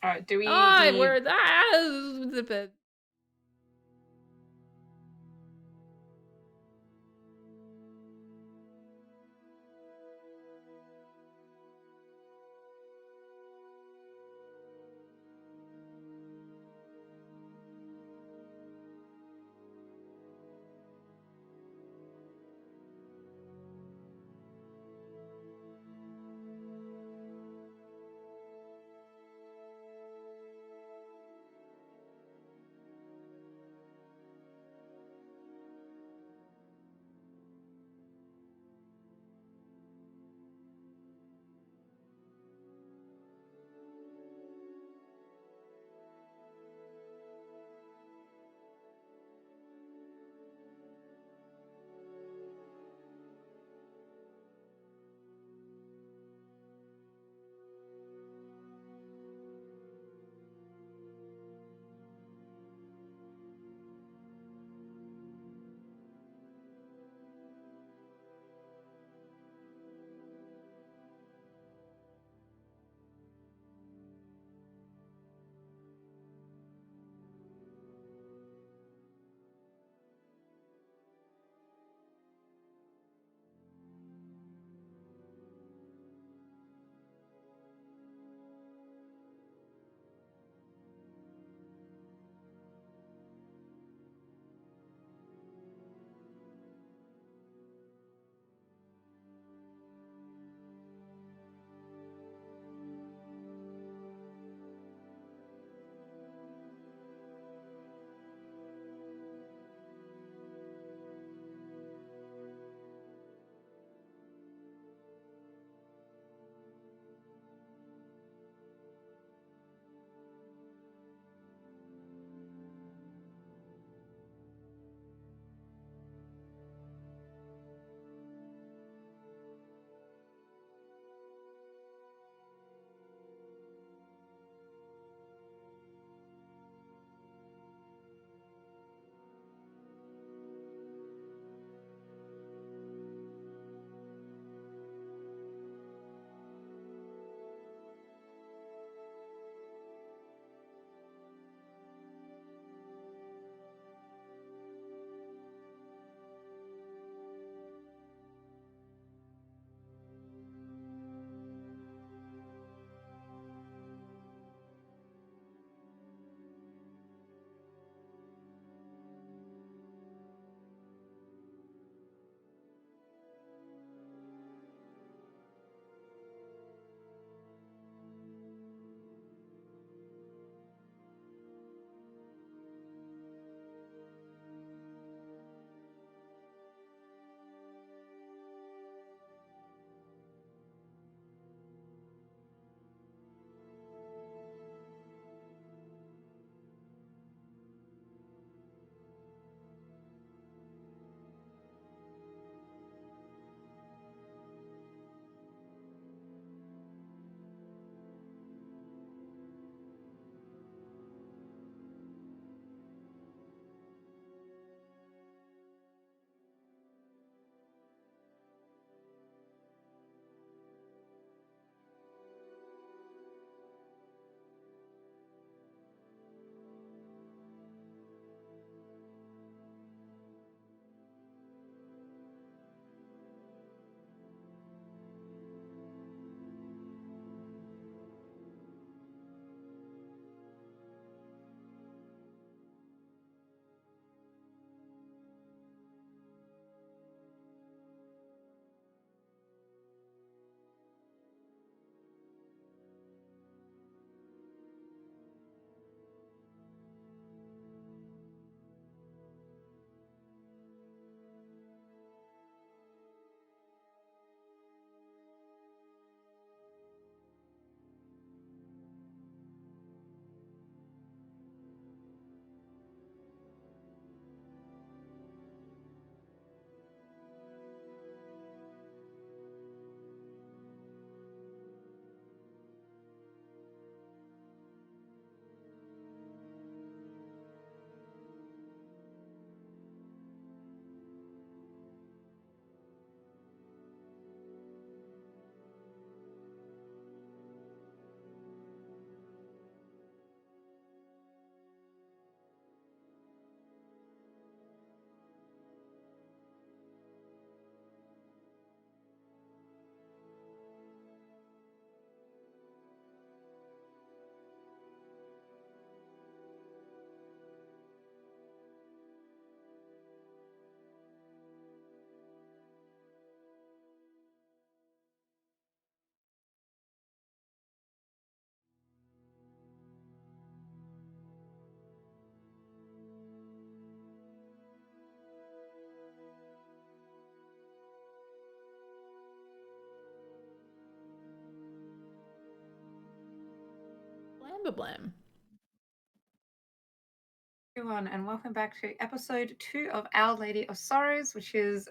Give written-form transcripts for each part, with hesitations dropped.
All right, do we I need? were that. Blam. Everyone, and welcome back to episode 2 of Our Lady of Sorrows, which is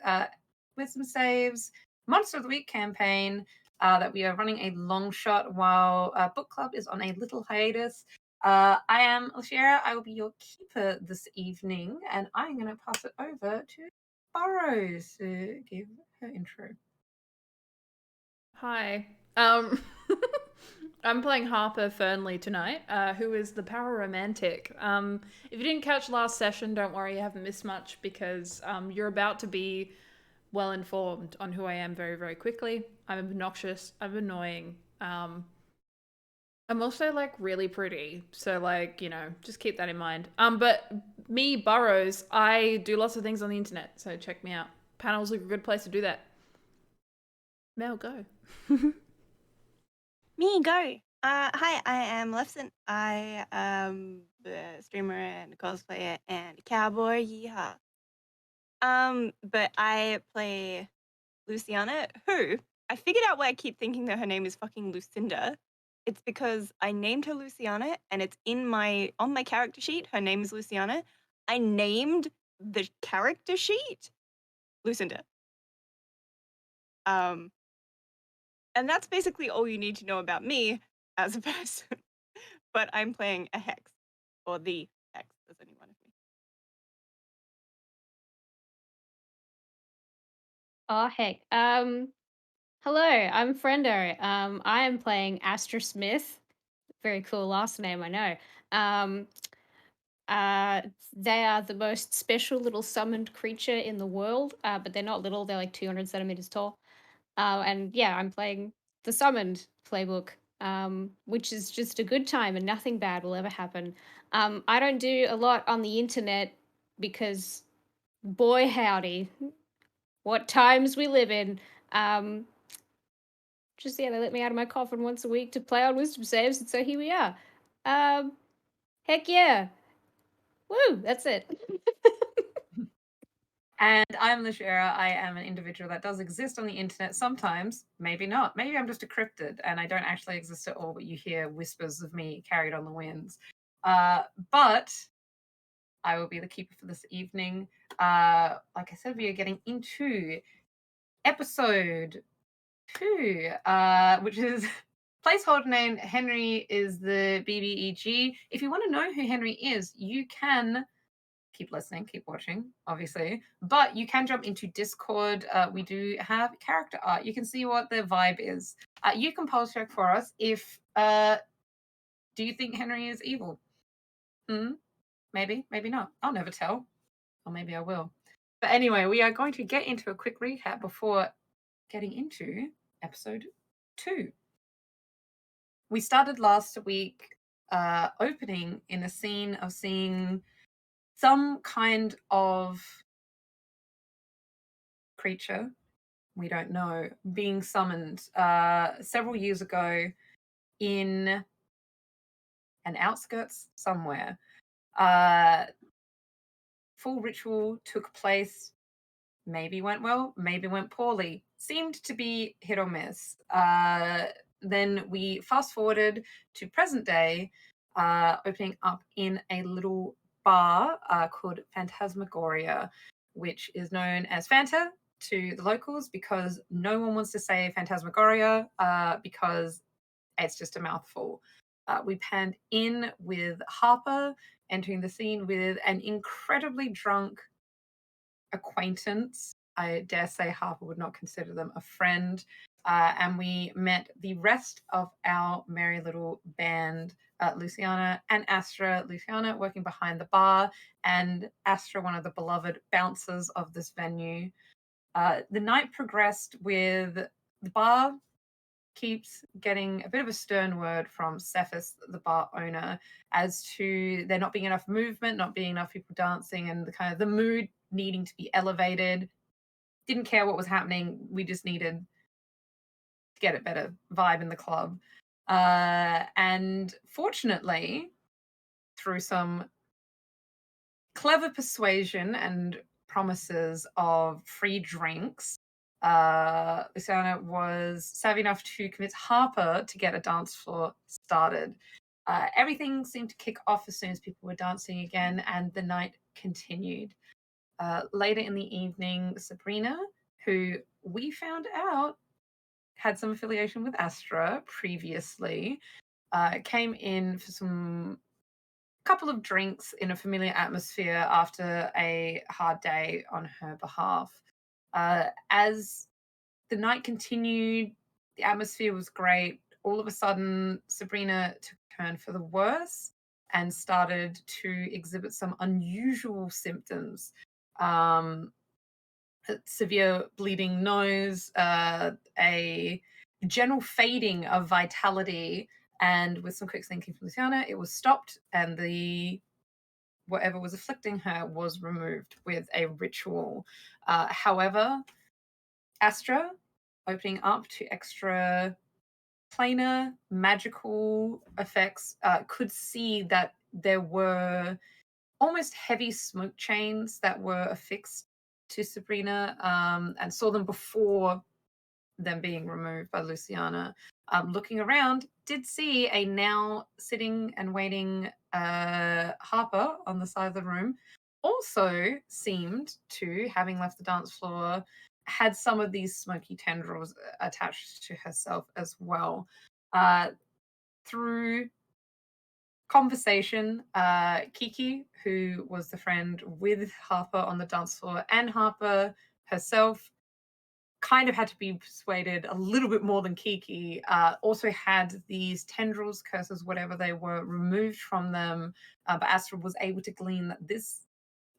Wisdom Saves Monster of the Week campaign that we are running a long shot while book club is on a little hiatus. I am Alishiera. I will be your keeper this evening, and I'm going to pass it over to Burrows to give her intro. Hi. I'm playing Harper Fernley tonight, who is the Pararomantic. If you didn't catch last session, don't worry, you haven't missed much because you're about to be well informed on who I am very, very quickly. I'm obnoxious. I'm annoying. I'm also really pretty, so just keep that in mind. But me, Burrows, I do lots of things on the internet, so check me out. Panels are a good place to do that. Mel, go. Me, go. Hi, I am Lefson. I am a streamer and cosplayer and cowboy. Yeehaw. But I play Luciana, who I figured out why I keep thinking that her name is fucking Lucinda. It's because I named her Luciana, and it's on my character sheet. Her name is Luciana. I named the character sheet Lucinda. And that's basically all you need to know about me as a person. But I'm playing a hex, or the hex, as anyone of me. Oh heck. Hello, I'm Friendo. I am playing Astra Smith. Very cool last name, I know. They are the most special little summoned creature in the world, but they're not little, they're like 200 centimeters tall. And yeah, I'm playing the summoned playbook, which is just a good time and nothing bad will ever happen. I don't do a lot on the internet because, boy howdy, what times we live in. Just yeah, they let me out of my coffin once a week to play on wisdom saves, and so here we are. Heck yeah. Woo, that's it. And I'm Alishiera. I am an individual that does exist on the internet sometimes, maybe not. Maybe I'm just a cryptid and I don't actually exist at all, but you hear whispers of me carried on the winds. But I will be the keeper for this evening. Like I said, we are getting into episode 2, which is placeholder name Henry is the BBEG. If you want to know who Henry is, you can keep listening, keep watching, obviously. But you can jump into Discord. We do have character art. You can see what the vibe is. You can pulse check for us if do you think Henry is evil? Maybe, maybe not. I'll never tell. Or maybe I will. But anyway, we are going to get into a quick recap before getting into episode 2. We started last week opening in a scene of seeing some kind of creature, we don't know, being summoned several years ago in an outskirts somewhere. Full ritual took place, maybe went well, maybe went poorly, seemed to be hit or miss. Then we fast forwarded to present day, opening up in a little bar called Phantasmagoria, which is known as Fanta to the locals because no one wants to say Phantasmagoria because it's just a mouthful. We panned in with Harper entering the scene with an incredibly drunk acquaintance. I dare say Harper would not consider them a friend. And we met the rest of our merry little band, Luciana and Astra. Luciana working behind the bar, and Astra, one of the beloved bouncers of this venue. The night progressed with the bar keeps getting a bit of a stern word from Cephas, the bar owner, as to there not being enough movement, not being enough people dancing, and the kind of the mood needing to be elevated. Didn't care what was happening. We just needed to get a better vibe in the club. And fortunately, through some clever persuasion and promises of free drinks, Luciana was savvy enough to convince Harper to get a dance floor started. Everything seemed to kick off as soon as people were dancing again, and the night continued. Later in the evening, Sabrina, who we found out had some affiliation with Astra previously, came in for some couple of drinks in a familiar atmosphere after a hard day on her behalf. As the night continued, the atmosphere was great. All of a sudden, Sabrina took a turn for the worse and started to exhibit some unusual symptoms. Severe bleeding nose, a general fading of vitality, and with some quick thinking from Luciana, it was stopped, and the whatever was afflicting her was removed with a ritual. However, Astra, opening up to extra planar magical effects, could see that there were almost heavy smoke chains that were affixed to Sabrina, and saw them before them being removed by Luciana. Looking around, did see a now sitting and waiting Harper on the side of the room. Also seemed to, having left the dance floor, had some of these smoky tendrils attached to herself as well. Through conversation, Kiki, who was the friend with Harper on the dance floor, and Harper herself, kind of had to be persuaded a little bit more than Kiki, also had these tendrils, curses, whatever they were, removed from them. But Astra was able to glean that this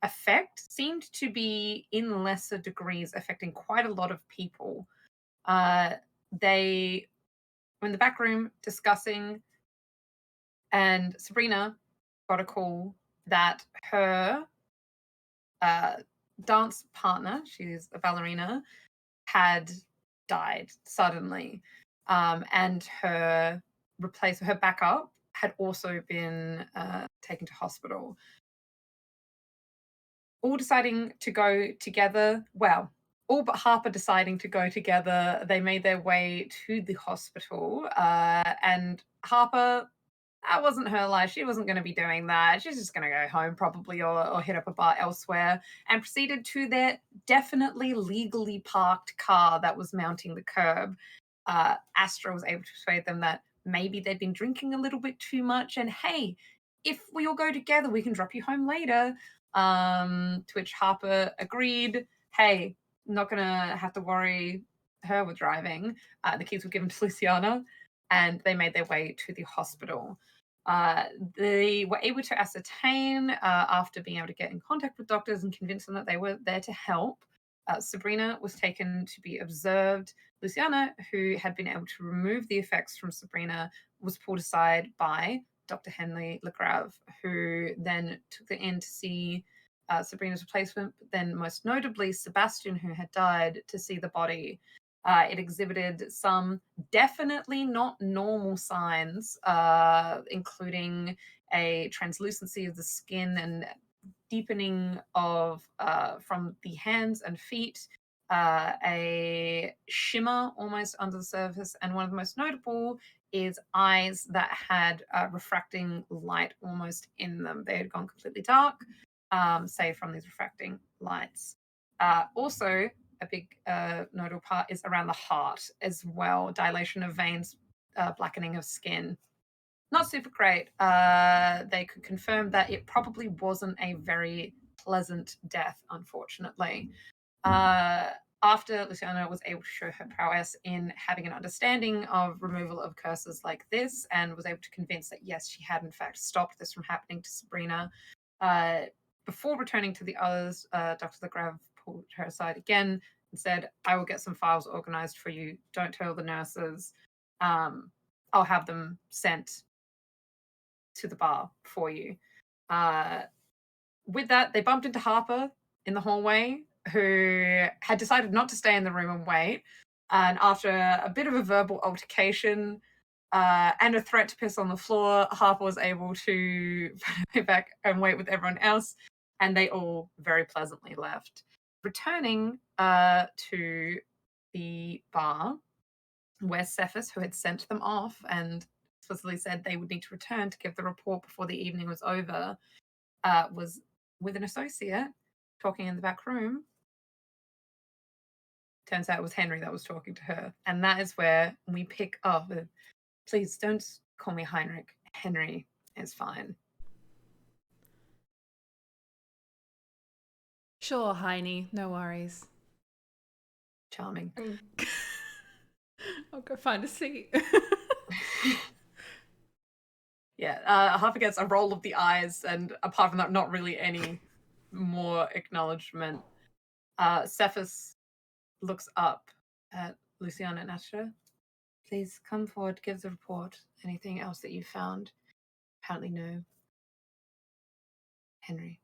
effect seemed to be in lesser degrees affecting quite a lot of people. They were in the back room discussing, and Sabrina got a call that her dance partner, she's a ballerina, had died suddenly, and her backup had also been taken to hospital. All deciding to go together. Well, all but Harper deciding to go together. They made their way to the hospital, and Harper, that wasn't her life. She wasn't going to be doing that. She's just going to go home probably, or hit up a bar elsewhere, and proceeded to their definitely legally parked car that was mounting the curb. Astra was able to persuade them that maybe they'd been drinking a little bit too much, and hey, if we all go together, we can drop you home later. To which Harper agreed. Hey, not going to have to worry her with driving. The keys were given to Luciana, and they made their way to the hospital. They were able to ascertain, after being able to get in contact with doctors and convince them that they were there to help, Sabrina was taken to be observed. Luciana, who had been able to remove the effects from Sabrina, was pulled aside by Dr. Henley Legrave, who then took the in to see Sabrina's replacement, but then most notably Sebastian, who had died, to see the body. It exhibited some definitely not normal signs, including a translucency of the skin and deepening of from the hands and feet, a shimmer almost under the surface, and one of the most notable is eyes that had refracting light almost in them. They had gone completely dark, save from these refracting lights. Also, a big notable part is around the heart as well. Dilation of veins, blackening of skin. Not super great. They could confirm that it probably wasn't a very pleasant death, unfortunately. After Luciana was able to show her prowess in having an understanding of removal of curses like this, and was able to convince that yes, she had in fact stopped this from happening to Sabrina, before returning to the others, Dr. Legrave pulled her aside again and said, I will get some files organized for you. Don't tell the nurses. I'll have them sent to the bar for you. With that, they bumped into Harper in the hallway, who had decided not to stay in the room and wait. And after a bit of a verbal altercation and a threat to piss on the floor, Harper was able to go back and wait with everyone else, and they all very pleasantly left. Returning to the bar, where Cephas, who had sent them off and explicitly said they would need to return to give the report before the evening was over, was with an associate talking in the back room. Turns out it was Henry that was talking to her. And that is where we pick up with, please don't call me Heinrich. Henry is fine. Sure, Heine, no worries. Charming. I'll go find a seat. Yeah, Harper gets a roll of the eyes, and apart from that, not really any more acknowledgement. Cephas looks up at Luciana and Astra. Please come forward, give the report. Anything else that you found? Apparently no. Henry.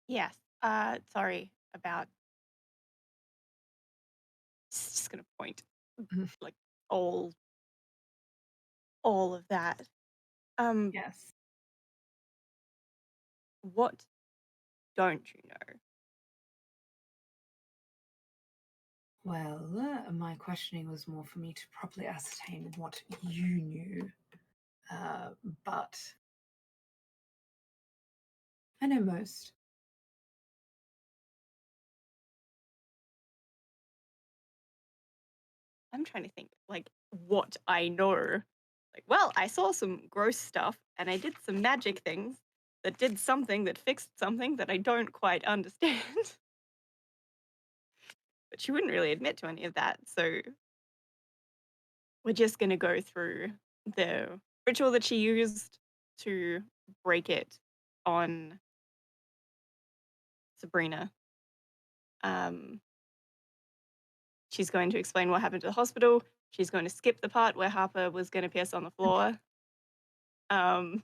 Yes. Sorry about. Just gonna point, like all of that. Yes. What don't you know? Well, my questioning was more for me to properly ascertain what you knew. But I know most. I'm trying to think, like, what I know. Like, well, I saw some gross stuff and I did some magic things that did something that fixed something that I don't quite understand. But she wouldn't really admit to any of that, so we're just gonna go through the ritual that she used to break it on Sabrina. She's going to explain what happened to the hospital. She's going to skip the part where Harper was going to piss on the floor. But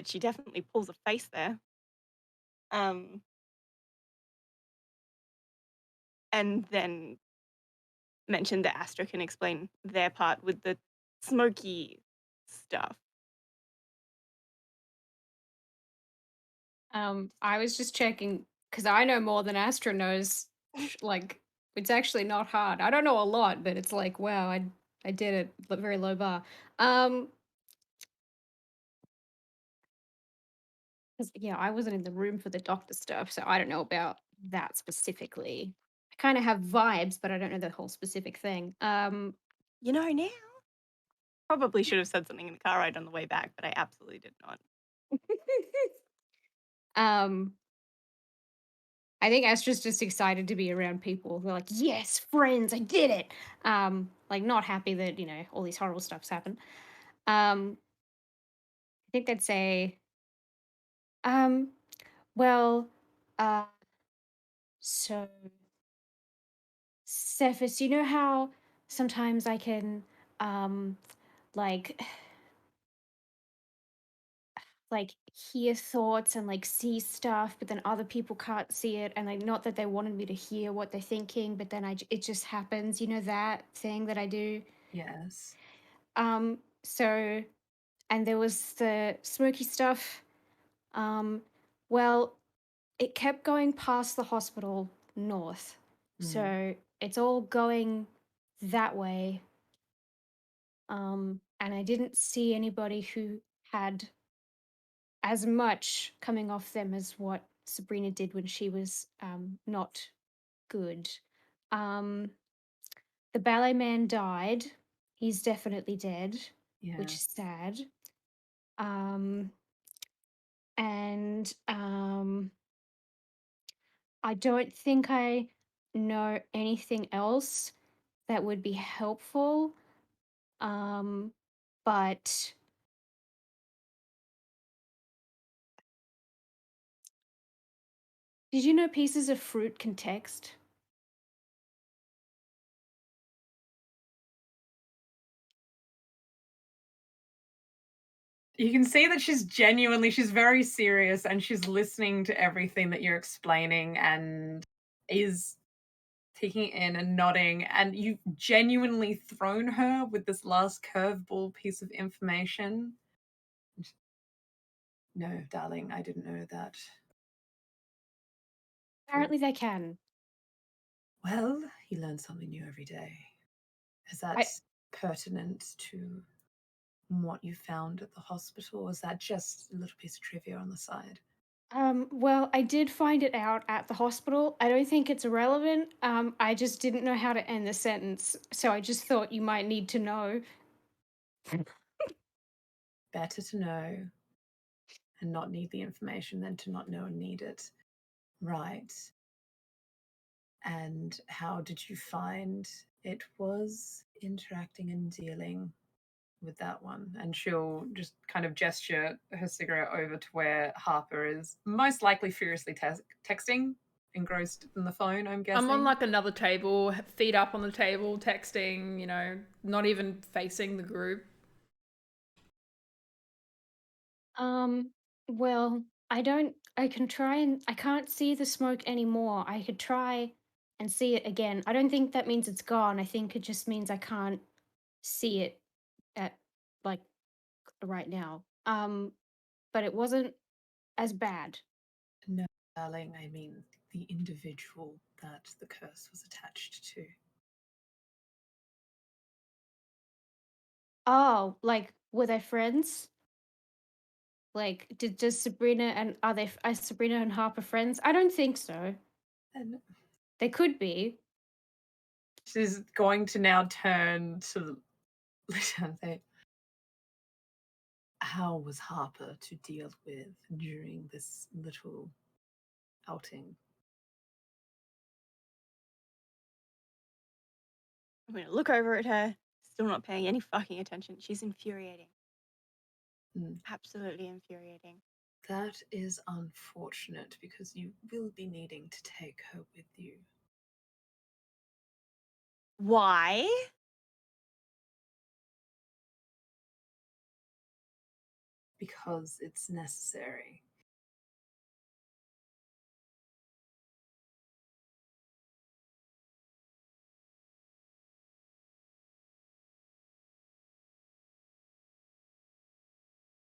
she definitely pulls a face there. And then mention that Astra can explain their part with the smoky stuff. I was just checking because I know more than Astra knows. Like, it's actually not hard. I don't know a lot, but it's like, wow, I did it. Very low bar. 'Cause, yeah, I wasn't in the room for the doctor stuff, so I don't know about that specifically. I kind of have vibes, but I don't know the whole specific thing. You know, now probably should have said something in the car ride on the way back, but I absolutely did not. um, I think Astra's just excited to be around people. They're like, yes, friends, I did it. Like not happy that, all these horrible stuff's happened. I think they'd say, um, well, uh, so Cephas, you know how sometimes I can like like hear thoughts and like see stuff, but then other people can't see it, and like not that they wanted me to hear what they're thinking, but then it just happens, that thing that I do. Yes. So, and there was the smoky stuff. Well, it kept going past the hospital north, so it's all going that way. And I didn't see anybody who had as much coming off them as what Sabrina did when she was not good. Um, the ballet man died. He's definitely dead, which is sad. And I don't think I know anything else that would be helpful. But did you know pieces of fruit can text? You can see that she's very serious, and she's listening to everything that you're explaining and is taking it in and nodding, and you've genuinely thrown her with this last curveball piece of information. No, darling, I didn't know that. Apparently they can. Well, you learn something new every day. Is that pertinent to what you found at the hospital, or is that just a little piece of trivia on the side? Well, I did find it out at the hospital. I don't think it's irrelevant. I just didn't know how to end the sentence, so I just thought you might need to know. Better to know and not need the information than to not know and need it. Right. And how did you find it was interacting and dealing with that one? And she'll just kind of gesture her cigarette over to where Harper is most likely furiously texting, engrossed in the phone, I'm guessing. I'm on like another table, feet up on the table, texting, not even facing the group. Well, I can try and I can't see the smoke anymore. I could try and see it again. I don't think that means it's gone. I think it just means I can't see it at like right now. But it wasn't as bad. No, darling, I mean the individual that the curse was attached to. Oh, like were they friends? Like, does Sabrina and are Sabrina and Harper friends? I don't think so. And They could be. she's going to now turn to Luciana and say, how was Harper to deal with during this little outing? I'm gonna look over at her, still not paying any fucking attention. She's infuriating. Absolutely infuriating. That is unfortunate because you will be needing to take her with you. Why? Because it's necessary.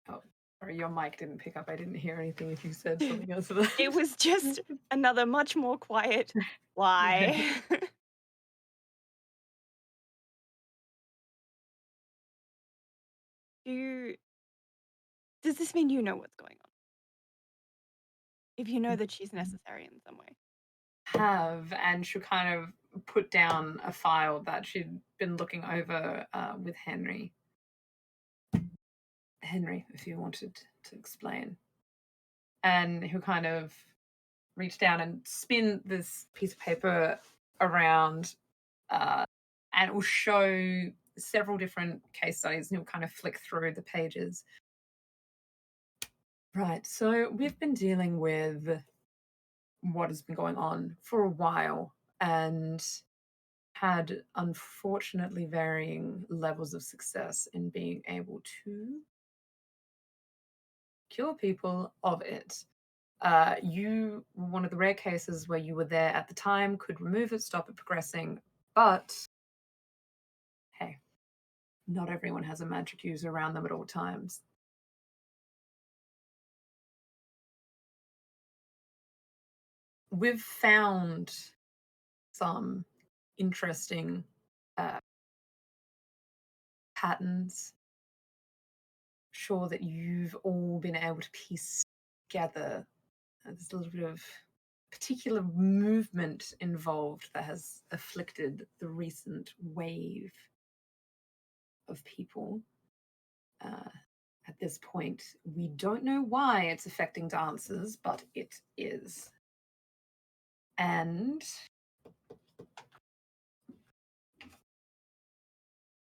Oh, sorry, your mic didn't pick up. I didn't hear anything if you said something else. It was just another much more quiet why. Does this mean you know what's going on? If you know that she's necessary in some way. Have, and she'll kind of put down a file that she'd been looking over with Henry. Henry, if you wanted to explain. And he'll kind of reach down and spin this piece of paper around, and it will show several different case studies, and he'll kind of flick through the pages. Right, so we've been dealing with what has been going on for a while and had unfortunately varying levels of success in being able to cure people of it. You were one of the rare cases where you were there at the time, could remove it, stop it progressing, but hey, not everyone has a magic user around them at all times. We've found some interesting patterns. Sure that you've all been able to piece together. There's a little bit of particular movement involved that has afflicted the recent wave of people. At this point, we don't know why it's affecting dancers, but it is. And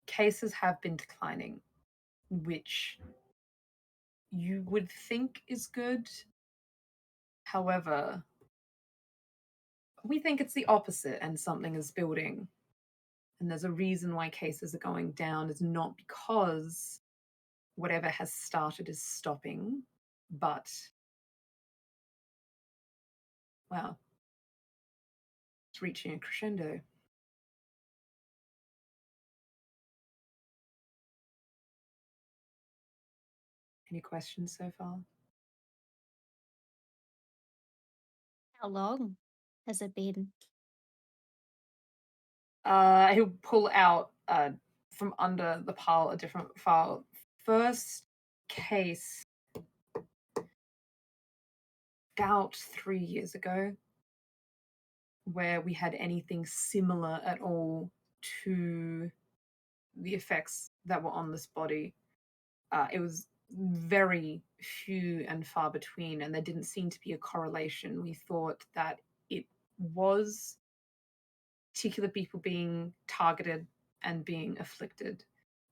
cases have been declining, which you would think is good. However, we think it's the opposite and something is building. And there's a reason why cases are going down is not because whatever has started is stopping, but, well, it's reaching a crescendo. Any questions so far? How long has it been? He'll pull out from under the pile a different file. First case about 3 years ago, where we had anything similar at all to the effects that were on this body. It was very few and far between, and there didn't seem to be a correlation. We thought that it was particular people being targeted and being afflicted.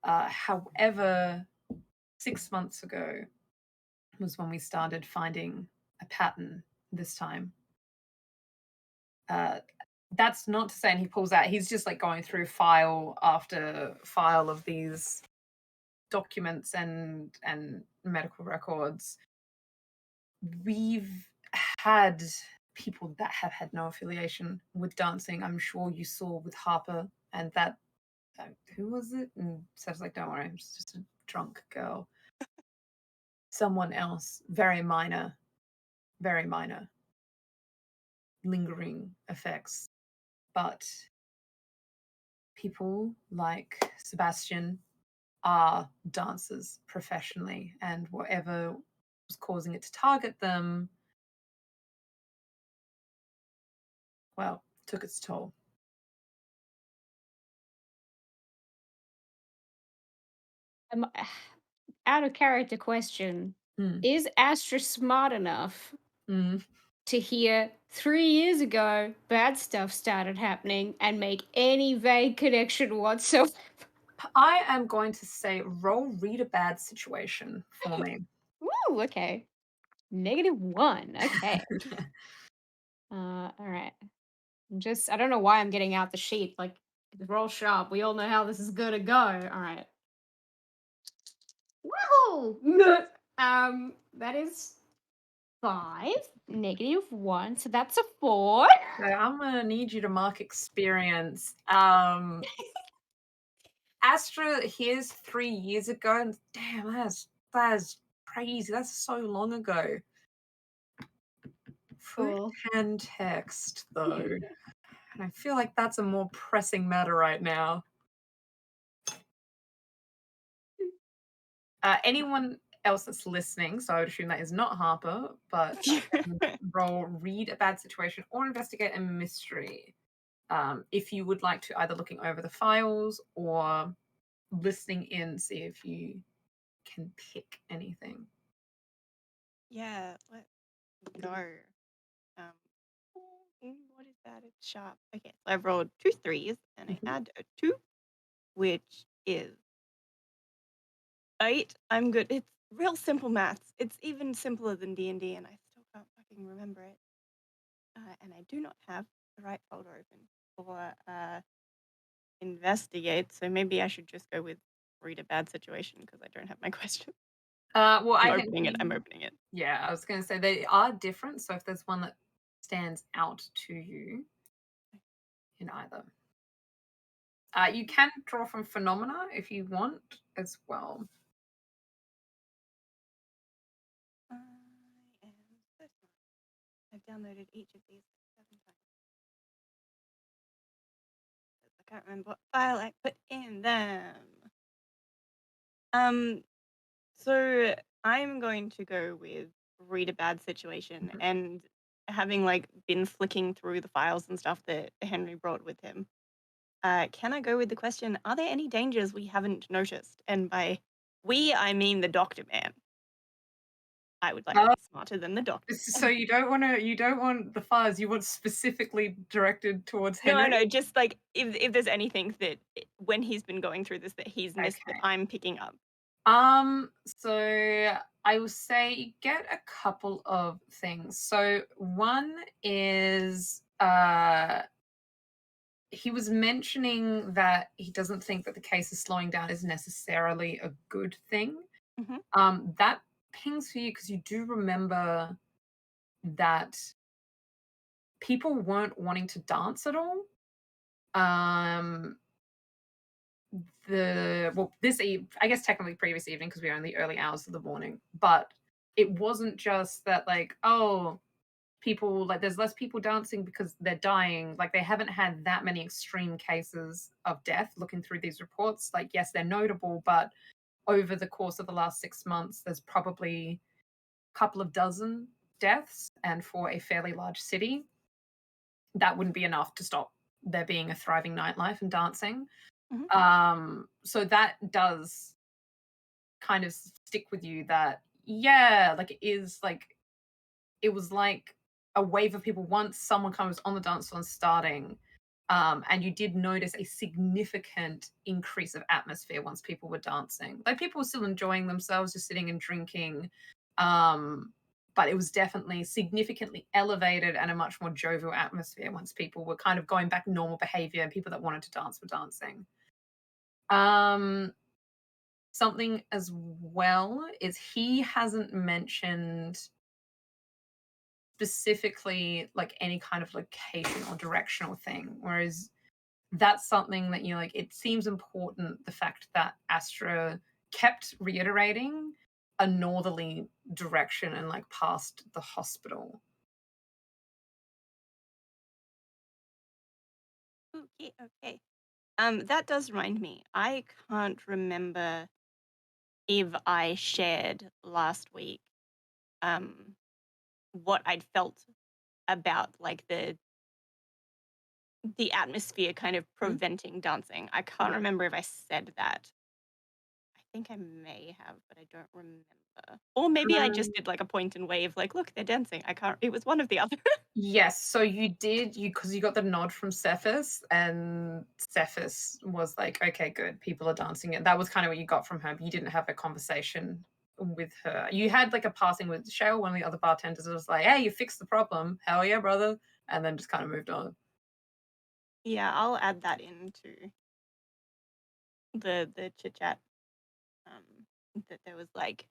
However, 6 months ago was when we started finding a pattern this time. That's not to say, and he pulls out, he's just like going through file after file of these documents and medical records. We've had people that have had no affiliation with dancing. I'm sure you saw with Harper and that who was it? And Seth's like, don't worry, I'm just a drunk girl. Someone else, very minor lingering effects. But people like Sebastian are dancers professionally, and whatever was causing it to target them, well, took its toll. Out of character question. Is Astra smart enough to hear 3 years ago bad stuff started happening and make any vague connection whatsoever? I am going to say roll read a bad situation for me. Woo, okay. -1. Okay. All right. I don't know why I'm getting out the sheet. Like, roll sharp. We all know how this is gonna go. All right. Woohoo! That is 5, -1, so that's a 4. So I'm gonna need you to mark experience. Astra here's 3 years ago, and damn, that's crazy. That's so long ago. Cool. Food text, though. And I feel like that's a more pressing matter right now. Anyone else that's listening, so I would assume that is not Harper, but roll read a bad situation or investigate a mystery. If you would like to, either looking over the files or listening in, see if you can pick anything. Yeah, let's go. What is that? It's sharp. Okay, so I've rolled 2 3s and I add a 2, which is 8. I'm good. It's real simple maths. It's even simpler than D&D, and I still can't fucking remember it. And I do not have the right folder open for investigate, so maybe I should just go with read a bad situation because I don't have my question. Well, I'm opening it. Yeah, I was going to say they are different. So if there's one that stands out to you in either, you can draw from phenomena if you want as well. I am so smart. I've downloaded each of these 7 times. I can't remember what file I put in them. So I'm going to go with read a bad situation, and having like been flicking through the files and stuff that Henry brought with him. Can I go with the question, are there any dangers we haven't noticed? And by we, I mean the doctor man. I would like to be smarter than the doctor. So you don't want the files, you want specifically directed towards Henry? No, just like if there's anything that when he's been going through this that he's missed that I'm picking up. So I will say you get a couple of things. So one is he was mentioning that he doesn't think that the case of slowing down is necessarily a good thing. That pings for you because you do remember that people weren't wanting to dance at all. This eve, I guess technically previous evening because we were in the early hours of the morning, but it wasn't just that like, oh, people, like there's less people dancing because they're dying. Like they haven't had that many extreme cases of death looking through these reports. Like, yes, they're notable, but over the course of the last 6 months, there's probably a couple of dozen deaths. And for a fairly large city, that wouldn't be enough to stop there being a thriving nightlife and dancing. So that does kind of stick with you that, yeah, like it was like a wave of people once someone comes on the dance floor and starting, and you did notice a significant increase of atmosphere once people were dancing. Like people were still enjoying themselves, just sitting and drinking, but it was definitely significantly elevated and a much more jovial atmosphere once people were kind of going back to normal behavior and people that wanted to dance were dancing. Um, Something as well is he hasn't mentioned specifically like any kind of location or directional thing, whereas that's something that you like. It seems important, the fact that Astra kept reiterating a northerly direction and like past the hospital. Okay, okay. That does remind me. I can't remember if I shared last week what I'd felt about like the atmosphere kind of preventing dancing. I can't Yeah. remember if I said that. I think I may have, but I don't remember. Or maybe I just did like a point and wave, like, look, they're dancing. I can't. It was one of the other. Yes, so you did, because you got the nod from Cephas, and Cephas was like, okay, good, people are dancing. And that was kind of what you got from her, but you didn't have a conversation with her. You had like a passing with Cheryl, one of the other bartenders, was like, hey, you fixed the problem. Hell yeah, brother. And then just kind of moved on. Yeah, I'll add that into the chit chat. That there was like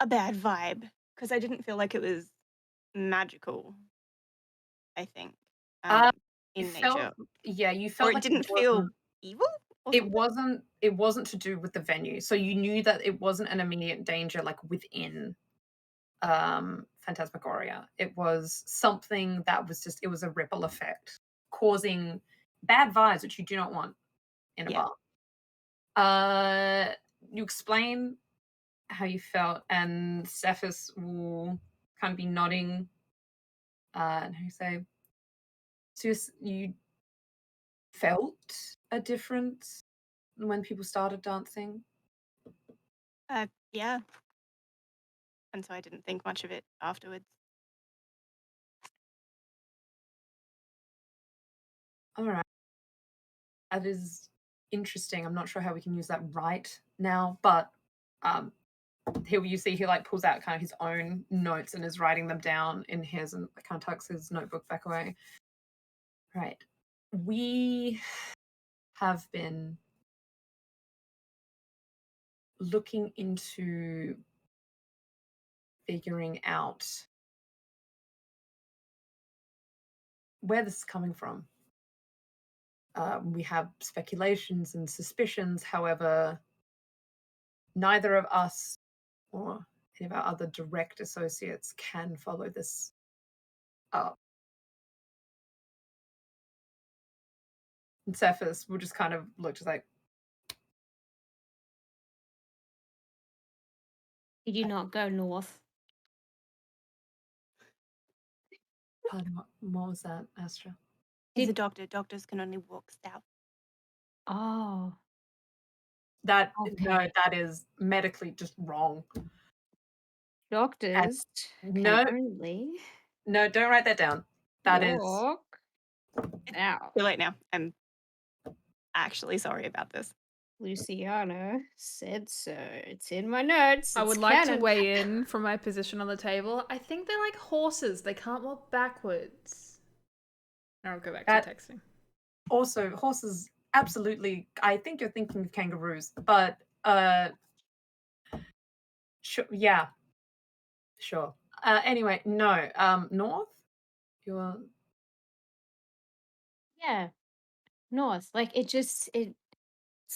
a bad vibe because I didn't feel like it was magical. I think Uh, you in felt, nature, yeah, you or felt it like it didn't feel wasn't. evil or It something. wasn't. It wasn't to do with the venue. So you knew that it wasn't an immediate danger, like within Phantasmagoria. It was something that was just, it was a ripple effect causing bad vibes, which you do not want in a Yeah. bar. You explain how you felt, and Cephas will kind of be nodding, and how you say, so you felt a difference when people started dancing? Yeah. And so I didn't think much of it afterwards. All right. That is interesting. I'm not sure how we can use that right now, but um, you see he like pulls out kind of his own notes and is writing them down in his, and kind of tucks his notebook back away. Right. We have been looking into figuring out where this is coming from. We have speculations and suspicions, however, neither of us or any of our other direct associates can follow this up. And Cephas will just kind of look just like, Did you not go north? pardon, what was that, Astra? He's a doctor. Doctors can only walk south. Oh, That, no, okay. that is medically just wrong. And Doctors can no, only no, don't write that down. That is walk out. Too late now. I'm actually sorry about this. Luciana said so. It's in my notes. I It's would like to canon. weigh in from my position on the table. I think they're like horses. They can't walk backwards. Now I'll go back to that. texting. Also, horses, absolutely. I think you're thinking of kangaroos, but sure, yeah, sure. Anyway, no. North. You're Yeah, north. Like it's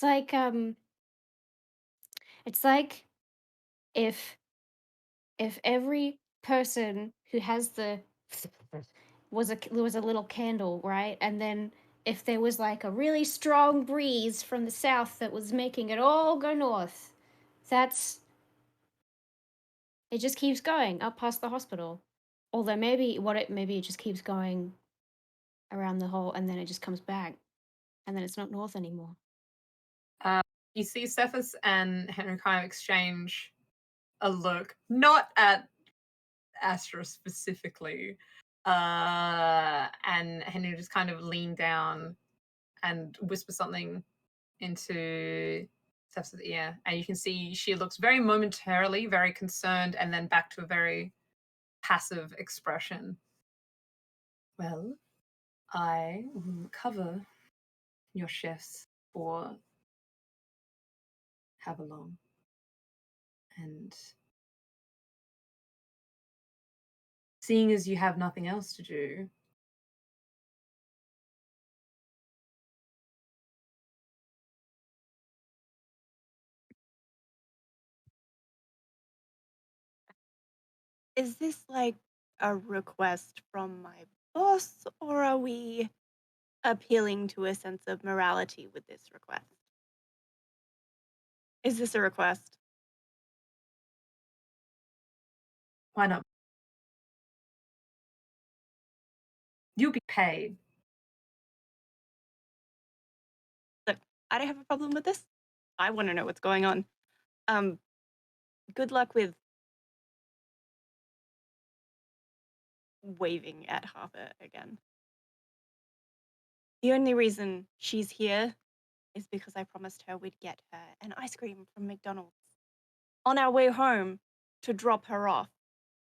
like it's like if every person who has the was a little candle, right? And then if there was like a really strong breeze from the south that was making it all go north, that's it just keeps going up past the hospital. Although maybe it just keeps going around the hole and then it just comes back and then it's not north anymore. You see Cephas and Henry kind of exchange a look, not at Astra specifically. And Henry just kind of lean down and whisper something into Cephas' ear. And you can see she looks very momentarily very concerned and then back to a very passive expression. Well, I will cover your shifts for however long. And seeing as you have nothing else to do, Is this like a request from my boss, or are we appealing to a sense of morality with this request? Is this a request? why not? You'll be paid. Look, I don't have a problem with this. I want to know what's going on. Good luck with waving at Harper again. The only reason she's here is because I promised her we'd get her an ice cream from McDonald's on our way home to drop her off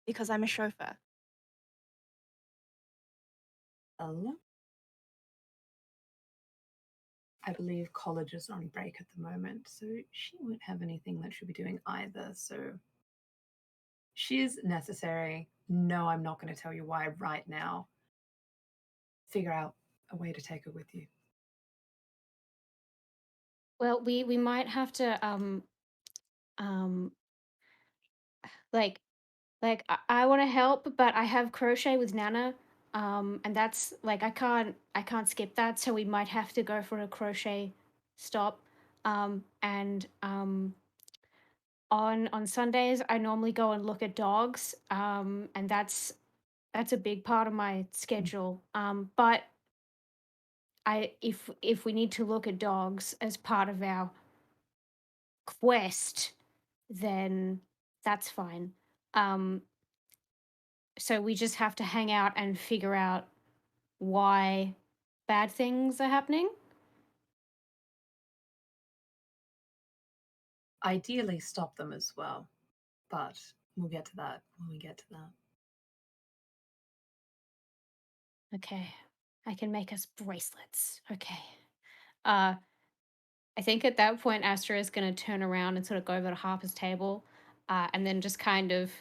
because I'm a chauffeur. Well, I believe college is on break at the moment, so she won't have anything that she'll be doing either. So she is necessary. No, I'm not going to tell you why right now. Figure out a way to take her with you. Well, we might have to like I want to help, but I have crochet with Nana, and that's like I can't skip that, so we might have to go for a crochet stop, and on Sundays I normally go and look at dogs, and that's a big part of my schedule, but if we need to look at dogs as part of our quest, then that's fine. Um, so we just have to hang out and figure out why bad things are happening. Ideally, stop them as well, but we'll get to that when we get to that. Okay. I can make us bracelets. Okay. Uh I think at that point Astra is going to turn around and sort of go over to Harper's table, and then just kind of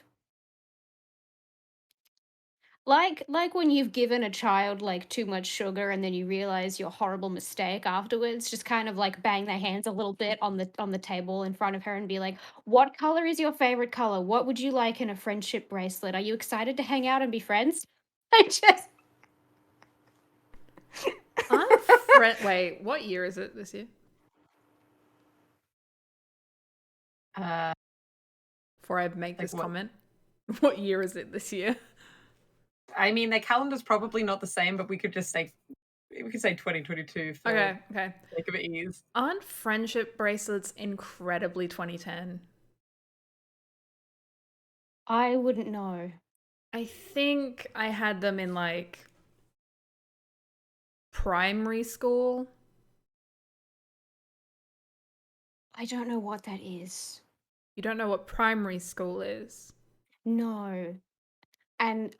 like when you've given a child like too much sugar and then you realize your horrible mistake afterwards, just kind of like bang their hands a little bit on the table in front of her and be like, "What color is your favorite color? What would you like in a friendship bracelet? Are you excited to hang out and be friends?" I just Wait, what year is it this year? Before I make this comment, what year is it this year? I mean, their calendar's probably not the same, but we could say 2022 for Okay. sake of ease. Aren't friendship bracelets incredibly 2010? I wouldn't know. I think I had them in like primary school. I don't know what that is. You don't know what primary school is? No. And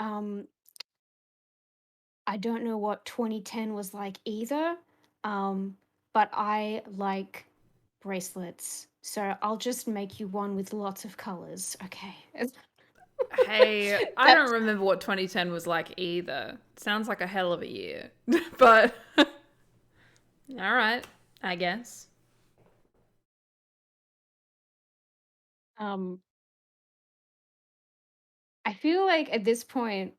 I don't know what 2010 was like either. But I like bracelets. So I'll just make you one with lots of colors. Okay. Hey, I don't remember what 2010 was like either. Sounds like a hell of a year. But all right, I guess. I feel like at this point,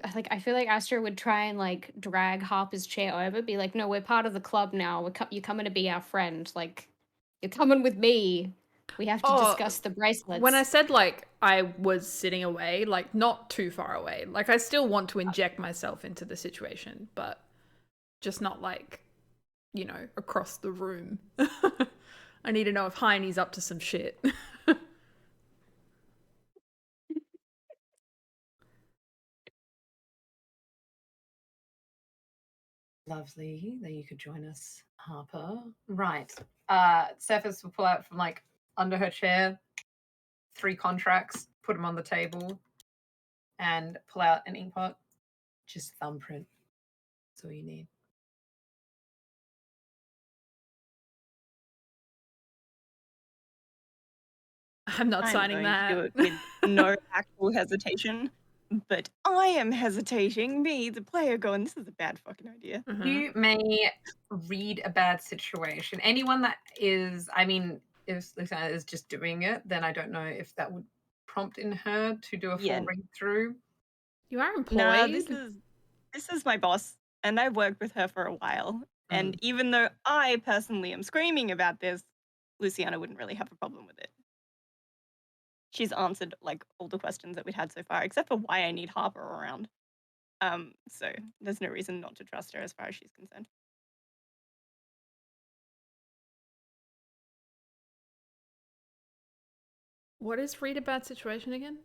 I feel like Astra would try and like drag Harper's chair over, be like, "No, we're part of the club now. You're coming to be our friend. Like, you're coming with me. We have to Oh, discuss the when I bracelets." said like I was sitting away, like not too far away, like I still want to inject myself into the situation, but just not like, you know, across the room. I need to know if Heine's up to some shit. Lovely that you could join us, Harper. Right. Cephas will pull out from like under her chair 3 contracts, put them on the table, and pull out an inkpot. Just thumbprint. That's all you need. I'm not I'm signing going to do that. it with no actual hesitation, but I am hesitating. Me, the player, going, this is a bad fucking idea. You may read a bad situation. Anyone that is, I mean, if Luciana is just doing it, then I don't know if that would prompt in her to do a Yeah. full read through. You are employed. Nah, this is my boss, and I've worked with her for a while. And even though I personally am screaming about this, Luciana wouldn't really have a problem with it. She's answered like all the questions that we'd had so far, except for why I need Harper around. So there's no reason not to trust her as far as she's concerned. What is read a bad situation again?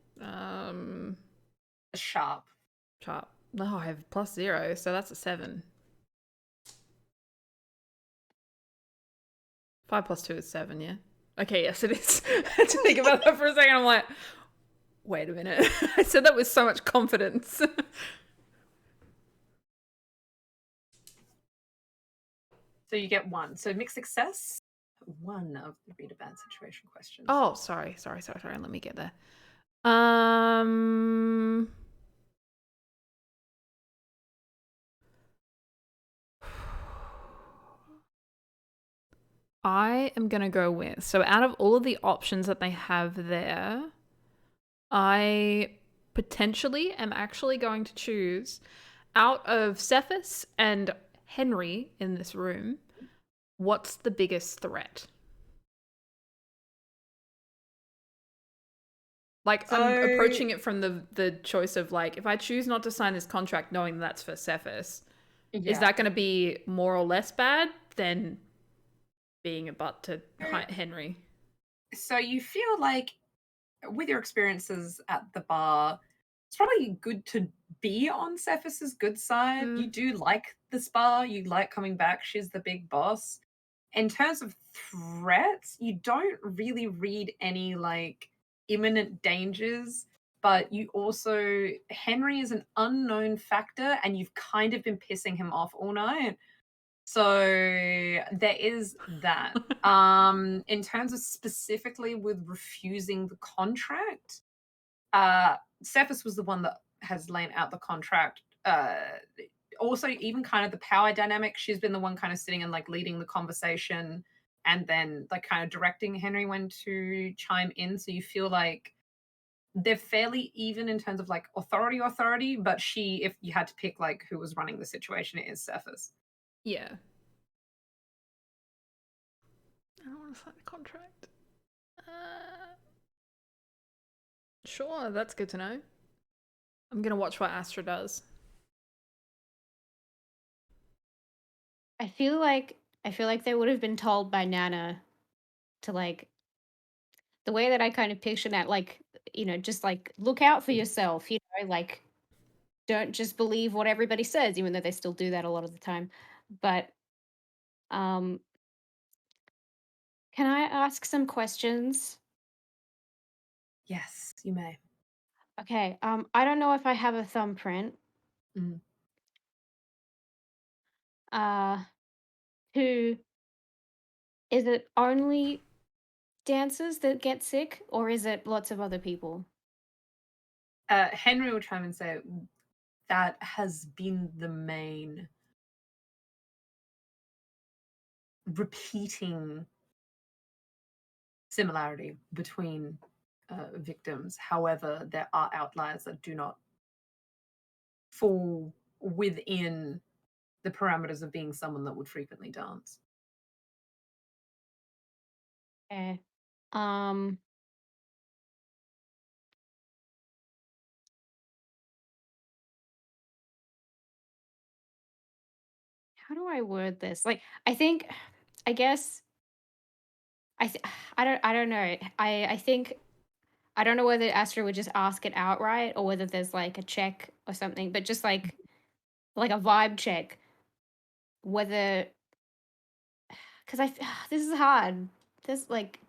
Sharp. Sharp. Oh, I have +0, so that's a 7. 5 + 2 is 7, yeah? Okay, yes, it is. I had to think about that for a second. I'm like, wait a minute. I said that with so much confidence. So you get 1. So mixed success, 1 of the read a bad situation questions. Oh, sorry. Let me get there. I am going to go with, so out of all of the options that they have there, I potentially am actually going to choose, out of Cephas and Henry in this room, what's the biggest threat? Like, I'm approaching it from the choice of like, if I choose not to sign this contract knowing that's for Cephas, is that going to be more or less bad than being a butt to Henry? So you feel like, with your experiences at the bar, it's probably good to be on Cephas's good side. You do like this bar. You like coming back. She's the big boss. In terms of threats, you don't really read any like imminent dangers, but you also, Henry is an unknown factor and you've kind of been pissing him off all night. So there is that. In terms of specifically with refusing the contract, Cephas was the one that has laid out the contract. Also, even kind of the power dynamic, she's been the one kind of sitting and like leading the conversation and then like kind of directing Henry when to chime in. So you feel like they're fairly even in terms of like authority, but she, if you had to pick like who was running the situation, it is Cephas. Yeah. I don't want to sign a contract. Sure, that's good to know. I'm going to watch what Astra does. I feel like they would have been told by Nana to like, the way that I kind of picture that, like, you know, just like look out for yourself, you know, like don't just believe what everybody says, even though they still do that a lot of the time. But um can I ask some questions? Yes, you may. Okay, I don't know if I have a thumbprint. Mm. Uh who is it only dancers that get sick, or is it lots of other people? Henry will chime and say that has been the main repeating similarity between victims. However, there are outliers that do not fall within the parameters of being someone that would frequently dance. Okay. Um. How do I word this? Like, I guess, I don't know. I think I don't know whether Astra would just ask it outright or whether there's like a check or something, but just like a vibe check. Whether, because this is hard. This like,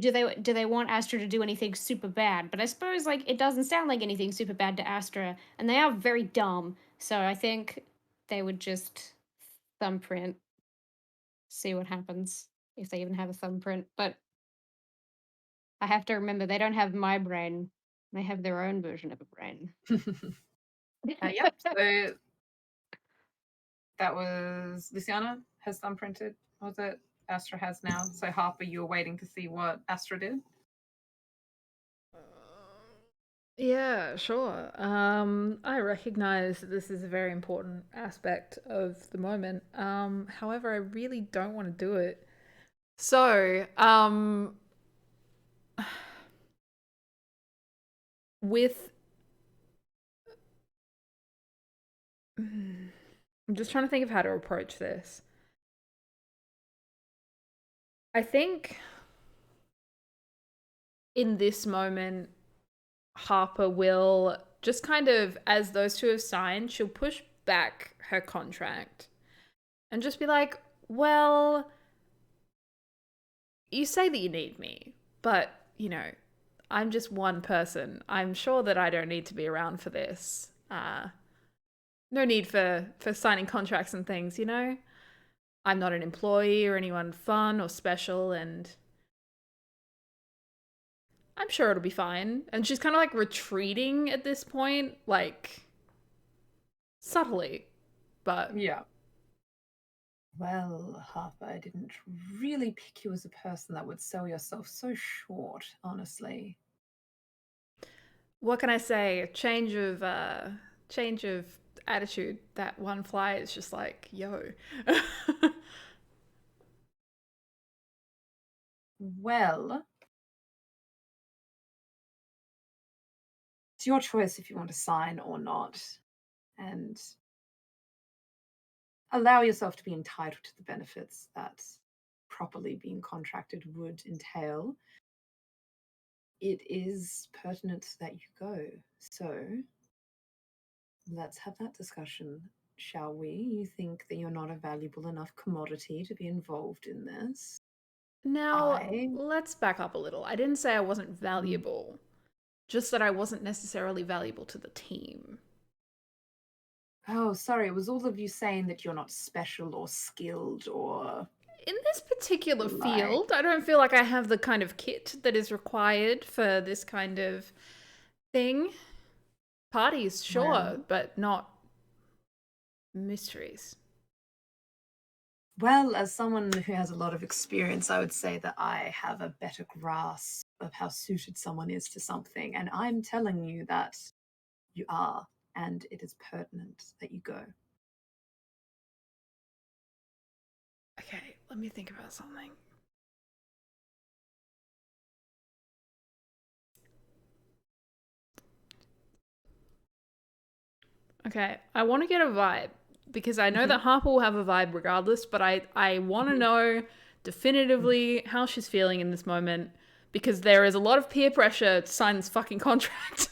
do they want Astra to do anything super bad? But I suppose like it doesn't sound like anything super bad to Astra, and they are very dumb. So I think they would just thumbprint, see what happens if they even have a thumbprint. But I have to remember they don't have my brain; they have their own version of a brain. Yep. So that was Luciana has thumbprinted. Was it? Astra has now. So Harper, you were waiting to see what Astra did. Yeah, sure. I recognize that this is a very important aspect of the moment. However, I really don't want to do it. So, with I'm just trying to think of how to approach this. I think in this moment, Harper will just kind of, as those two have signed, she'll push back her contract and just be like, well, you say that you need me, but, you know, I'm just one person. I'm sure that I don't need to be around for this. No need for signing contracts and things, you know? I'm not an employee or anyone fun or special, and I'm sure it'll be fine. And she's kind of like retreating at this point, like subtly, but Yeah. Well, Harper, I didn't really pick you as a person that would sell yourself so short, honestly. what can I say? Change of attitude. That one fly is just like, yo. Well, it's your choice if you want to sign or not, and allow yourself to be entitled to the benefits that properly being contracted would entail. It is pertinent that you go. So let's have that discussion, shall we? You think that you're not a valuable enough commodity to be involved in this? Now, let's back up a little. I didn't say I wasn't valuable, just that I wasn't necessarily valuable to the team. Oh, sorry. Was all of you saying that you're not special or skilled or... In this particular field, I don't feel like I have the kind of kit that is required for this kind of thing. Parties, sure, but not mysteries. Well, as someone who has a lot of experience, I would say that I have a better grasp of how suited someone is to something. And I'm telling you that you are, and it is pertinent that you go. Okay, let me think about something. Okay, I want to get a vibe because I know that Harper will have a vibe regardless, but I want to know definitively how she's feeling in this moment because there is a lot of peer pressure to sign this fucking contract.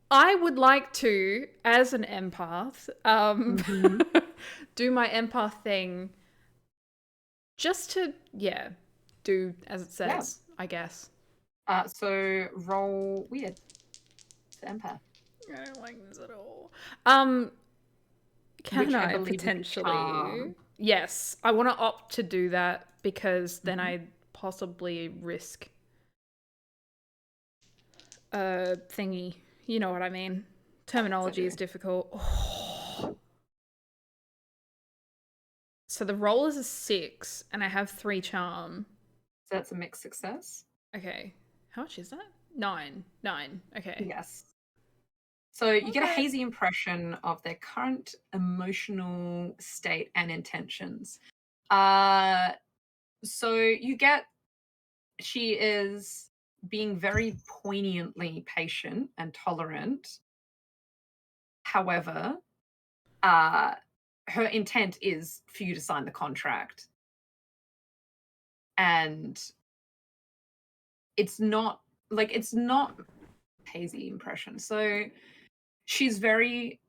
I would like to, as an empath, do my empath thing just to, do as it says, I guess. So roll weird to empath. I don't like this at all. Can I potentially? Yes, I want to opt to do that because then I possibly risk thingy. You know what I mean? Terminology is difficult. So the roll is a 6, and I have 3 charm. So that's a mixed success. Okay. How much is that? 9. 9. Okay. Yes. So you get a Okay. hazy impression of their current emotional state and intentions. So you get she is being very poignantly patient and tolerant. However, her intent is for you to sign the contract. And it's not hazy impression. So she's very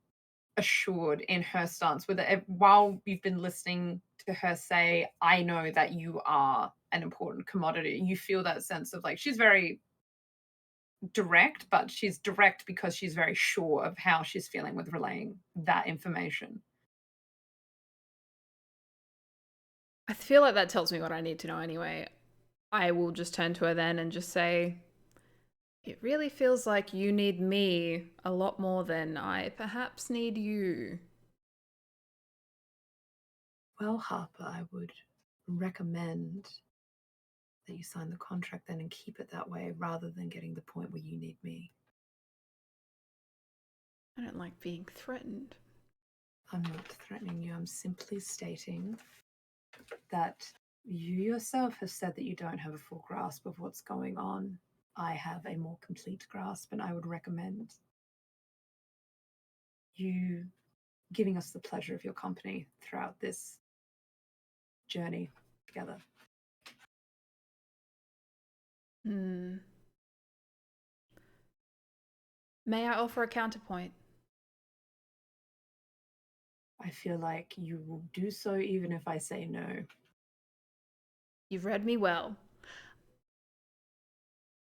assured in her stance with it. While you've been listening to her say, I know that you are an important commodity, you feel that sense of like she's very direct, but she's direct because she's very sure of how she's feeling with relaying that information. I feel like that tells me what I need to know anyway. I will just turn to her then and just say, it really feels like you need me a lot more than I perhaps need you. Well, Harper, I would recommend that you sign the contract then and keep it that way rather than getting the point where you need me. I don't like being threatened. I'm not threatening you. I'm simply stating that you yourself have said that you don't have a full grasp of what's going on. I have a more complete grasp, and I would recommend you giving us the pleasure of your company throughout this journey together. May I offer a counterpoint? I feel like you will do so even if I say no. You've read me well.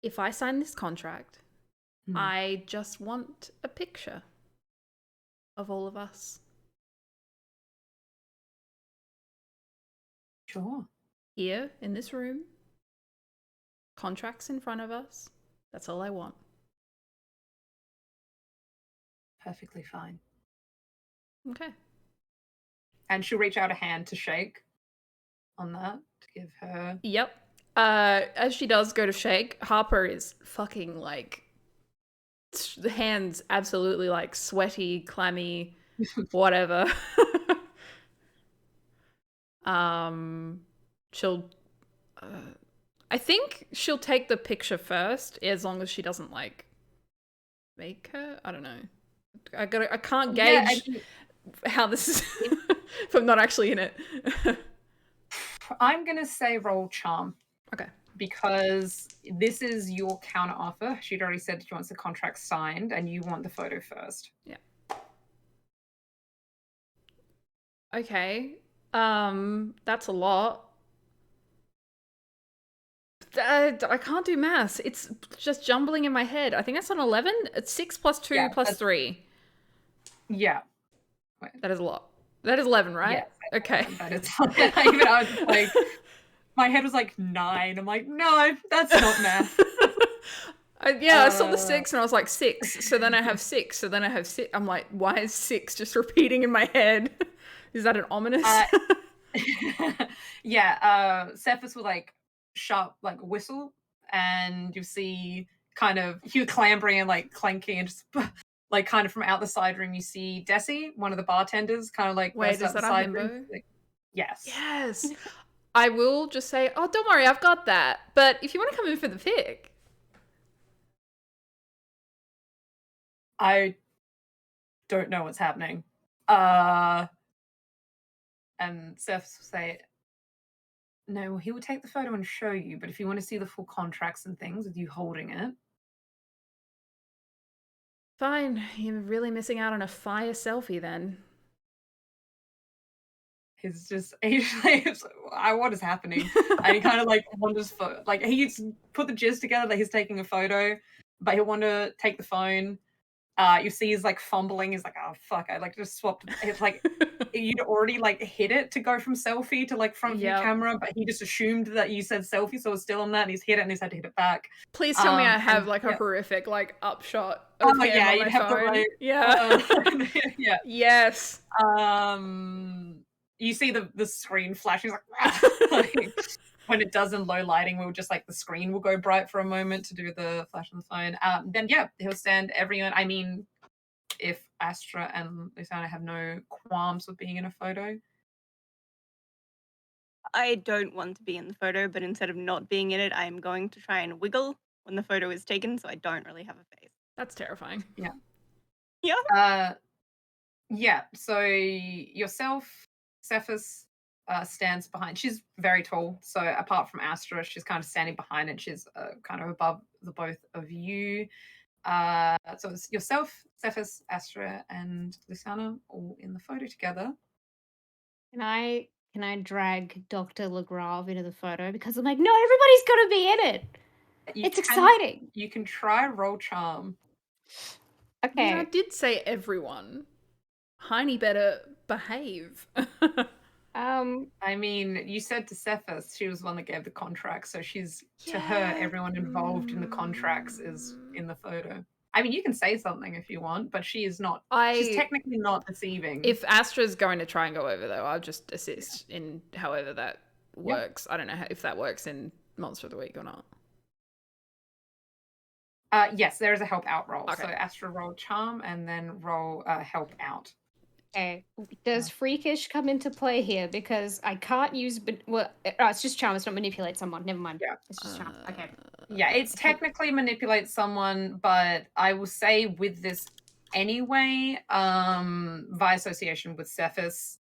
If I sign this contract, I just want a picture of all of us. Sure. Here, in this room. Contracts in front of us. That's all I want. Perfectly fine. Okay. And she'll reach out a hand to shake on that to give her. Yep. As she does go to shake, Harper is fucking like, the hands absolutely like sweaty, clammy, whatever. She'll, I think she'll take the picture first, as long as she doesn't like make her. I don't know. I can't gauge how this is if I'm not actually in it. I'm gonna say roll charm. Okay. Because this is your counter offer. She'd already said she wants the contract signed and you want the photo first. Yeah. Okay. That's a lot. I can't do maths. It's just jumbling in my head. I think that's an 11. It's 6 plus 2 plus 3. Yeah. Wait. That is a lot. That is 11, right? Yes, okay. That is even I was like, my head was like 9. I'm like, no, that's not math. I saw the 6 and I was like 6. So then I have 6. So then I have 6. I'm like, why is 6 just repeating in my head? Is that an ominous? Yeah. Cephas will like sharp like whistle, and you see kind of Hugh clambering and like clanking and just like kind of from out the side room you see Desi, one of the bartenders, kind of like wait, is that the side room. Like, yes. Yes. I will just say, oh, don't worry, I've got that. But if you want to come in for the pic. I don't know what's happening. And Cephas will say, no, he will take the photo and show you, but if you want to see the full contracts and things with you holding it. Fine, you're really missing out on a fire selfie then. He's like, what is happening? And he kind of like wanders for, like, he's put the gist together that he's taking a photo, but he'll want to take the phone. You see he's like fumbling. He's like, oh fuck, I like just swapped. It's like you'd already like hit it to go from selfie to like front view camera, but he just assumed that you said selfie, so it was still on that, and he's hit it and he's had to hit it back. Please tell me I have like a horrific like upshot of him yeah, on you'd my have phone. to like yeah. yeah. Yes. you see the screen flashing, like, like when it does in low lighting, we'll just like the screen will go bright for a moment to do the flash on the phone. Then yeah, he'll send everyone. I mean, if Astra and Luciana have no qualms with being in a photo. I don't want to be in the photo, but instead of not being in it, I'm going to try and wiggle when the photo is taken, so I don't really have a face. That's terrifying. Yeah. Yeah. Yeah. So yourself, Cephas, stands behind. She's very tall, so apart from Astra, she's kind of standing behind it. She's kind of above the both of you. So it's yourself, Cephas, Astra, and Luciana all in the photo together. Can I drag Dr. Legrave into the photo? Because I'm like, no, everybody's got to be in it. It's exciting. You can try roll charm. Okay. I did say everyone. Heine better behave. I mean, you said to Cephas, she was the one that gave the contract, so she's to her, everyone involved in the contracts is in the photo. I mean, you can say something if you want, but she is not. She's technically not deceiving. If Astra's going to try and go over, though, I'll just assist in however that works. Yep. I don't know if that works in Monster of the Week or not. Yes, there is a help out roll. Okay. So Astra roll charm and then roll help out. Okay. Does freakish come into play here? Because I can't use, it's just charm. It's not manipulate someone. Never mind. Yeah. It's just charm. Okay. Yeah, it's technically manipulate someone, but I will say with this anyway, by association with Cephas,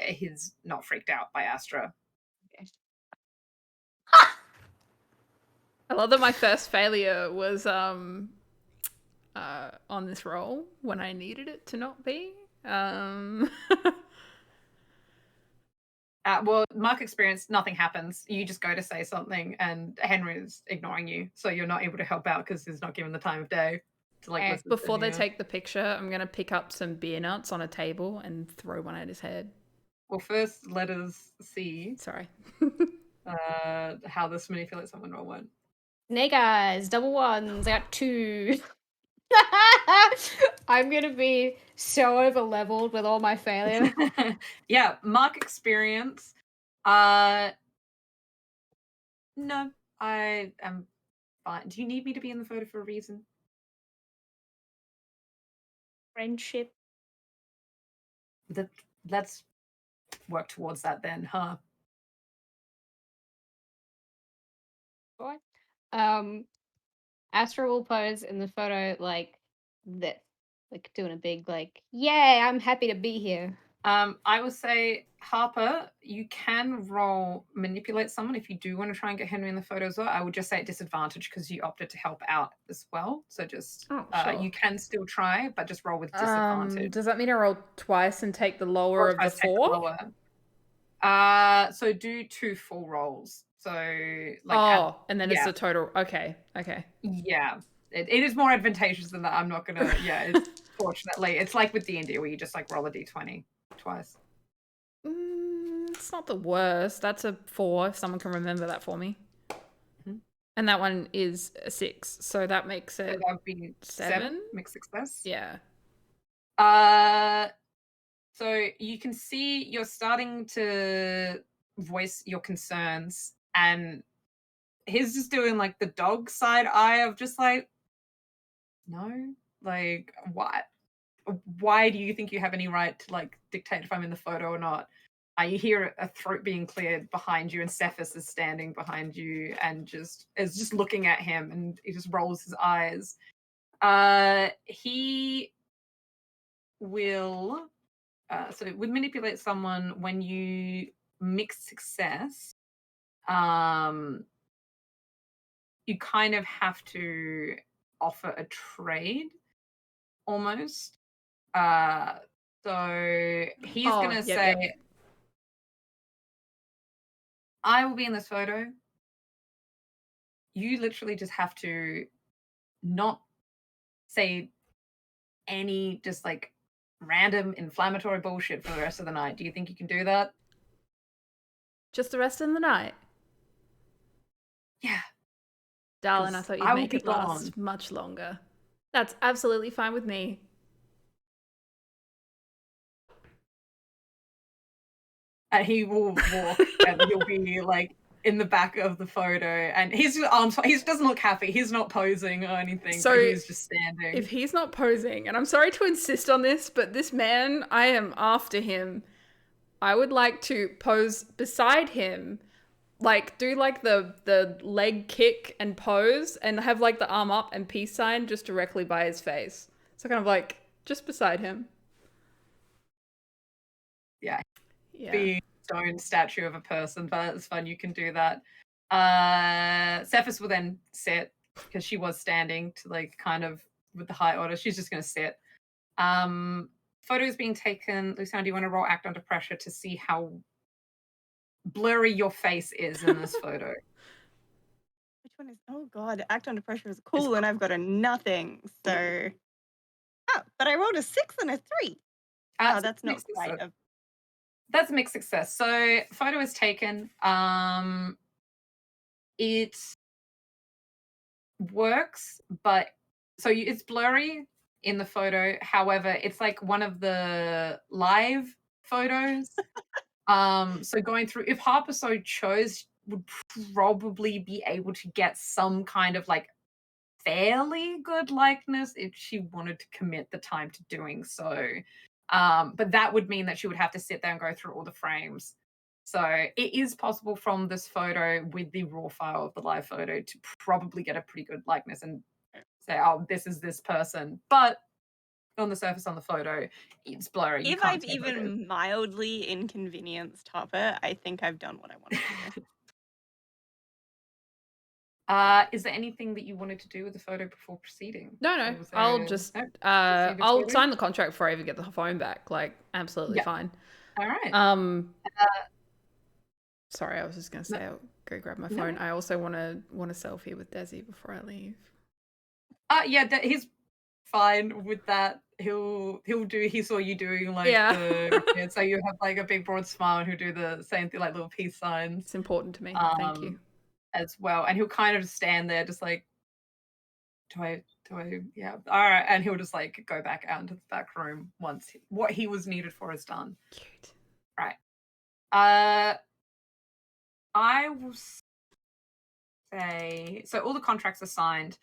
he's not freaked out by Astra. Okay. I love that my first failure was on this roll when I needed it to not be. Well, mark experience, nothing happens. You just go to say something, and Henry is ignoring you, so you're not able to help out because he's not given the time of day to like listen. Before they take the picture, I'm gonna pick up some beer nuts on a table and throw one at his head. Well, first let us see. Sorry. How this manipulates someone roll went. Nay guys, double ones. I got 2. I'm gonna be so over leveled with all my failure. Yeah, mark experience. No, I am fine. Do you need me to be in the photo for a reason? Friendship. Let's work towards that then, huh? What? Astra will pose in the photo like this, like doing a big like, yay, I'm happy to be here. I will say, Harper, you can roll manipulate someone if you do want to try and get Henry in the photo as well. I would just say at disadvantage because you opted to help out as well. So just sure. You can still try, but just roll with disadvantage. Does that mean I roll twice and take the lower of the 4? So do 2 full rolls. So and then it's a total. Okay. Yeah, it is more advantageous than that. I'm not gonna. Yeah, it's, fortunately, it's like with D&D where you just like roll a d20 twice. It's not the worst. That's a 4. If someone can remember that for me. Mm-hmm. And that one is a 6, so that makes it. So that would be 7 mixed success. Yeah. So you can see you're starting to voice your concerns, and he's just doing like the dog side eye of just like, no, like what? Why do you think you have any right to like dictate if I'm in the photo or not? You hear a throat being cleared behind you, and Cephas is standing behind you and is just looking at him, and he just rolls his eyes. He will. So it would manipulate someone when you mix success. You kind of have to offer a trade, almost. So he's gonna say, I will be in this photo. You literally just have to not say any just like random inflammatory bullshit for the rest of the night. Do you think you can do that? Just the rest of the night? Yeah. Darling, I thought you'd make it last much longer. That's absolutely fine with me. and he will walk, and he'll be like in the back of the photo, and he doesn't look happy. He's not posing or anything, So but he's just standing. if he's not posing, and I'm sorry to insist on this, but this man, I am after him. I would like to pose beside him, like do like the leg kick and pose, and have like the arm up and peace sign just directly by his face. So kind of like just beside him. Yeah. Yeah. Big stone statue of a person, but it's fun. You can do that. Cephas will then sit because she was standing to like kind of with the high order. She's just going to sit. Photos being taken. Luciana, do you want to roll act under pressure to see how blurry your face is in this photo? Which one is? Oh God, act under pressure is cool, and I've got a nothing. So, but I rolled a 6 and a 3. Oh, that's not quite. That's a mixed success. So, photo is taken. It works, but so it's blurry in the photo. However, it's like one of the live photos. So going through, if Harper so chose, would probably be able to get some kind of like fairly good likeness if she wanted to commit the time to doing so. But that would mean that she would have to sit there and go through all the frames. So it is possible from this photo with the raw file of the live photo to probably get a pretty good likeness and say, oh, this is this person. But on the surface on the photo, it's blurry. If I've even mildly inconvenienced Harper, I think I've done what I wanted to do. Is there anything that you wanted to do with the photo before proceeding? No. I'll just I'll sign the contract before I even get the phone back. Like, absolutely fine. All right. Sorry, I was just gonna say I'll go grab my phone. I also want a selfie with Desi before I leave. Yeah, he's fine with that. He'll do. He saw you doing like so you have like a big broad smile, and he'll do the same thing, like little peace signs. It's important to me. Thank you. As well, and he'll kind of stand there, just like, do I? Yeah, all right, and he'll just like go back out into the back room once what he was needed for is done. Cute. Right. I will say so. All the contracts are signed.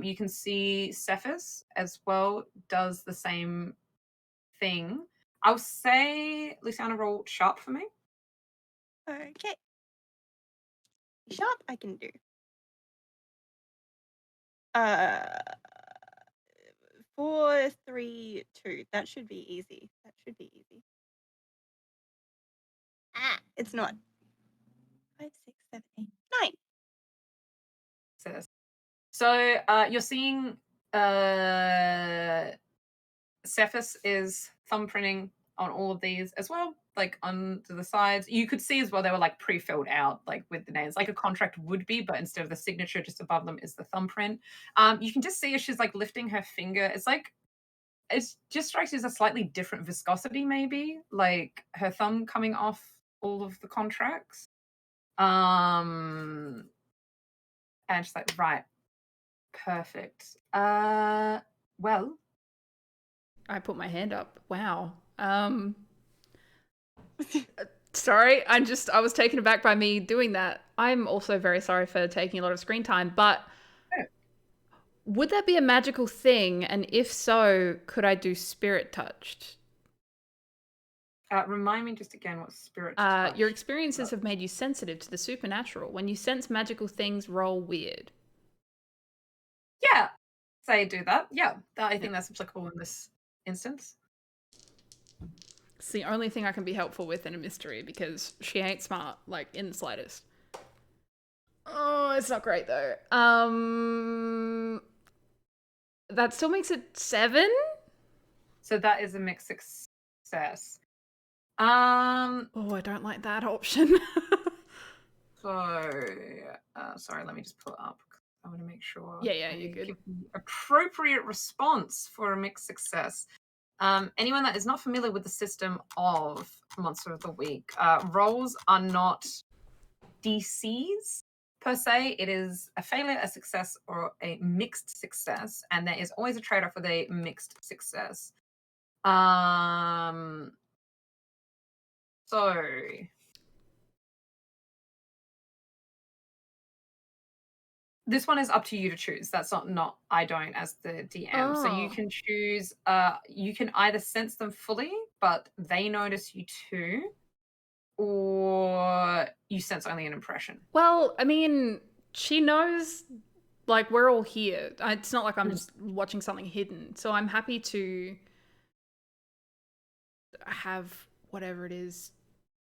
You can see Cephas as well does the same thing. I'll say Luciana roll sharp for me. Okay. Sharp I can do. 4, 3, 2. That should be easy. It's not. 5, 6, 7, 8, 9. So you're seeing Cephas is thumbprinting on all of these as well, like on to the sides. You could see as well they were like pre-filled out, like with the names, like a contract would be, but instead of the signature just above them is the thumbprint. You can just see as she's like lifting her finger, it's just strikes you as a slightly different viscosity, maybe, like her thumb coming off all of the contracts. And she's like, right, perfect. Well, I put my hand up. Wow. Sorry, I was taken aback by me doing that. I'm also very sorry for taking a lot of screen time, but would that be a magical thing? And if so, could I do spirit touched? Remind me just again what spirit touch. Your experiences have made you sensitive to the supernatural. When you sense magical things, roll weird. Yeah, say do that. Yeah, I think that's applicable in this instance. It's the only thing I can be helpful with in a mystery because she ain't smart, like in the slightest. Oh, it's not great though. That still makes it 7. So that is a mixed success. Oh, I don't like that option. So, sorry, let me just pull it up. I want to make sure. Yeah, you're good. Give the appropriate response for a mixed success. Anyone that is not familiar with the system of Monster of the Week, rolls are not DCs per se. It is a failure, a success, or a mixed success, and there is always a trade-off with a mixed success. So this one is up to you to choose. That's not I don't as the DM. So you Oh. can choose you can either sense them fully, but they notice you too, or you sense only an impression. Well, I mean, she knows, like, we're all here. It's not like I'm Mm. just watching something hidden. So I'm happy to have whatever it is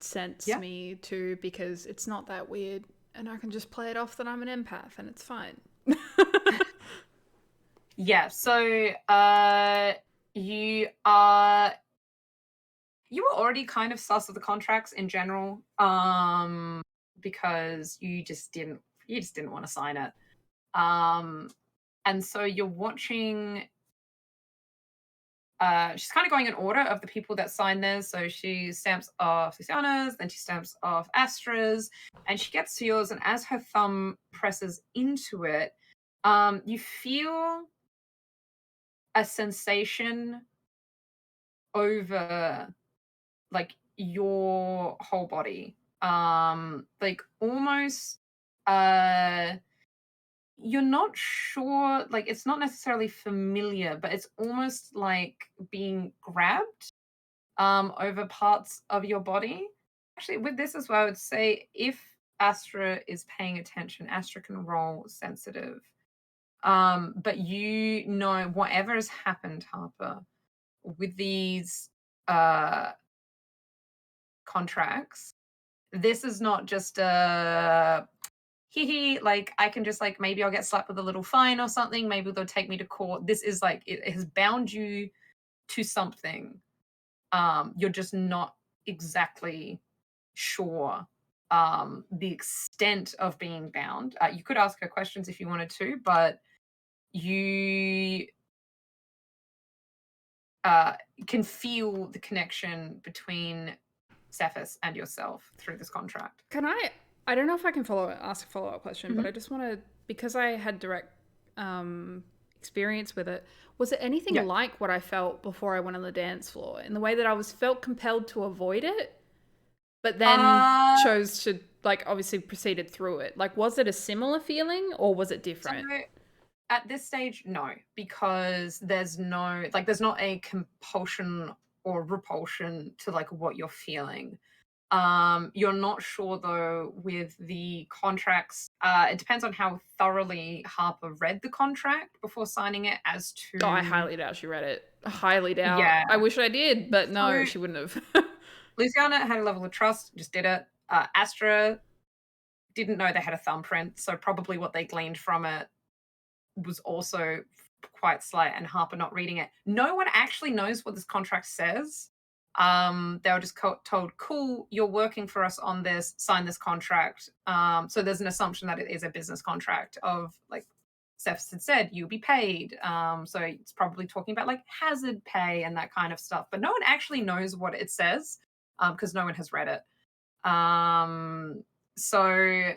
sense Yeah. me too, because it's not that weird. And I can just play it off that I'm an empath and it's fine. Yeah, so you were already kind of sus of the contracts in general, because you just didn't want to sign it. And so you're watching. She's kind of going in order of the people that signed this. So she stamps off Luciana's, then she stamps off Astra's, and she gets to yours. And as her thumb presses into it, you feel a sensation over like your whole body. Like almost you're not sure, like it's not necessarily familiar, but it's almost like being grabbed over parts of your body. Actually, with this as well, I would say if Astra is paying attention, Astra can roll sensitive. But you know whatever has happened, Harper, with these contracts, this is not just a hee like I can just like maybe I'll get slapped with a little fine or something, maybe they'll take me to court. This is like it has bound you to something. You're just not exactly sure the extent of being bound. You could ask her questions if you wanted to, but you can feel the connection between Cephas and yourself through this contract. Can I don't know if I can ask a follow-up question, but Mhm. I just want to, because I had direct experience with it, was it anything Yeah. like what I felt before I went on the dance floor, in the way that I felt compelled to avoid it, but then chose to, like, obviously proceeded through it? Like, was it a similar feeling or was it So different? at this stage, no, because there's not a compulsion or repulsion to like what you're feeling. You're not sure though with the contracts. It depends on how thoroughly Harper read the contract before signing it as to. Oh, I highly doubt she read it. Highly doubt. Yeah. I wish I did, but no, So- she wouldn't have. Luciana had a level of trust, just did it. Astra didn't know they had a thumbprint, so probably what they gleaned from it was also quite slight, and Harper not reading it. No one actually knows what this contract says. They were just told, cool, you're working for us on this, sign this contract. So there's an assumption that it is a business contract of, like Seth had said, you'll be paid. So it's probably talking about like hazard pay and that kind of stuff. But no one actually knows what it says because no one has read it. So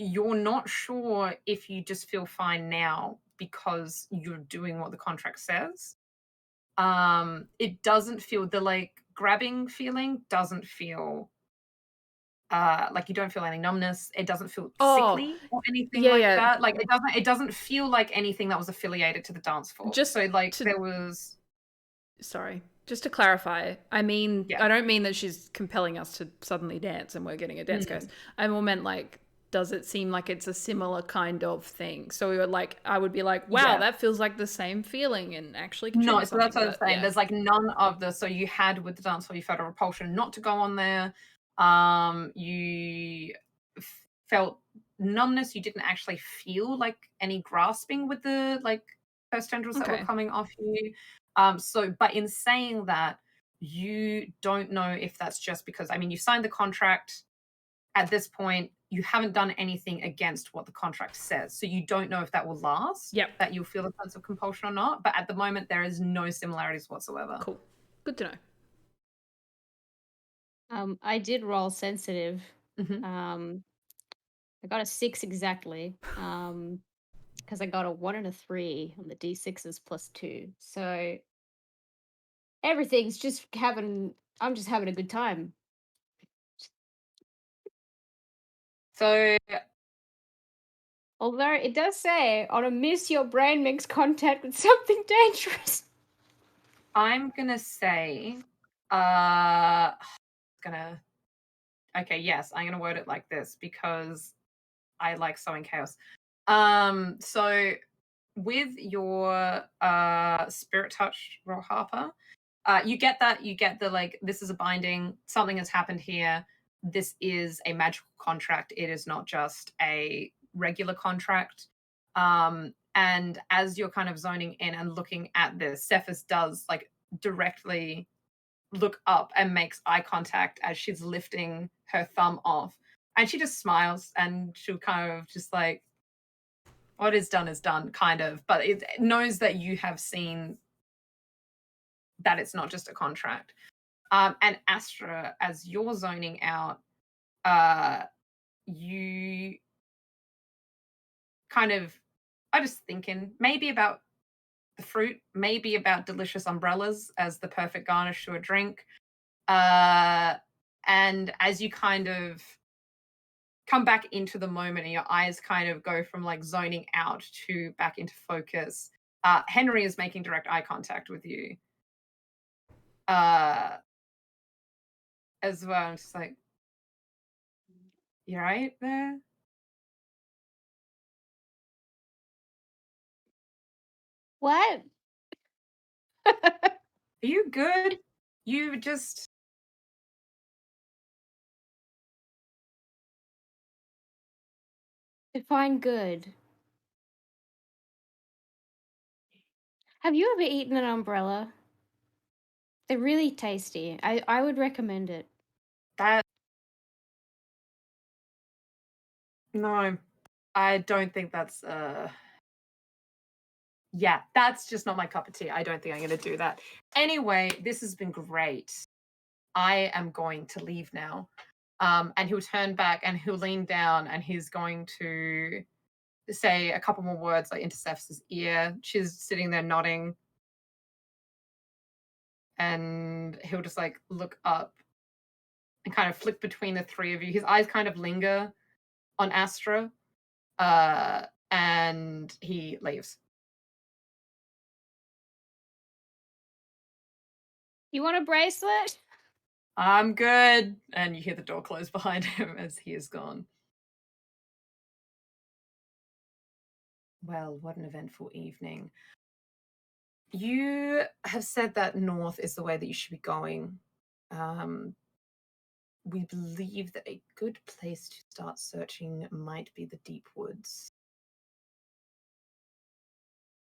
you're not sure if you just feel fine now because you're doing what the contract says. It doesn't feel, the like grabbing feeling doesn't feel like you don't feel any numbness. It doesn't feel sickly or anything like that. Like it doesn't feel like anything that was affiliated to the dance floor. Just so like to- there was. Sorry, just to clarify, I mean, Yeah. I don't mean that she's compelling us to suddenly dance and we're getting a dance ghost. I more meant, like, does it seem like it's a similar kind of thing? So we were like, I would be like, wow, Yeah. that feels like the same feeling and actually No, contribute so that's what I'm something, saying. yeah. There's like none of the, so you had with the dance floor, you felt a repulsion not to go on there. You felt numbness. You didn't actually feel like any grasping with the like first tendrils that were Okay. coming off you. So, but in saying that, you don't know if that's just because, I mean, you signed the contract. At this point, you haven't done anything against what the contract says. So you don't know if that will last, Yep. that you'll feel a sense of compulsion or not. But at the moment, there is no similarities whatsoever. Cool. Good to know. I did roll sensitive. Mhm. I got a 6 exactly. Because I got a 1 and a 3 on the D6s plus 2. So everything's just I'm just having a good time. So Although it does say, on a miss, your brain makes contact with something dangerous. I'm gonna say, gonna. Okay, yes, I'm gonna word it like this because I like sowing chaos. So with your spirit touch roll, Harper, you get that. You get the like. This is a binding. Something has happened here. This is a magical contract. It is not just a regular contract. And as you're kind of zoning in and looking at this, Cephas does like directly look up and makes eye contact as she's lifting her thumb off. And she just smiles and she'll kind of just like, what is done, kind of. But it knows that you have seen that it's not just a contract. And Astra, as you're zoning out, you kind of are just thinking maybe about the fruit, maybe about delicious umbrellas as the perfect garnish to a drink. And as you kind of come back into the moment and your eyes kind of go from like zoning out to back into focus, Henry is making direct eye contact with you. As well. I'm just like, you right there? What? Are you good? You just Define good. Have you ever eaten an umbrella? They're really tasty. I would recommend it. that no, I don't think that's yeah, that's just not my cup of tea. I don't think I'm gonna do that. Anyway, this has been great. I am going to leave now. And he'll turn back and he'll lean down and he's going to say a couple more words like into Ceph's ear. She's sitting there nodding. And he'll just like look up and kind of flick between the three of you. His eyes kind of linger on Astra. And he leaves. You want a bracelet? I'm good. And you hear the door close behind him as he is gone. Well, what an eventful evening. You have said that north is the way that you should be going. We believe that a good place to start searching might be the deep woods.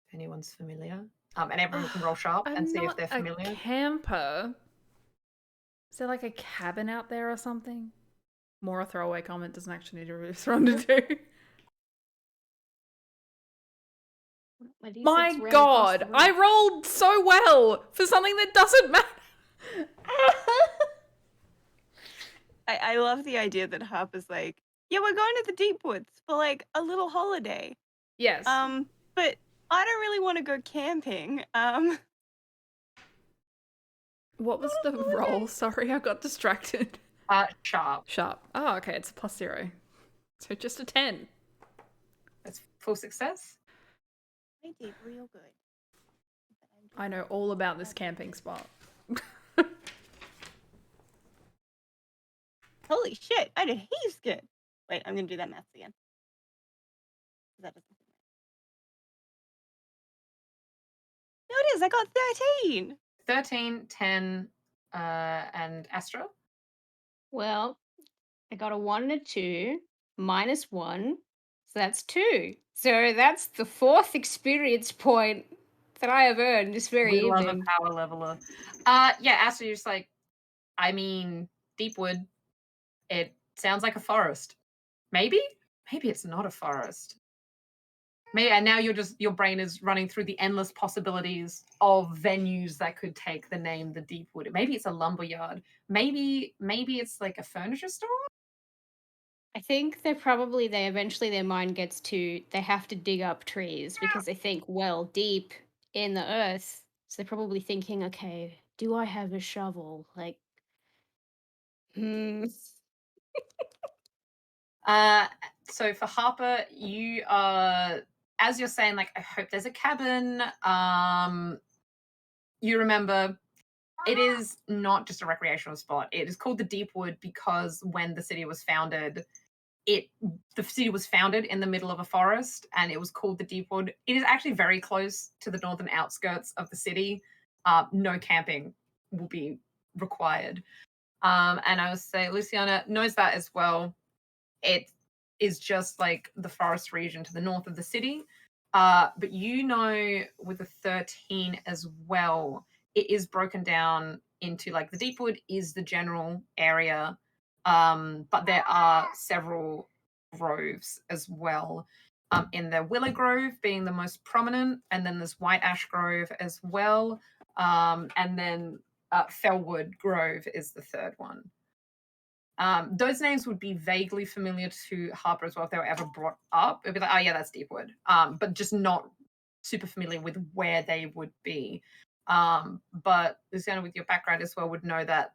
If anyone's familiar. And everyone can roll sharp and I'm see if not they're a familiar. camper. Is there like a cabin out there or something? More a throwaway comment, doesn't actually need to be responded to. My god, I rolled so well for something that doesn't matter. I love the idea that Harper's like, yeah, we're going to the deep woods for like a little holiday. Yes. But I don't really want to go camping. What was the roll? Sorry, I got distracted. Sharp. Sharp. Oh, okay, it's a +0. So just a 10. That's full success. I did real good. I know all about this camping spot. Holy shit, I did heaps good. Wait, I'm gonna do that maths again. That doesn't. No, it is. I got 13. 13, 10, and Astra. Well, I got a 1 and a 2, -1, so that's 2. So that's the 4th experience point that I have earned this very We love a evening. power leveler. Yeah, Astra, you're just like, I mean, deep wood. It sounds like a forest. Maybe it's not a forest. Maybe, and now your brain is running through the endless possibilities of venues that could take the name the deep wood. Maybe it's a lumberyard. Maybe it's like a furniture store. I think they eventually their mind gets to they have to dig up trees because they think, well, deep in the earth. So they're probably thinking, okay, do I have a shovel? Like, So for Harper, you are, as you're saying, like, I hope there's a cabin. You remember it is not just a recreational spot. It is called the Deepwood because when the city was founded, the city was founded in the middle of a forest and it was called the Deepwood. It is actually very close to the northern outskirts of the city. No camping will be required. And I would say Luciana knows that as well. It is just like the forest region to the north of the city. But you know, with the 13 as well, it is broken down into like the Deepwood is the general area, but there are several groves as well. In there, Willow Grove being the most prominent, and then there's White Ash Grove as well, and then Fellwood Grove is the third one. Those names would be vaguely familiar to Harper as well if they were ever brought up. It'd be like, oh yeah, that's Deepwood, but just not super familiar with where they would be. But Luciana, with your background as well, would know that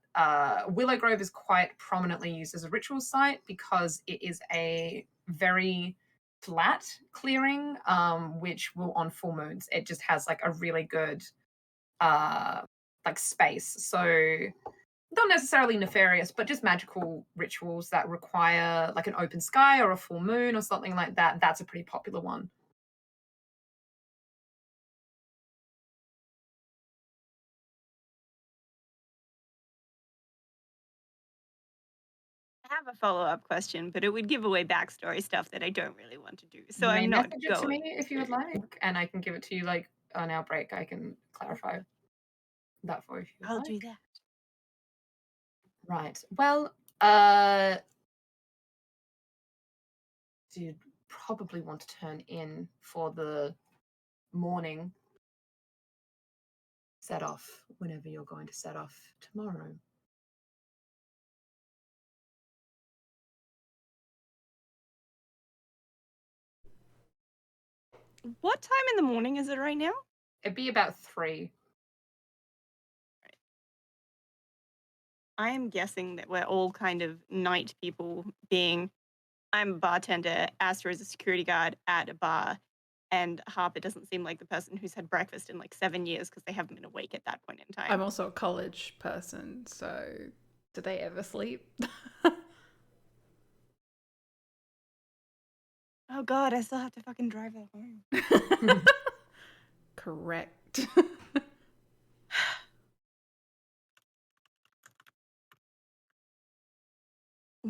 Willow Grove is quite prominently used as a ritual site because it is a very flat clearing, which will on full moons, it just has like a really good like space. So not necessarily nefarious, but just magical rituals that require like an open sky or a full moon or something like that. That's a pretty popular one. I have a follow-up question, but it would give away backstory stuff that I don't really want to do. So You may I'm not message it to me going if you would to. like, and I can give it to you like on our break. I can clarify that for you if you would I'll like. do that. Right. Well, you'd probably want to turn in for the morning set off whenever you're going to set off tomorrow. What time in the morning is it right now? It'd be about 3. I am guessing that we're all kind of night people, being I'm a bartender, Astra is a security guard at a bar, and Harper doesn't seem like the person who's had breakfast in like 7 years because they haven't been awake at that point in time. I'm also a college person, so do they ever sleep? Oh god, I still have to fucking drive her home. Correct.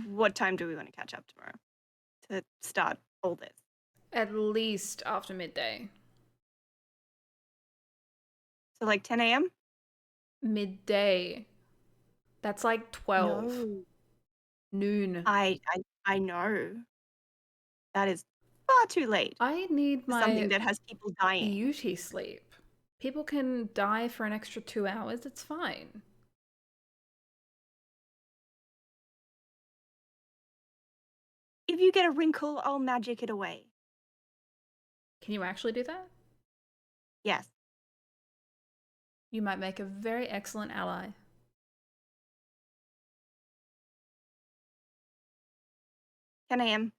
What time do we want to catch up tomorrow to start all this? At least after midday. So like 10 a.m.? Midday. That's like 12. No. Noon. I know. That is far too late I need for something my that has people dying. beauty sleep. People can die for an extra 2 hours. It's fine. If you get a wrinkle, I'll magic it away. Can you actually do that? Yes. You might make a very excellent ally. Ten a.m.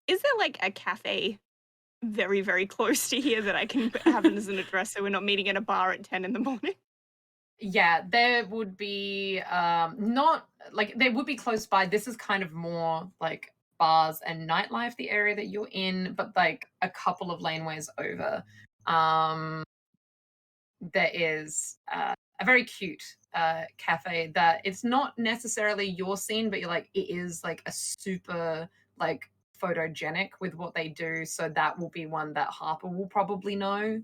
Is there like a cafe very, very close to here that I can have as an address so we're not meeting at a bar at 10 in the morning? Yeah, there would be not like they would be close by. This is kind of more like bars and nightlife, the area that you're in, but like a couple of laneways over. There is a very cute cafe that it's not necessarily your scene, but you're like, it is like a super like photogenic with what they do. So that will be one that Harper will probably know.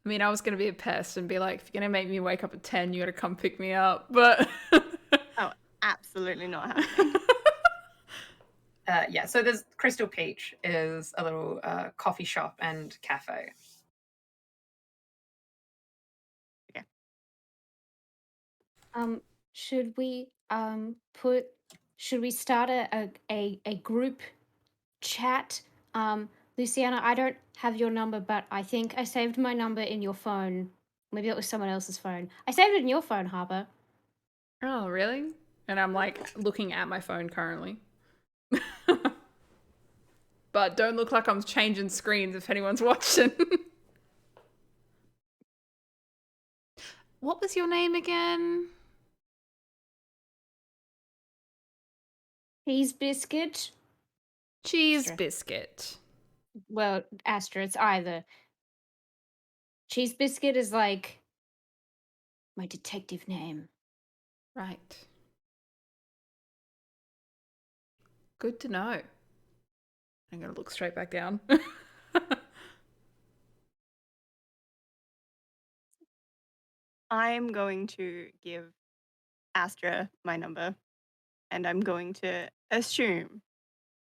I mean, I was going to be a pest and be like, if you're going to make me wake up at 10, you got to come pick me up. But Oh, absolutely not happening. Yeah, so there's Crystal Peach is a little coffee shop and cafe. Okay. Should we start a group chat? Luciana, I don't have your number, but I think I saved my number in your phone. Maybe it was someone else's phone. I saved it in your phone, Harper. oh, really? And I'm like looking at my phone currently. but don't look like I'm changing screens if anyone's watching. What was your name again? Cheese biscuit. Cheese Astra. biscuit. Well, Astra, it's either. Cheese biscuit is like my detective name. Right. Good to know. I'm going to look straight back down. I'm going to give Astra my number, and I'm going to assume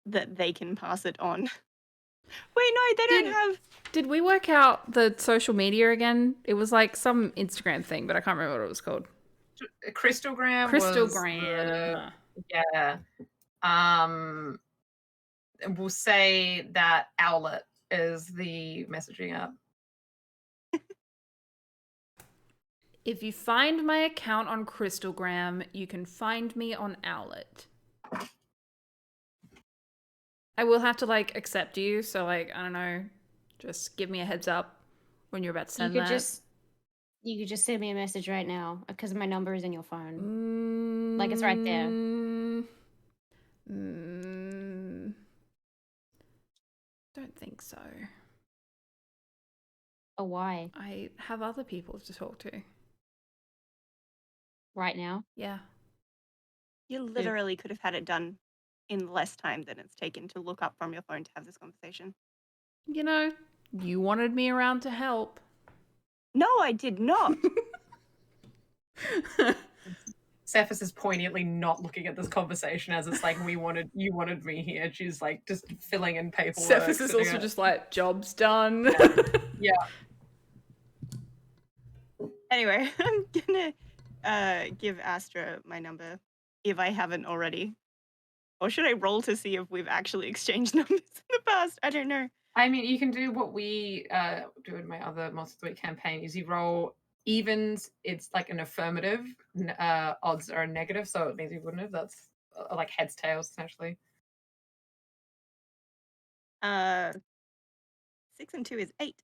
that they can pass it on. Wait, no, they don't have. Did we work out the social media again? It was like some Instagram thing, but I can't remember what it was called. Crystalgram. Crystalgram. Yeah. We'll say that Owlet is the messaging app. If you find my account on Crystalgram, you can find me on Owlet. I will have to like accept you, so like I don't know, just give me a heads up when you're about to send that. You could just send me a message right now because my number is in your phone. Like it's right there. Don't think so. Oh, why? I have other people to talk to. Right now? Yeah. You literally could have had it done in less time than it's taken to look up from your phone to have this conversation. You know, you wanted me around to help. No, I did not. Cephas is poignantly not looking at this conversation as it's like you wanted me here. She's like just filling in paperwork. Cephas is also just like, job's done. Yeah. Anyway, I'm gonna give Astra my number if I haven't already. Or should I roll to see if we've actually exchanged numbers in the past? I don't know. I mean, you can do what we do in my other Monster of the Week campaign is you roll evens, it's like an affirmative, odds are a negative, so it means you wouldn't have. That's like heads, tails, essentially. 6 and 2 is 8.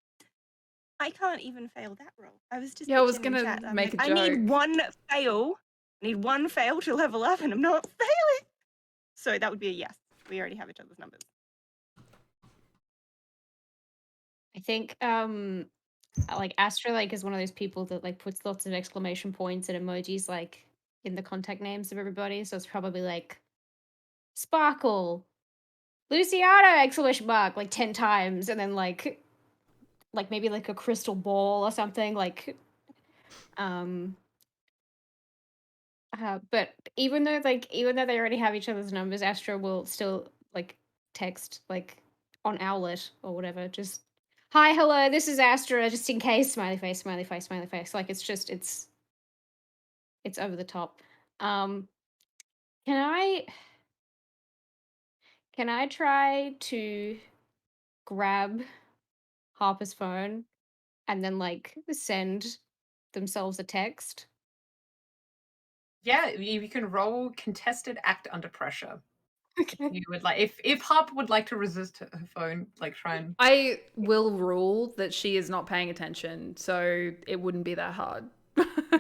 I can't even fail that roll. I was just Yeah, I was bitching in gonna chat. make a I need joke. one fail. I need one fail to level up, and I'm not failing. So that would be a yes. We already have each other's numbers. I think like Astra like is one of those people that like puts lots of exclamation points and emojis like in the contact names of everybody. So it's probably like Sparkle, Luciana exclamation mark like 10 times, and then like maybe like a crystal ball or something like but even though they already have each other's numbers, Astra will still like text like on Owlet or whatever, just hi, hello, this is Astra, just in case, smiley face, smiley face, smiley face. Like it's just it's over the top. Can I try to grab Harper's phone and then like send themselves a text? Yeah, you can roll contested act under pressure. Okay. You would like if Harper would like to resist her phone, like try and. I will rule that she is not paying attention, so it wouldn't be that hard.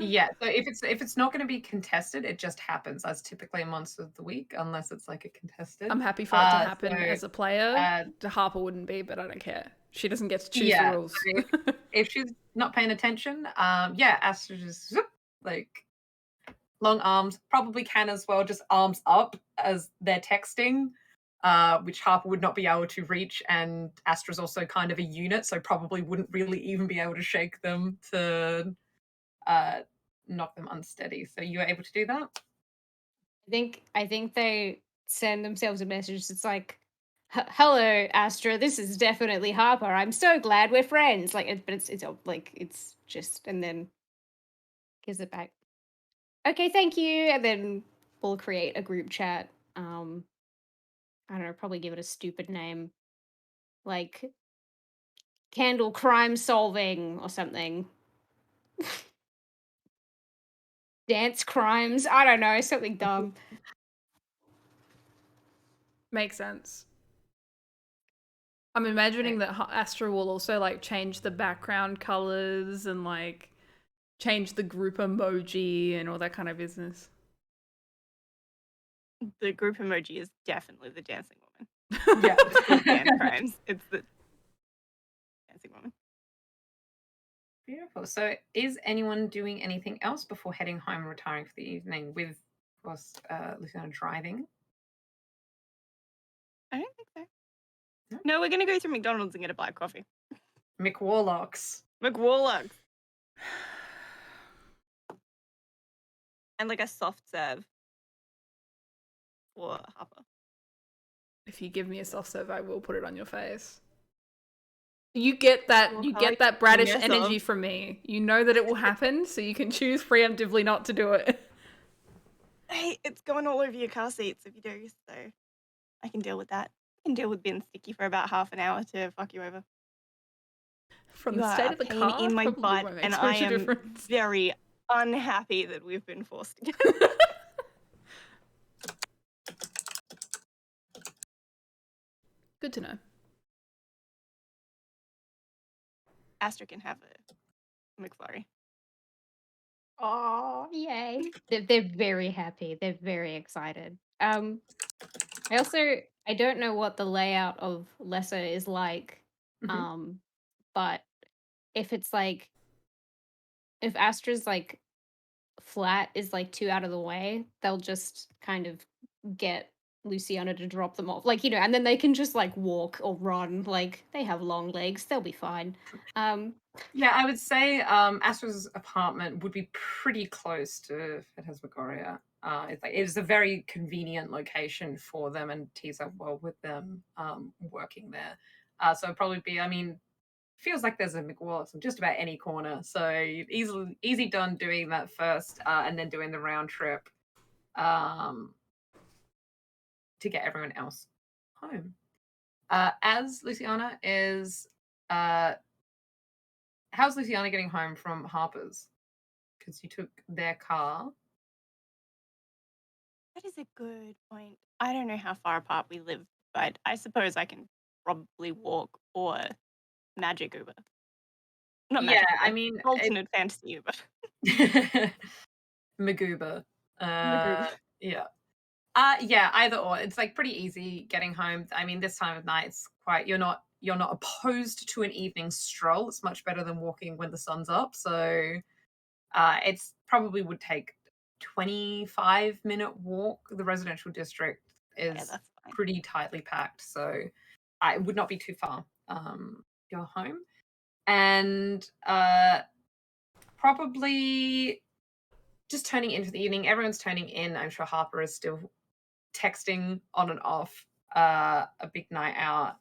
Yeah, so if it's not going to be contested, it just happens. That's typically a Monster of the Week, unless it's like a contested. I'm happy for it to happen as a player. Harper wouldn't be, but I don't care. She doesn't get to choose the rules. So if she's not paying attention, Astra just like long arms, probably can as well, just arms up as they're texting, which Harper would not be able to reach, and Astra's also kind of a unit, so probably wouldn't really even be able to shake them to knock them unsteady. So you were able to do that? I think they send themselves a message. It's like, "Hello, Astra. This is definitely Harper. I'm so glad we're friends." Like, but it's like it's just, and then gives it back. Okay, thank you. And then we'll create a group chat. I don't know. Probably give it a stupid name, like Candle Crime Solving or something. Dance Crimes. I don't know. Something dumb. Makes sense. I'm imagining that Astra will also like change the background colors and like change the group emoji and all that kind of business. The group emoji is definitely the dancing woman. Yeah. It's dance crimes. It's the dancing woman. Beautiful. So is anyone doing anything else before heading home and retiring for the evening with, of course, Luciana driving? I don't think so. No? No, we're going to go through McDonald's and get a black coffee. McWarlocks. McWarlocks. And like a soft serve for Harper. If you give me a soft serve, I will put it on your face. You get that. Well, You Carly, get that bratish yes, energy from me. You know that it will happen, so you can choose preemptively not to do it. Hey, it's going all over your car seats if you do, so I can deal with that. I can deal with being sticky for about half an hour to fuck you over. From You the are state a of the pain car, in my probably butt, won't make and so I much a am difference. very unhappy that we've been forced together. Good to know. Astra can have a McFlurry. Oh, yay. They're very happy. They're very excited. I don't know what the layout of Lesser is like. Mhm. But if it's like if Astra's like flat is like too out of the way, they'll just kind of get Luciana to drop them off. Like, and then they can just like walk or run. Like they have long legs, they'll be fine. Yeah, I would say Astra's apartment would be pretty close to Phantasmagoria. It's a very convenient location for them and tees up well with them working there. So it'd probably be, feels like there's a McWallis on just about any corner. So easy done doing that first and then doing the round trip to get everyone else home. As Luciana is how's Luciana getting home from Harper's? Because you took their car. That is a good point. I don't know how far apart we live, but I suppose I can probably walk or magic Uber. Not Yeah, magic Uber. Alternate fantasy Uber. Magooba. Magooba. Yeah. Yeah, either or. It's like pretty easy getting home. This time of night it's quite you're not opposed to an evening stroll. It's much better than walking when the sun's up. So it's probably would take 25-minute walk. The residential district is Yeah, that's fine. pretty tightly packed, so it would not be too far. Your home, and probably just turning into the evening. Everyone's turning in. I'm sure Harper is still texting on and off. A big night out.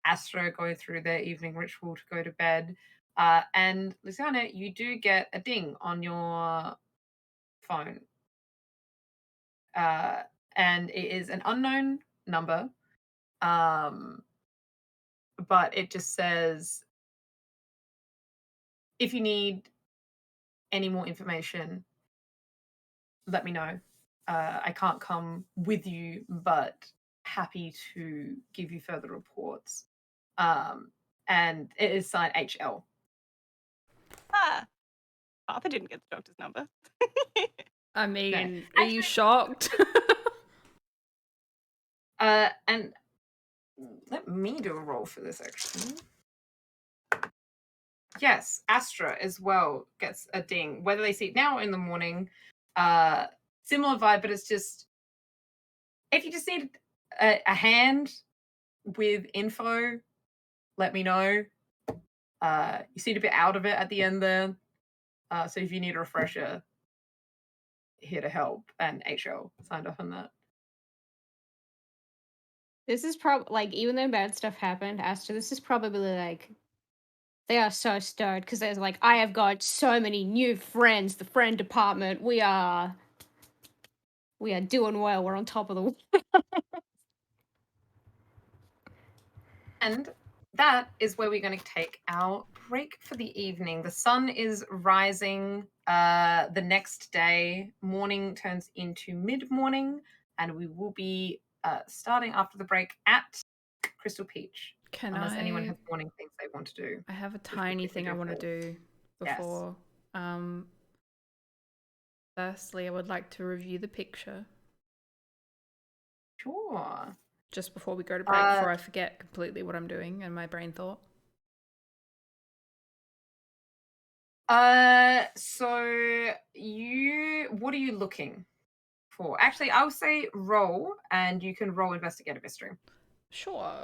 Astra going through their evening ritual to go to bed. And Luciana, you do get a ding on your phone. And it is an unknown number. But it just says, if you need any more information, let me know. I can't come with you, but happy to give you further reports. And it is signed HL. Arthur didn't get the doctor's number. Are you shocked? And let me do a roll for this, actually. Yes, Astra as well gets a ding, whether they see it now or in the morning. Similar vibe, but it's just, if you just need a hand with info, let me know. You seem a bit out of it at the end there. So if you need a refresher, here to help. And HL signed off on that. This is probably like, even though bad stuff happened, Astra, this is probably like they are so stoked because there's like, I have got so many new friends. The friend department, we are doing well. We're on top of the world. And that is where we're going to take our break for the evening. The sun is rising the next day. Morning turns into mid-morning, and we will be starting after the break at Crystal Peach. unless anyone has warning things they want to do. I have a tiny thing I want to do before. Firstly, I would like to review the picture. Sure. Just before we go to break, before I forget completely what I'm doing and my brain thought. So what are you looking for? Actually, I'll say roll, and you can roll investigative history. Sure.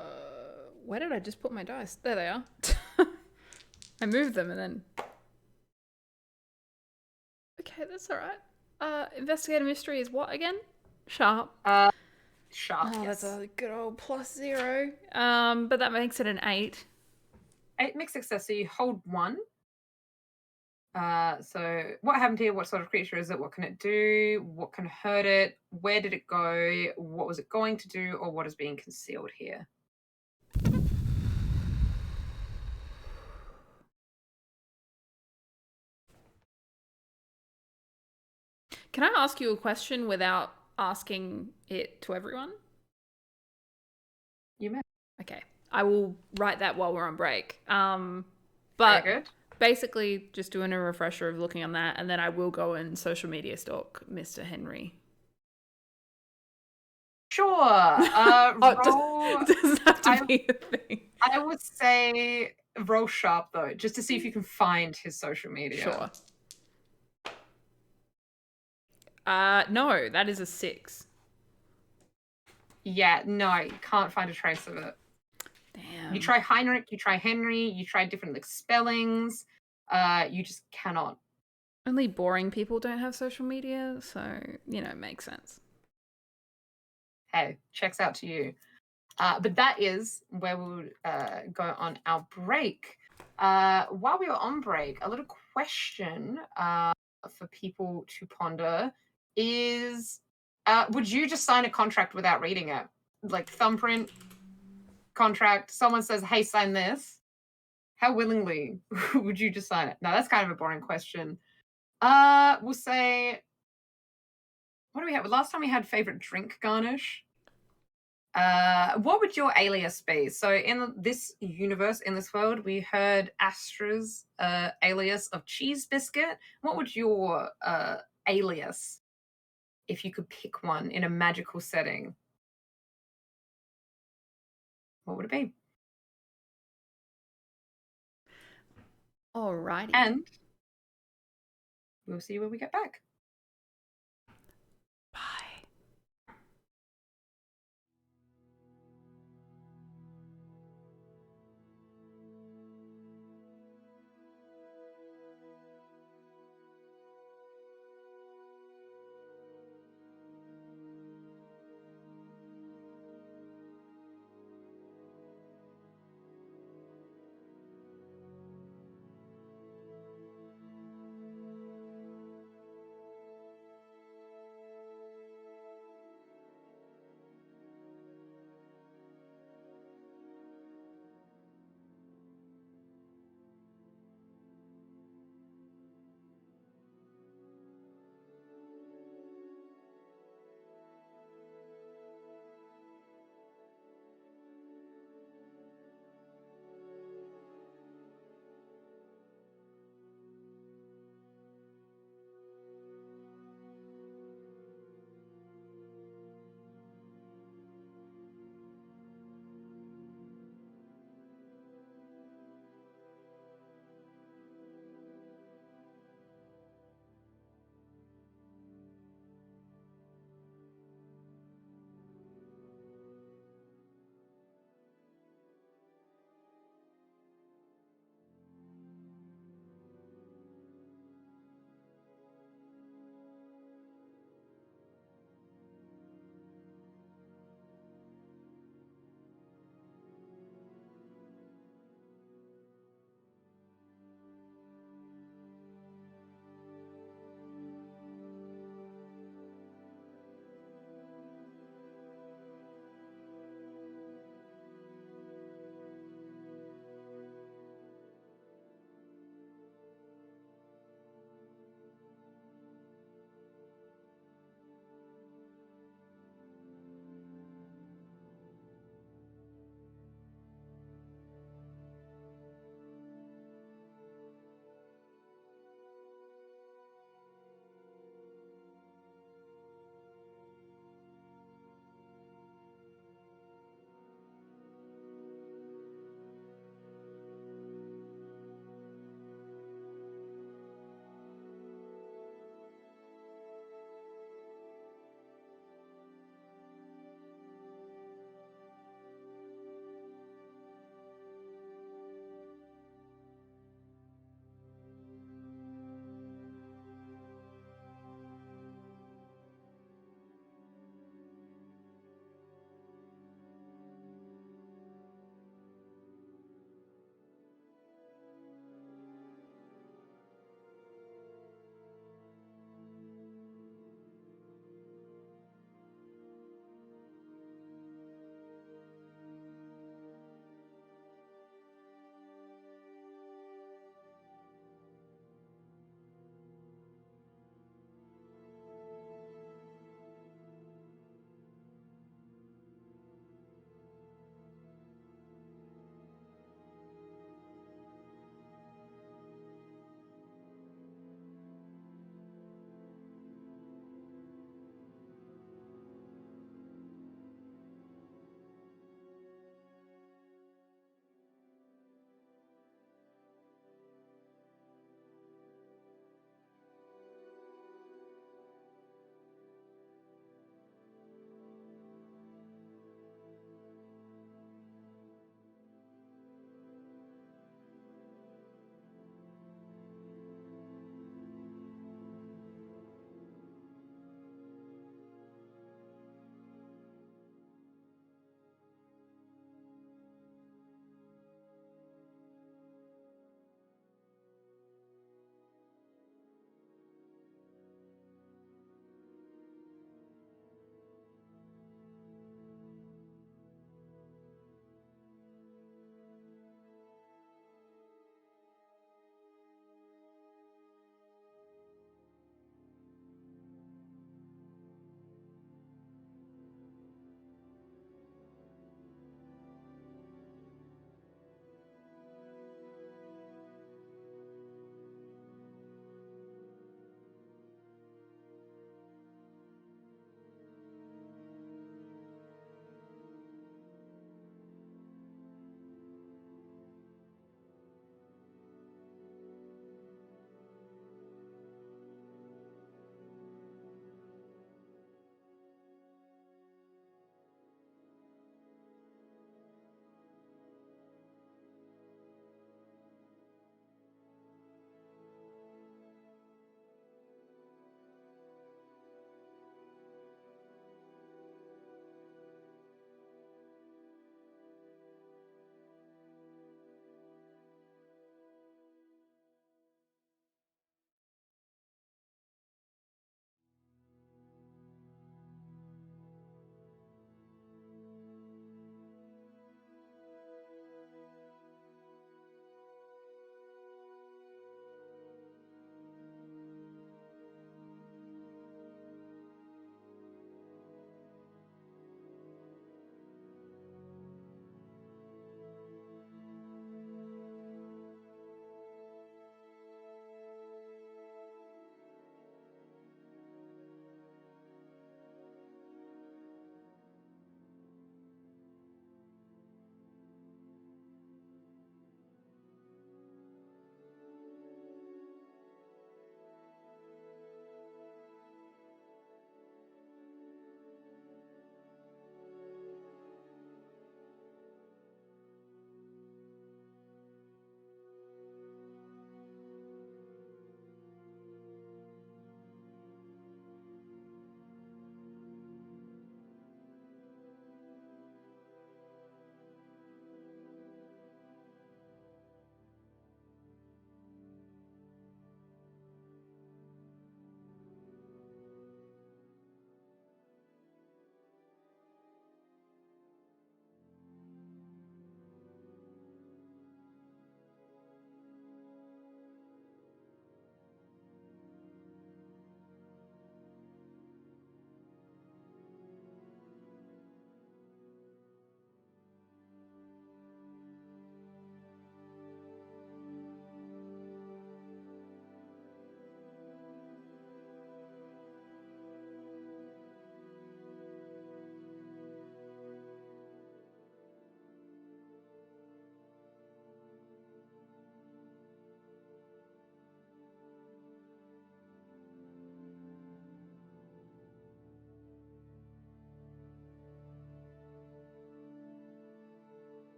Where did I just put my dice? There they are. I moved them and then... Okay, that's all right. Investigative mystery is what again? Sharp. Sharp, Oh, yes. that's a good old +0. But that makes it an 8. 8 mixed success, so you hold 1. So what happened here? What sort of creature is it? What can it do? What can hurt it? Where did it go? What was it going to do? Or what is being concealed here? Can I ask you a question without asking it to everyone? You may. Okay. I will write that while we're on break. But Very good. basically just doing a refresher of looking on that, and then I will go and social media stalk Mr. Henry. Sure. Roll. Does that have to be a thing? I would say roll sharp though, just to see if you can find his social media. Sure. No, that is a 6. Yeah, no, you can't find a trace of it. Damn. You try Heinrich, you try Henry, you try different like spellings. You just cannot. Only boring people don't have social media, so it makes sense. Hey, checks out to you. But that is where we'll go on our break. While we were on break, a little question for people to ponder is, would you just sign a contract without reading it? Like thumbprint contract, someone says, hey, sign this. How willingly would you just sign it? No, that's kind of a boring question. We'll say, what do we have? Last time we had favorite drink garnish. What would your alias be? So in this universe, in this world, we heard Astra's alias of cheese biscuit. What would your alias, if you could pick one in a magical setting? What would it be? Alrighty. And we'll see when we get back. Bye.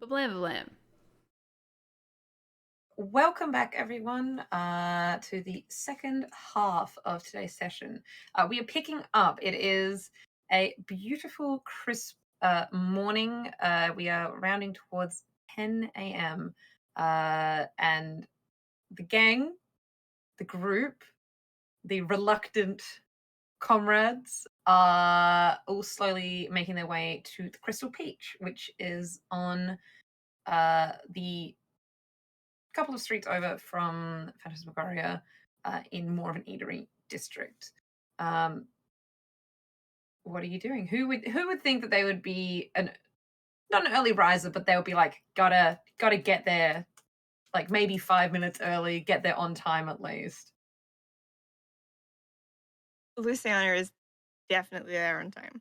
Blam blam. Welcome back, everyone, to the second half of today's session. We are picking up. It is a beautiful, crisp morning. We are rounding towards 10 a.m. And the gang, the group, the reluctant comrades are all slowly making their way to the Crystal Peach, which is on the couple of streets over from Phantasmagoria, in more of an eatery district. What are you doing? Who would think that they would be not an early riser, but they would be like, gotta get there, like maybe 5 minutes early, get there on time at least. Luciana is definitely there on time.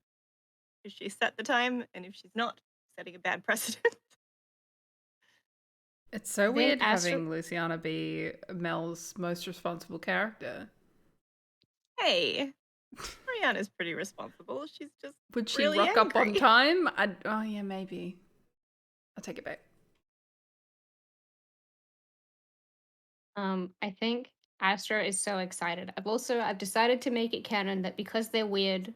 If she set the time, and if she's not, setting a bad precedent. It's so think weird Astra- having Luciana be Mel's most responsible character. Hey, Mariana's pretty responsible. She's just Would she really rock up on angry. time? Oh yeah, maybe. I'll take it back. I think Astra is so excited. I've decided to make it canon that because they're weird,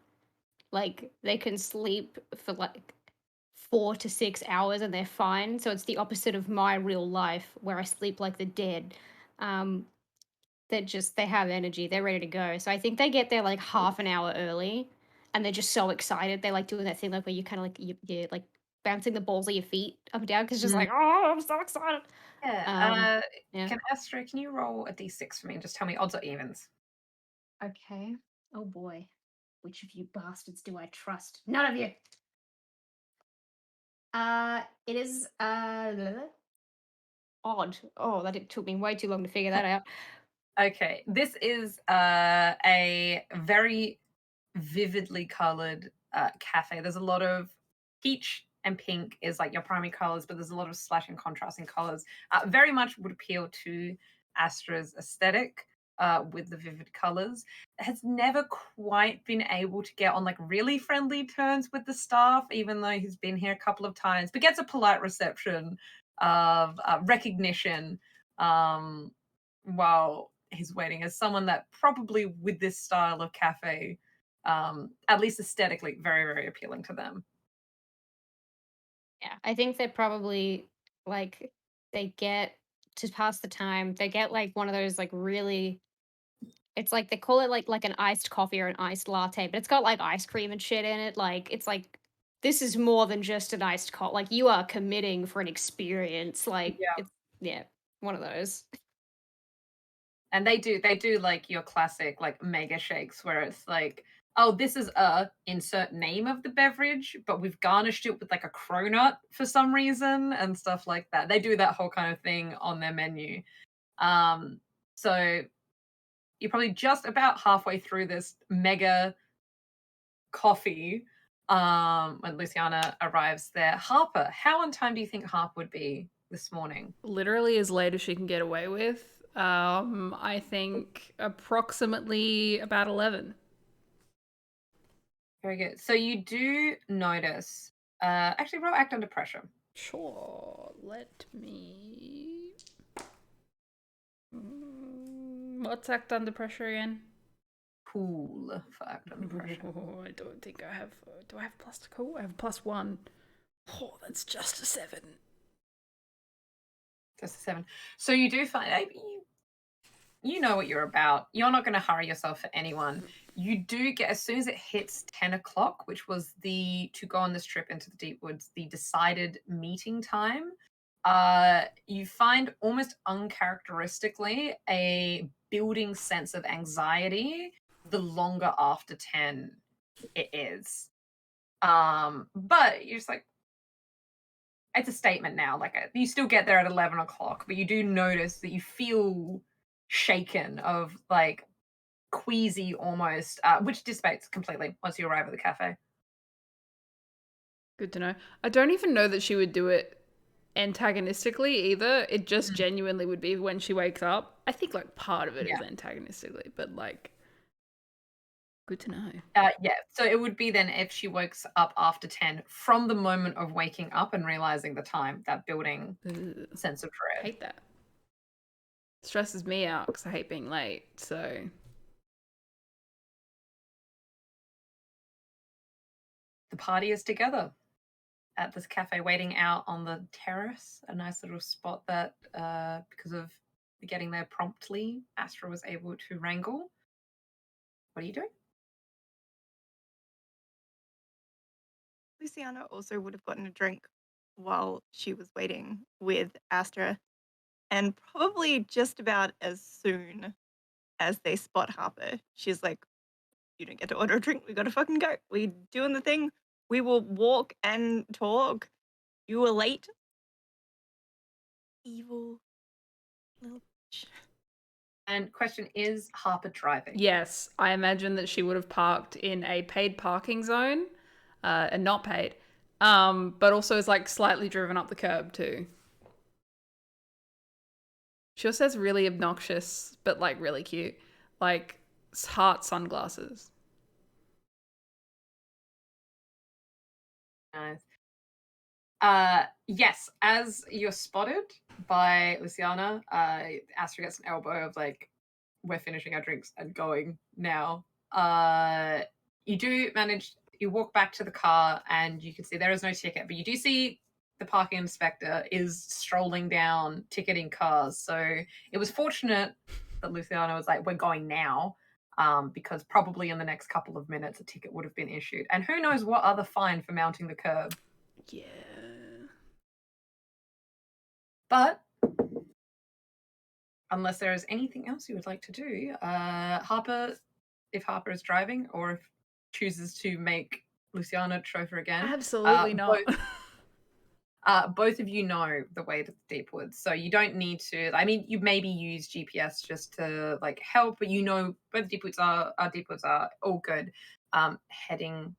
like they can sleep for like 4 to 6 hours and they're fine. So it's the opposite of my real life where I sleep like the dead. Um, they have energy, they're ready to go. So I think they get there like half an hour early, and they're just so excited. They like doing that thing like where you kind of like you're like bouncing the balls of your feet up and down because just like, oh, I'm so excited. Yeah. Yeah. Can you roll a d6 for me and just tell me odds or evens? Okay. Oh boy. Which of you bastards do I trust? None of you. It is odd. Oh, took me way too long to figure that out. Okay, this is a very vividly colored cafe. There's a lot of peach and pink is like your primary colors, but there's a lot of slash and contrasting colors. Very much would appeal to Astra's aesthetic with the vivid colors. Has never quite been able to get on like really friendly terms with the staff, even though he's been here a couple of times, but gets a polite reception of recognition while he's waiting as someone that probably with this style of cafe, at least aesthetically, very, very appealing to them. Yeah, I think they probably like they get to pass the time. They get like one of those like really. It's like they call it like an iced coffee or an iced latte, but it's got like ice cream and shit in it. Like it's like this is more than just an iced coffee. Like you are committing for an experience. Like Yeah. it's one of those. And they do like your classic like mega shakes where it's like, oh, this is a insert name of the beverage, but we've garnished it with like a cronut for some reason and stuff like that. They do that whole kind of thing on their menu. So you're probably just about halfway through this mega coffee when Luciana arrives there. Harper, how on time do you think Harper would be this morning? Literally as late as she can get away with. I think approximately about 11. Very good. So you do notice, actually roll act under pressure. Sure, let me... What's act under pressure again? Cool for act under pressure. Oh, I don't think I have... Do I have plus to cool? I have +1. Oh, that's just a 7. Just a 7. So you do find, you know what you're about. You're not going to hurry yourself for anyone. You do get, as soon as it hits 10 o'clock, which was to go on this trip into the deep woods, the decided meeting time, you find almost uncharacteristically a building sense of anxiety the longer after 10 it is. But you're just like, it's a statement now. Like you still get there at 11 o'clock, but you do notice that you feel shaken of like queasy almost, which dissipates completely once you arrive at the cafe. Good to know. I don't even know that she would do it antagonistically either. It just genuinely would be when she wakes up. I think like part of it is antagonistically, but like Good to know. Yeah, so it would be then if she wakes up after 10 from the moment of waking up and realizing the time, that building Ugh, sense of I dread. hate that. Stresses me out because I hate being late. So The party is together at this cafe, waiting out on the terrace, a nice little spot that, because of getting there promptly, Astra was able to wrangle. What are you doing? Luciana also would have gotten a drink while she was waiting with Astra, and probably just about as soon as they spot Harper, she's like, "You don't get to order a drink. We gotta fucking go. We doing the thing. We will walk and talk. You were late. Evil little bitch." And question, is Harper driving? yes, I imagine that she would have parked in a paid parking zone, and not paid, but also is like slightly driven up the curb too. She also has really obnoxious, but like really cute, like heart sunglasses. Nice. Yes, as you're spotted by Luciana, Astra gets an elbow of like, we're finishing our drinks and going now. You do manage, you walk back to the car and you can see there is no ticket, but you do see the parking inspector is strolling down ticketing cars. So it was fortunate that Luciana was like, we're going now. Because probably in the next couple of minutes a ticket would have been issued. And who knows what other fine for mounting the curb. Yeah. But unless there is anything else you would like to do, Harper, if Harper is driving or if chooses to make Luciana chauffeur again, Absolutely not. both of you know the way to the deep woods, so you don't need to. I mean, you maybe use GPS just to like help, but you know where the deep woods are. Our deep woods are all good. Heading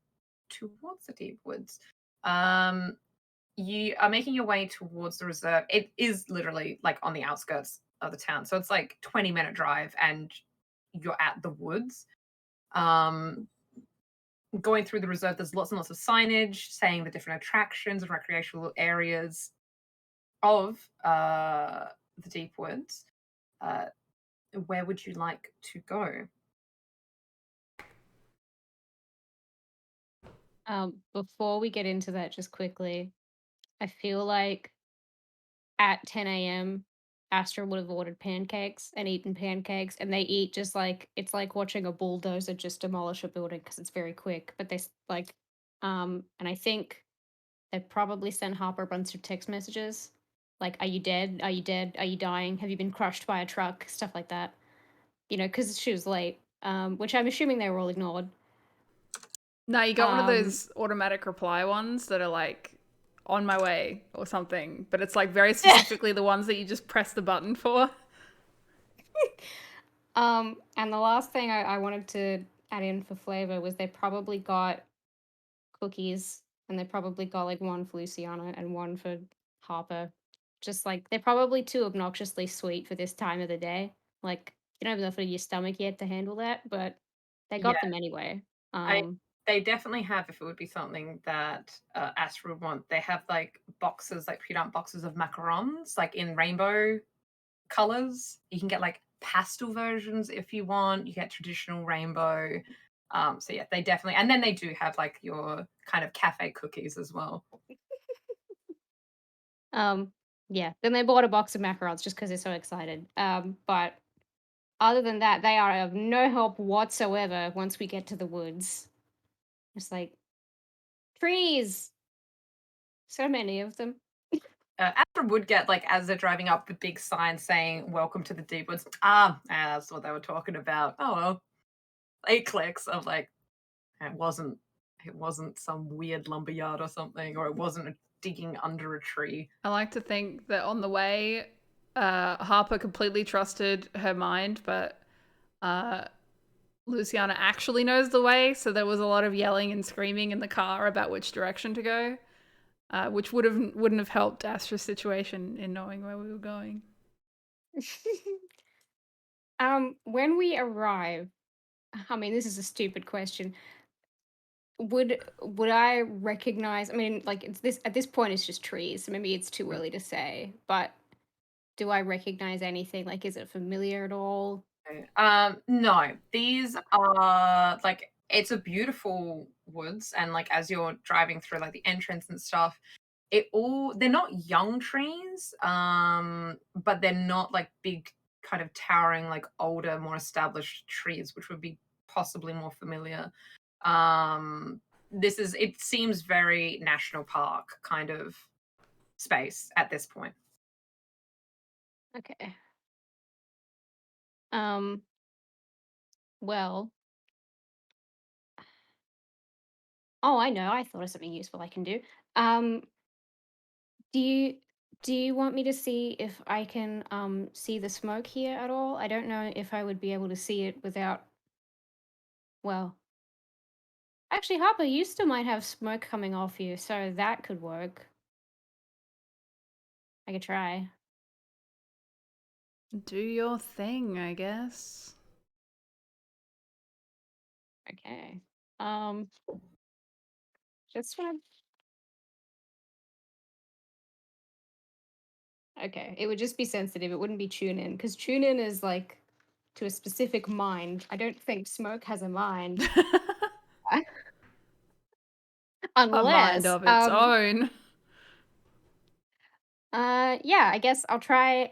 towards the deep woods. You are making your way towards the reserve. It is literally like on the outskirts of the town. So it's like 20-minute drive and you're at the woods. Going through the reserve, there's lots and lots of signage saying the different attractions and recreational areas of the deep woods. Where would you like to go? Before we get into that, just quickly, I feel like at 10 a.m., Astra would have ordered pancakes and eaten pancakes, and they eat just like it's like watching a bulldozer just demolish a building because it's very quick. But like, and I think they probably sent Harper a bunch of text messages like, "Are you dead? Are you dead? Are you dying? Have you been crushed by a truck?" Stuff like that. Because she was late. Which I'm assuming they were all ignored. No, you got one of Um, those automatic reply ones that are like on my way or something, but it's like very specifically the ones that you just press the button for. and the last thing I wanted to add in for flavor was they probably got cookies and they probably got like one for Luciana and one for Harper. Just like they're probably too obnoxiously sweet for this time of the day. Like you don't have enough of your stomach yet to handle that, but they Yeah, got them anyway. I they definitely have, if it would be something that Astra would want, they have like boxes, like pre-dump boxes of macarons, like in rainbow colors. You can get like pastel versions if you want. You get traditional rainbow. So yeah, they definitely, and then they do have like your kind of cafe cookies as well. Um, yeah. Then they bought a box of macarons just because they're so excited. But other than that, they are of no help whatsoever once we get to the woods. It's like trees. So many of them. Astra would get like as they're driving up the big sign saying "Welcome to the Deep Woods." That's what they were talking about. Oh well, 8 clicks of like it wasn't some weird lumberyard or something, or it wasn't digging under a tree. I like to think that on the way, Harper completely trusted her mind, but Luciana actually knows the way, so there was a lot of yelling and screaming in the car about which direction to go, which wouldn't have helped Astra's situation in knowing where we were going. When we arrive, I mean, this is a stupid question. Would I recognize? I mean, like it's this at this point, it's just trees. So maybe it's too early to say. But do I recognize anything? Like, is it familiar at all? No, these are like it's a beautiful woods, and like as you're driving through like the entrance and stuff, they're not young trees, but they're not like big kind of towering like older, more established trees, which would be possibly more familiar. It seems very national park kind of space at this point. Okay. Um. Well. Oh, I know. I thought of something useful I can do. Um. Do you do you want me to see if I can see the smoke here at all? I don't know if I would be able to see it without. Well, actually, Harper, you still might have smoke coming off you, so that could work. I could try. Do your thing, I guess. Okay. Um. Just want. Okay, it would just be sensitive. It wouldn't be tune in because tune in is like to a specific mind. I don't think smoke has a mind. A mind Unless, of its own. yeah, I guess I'll try.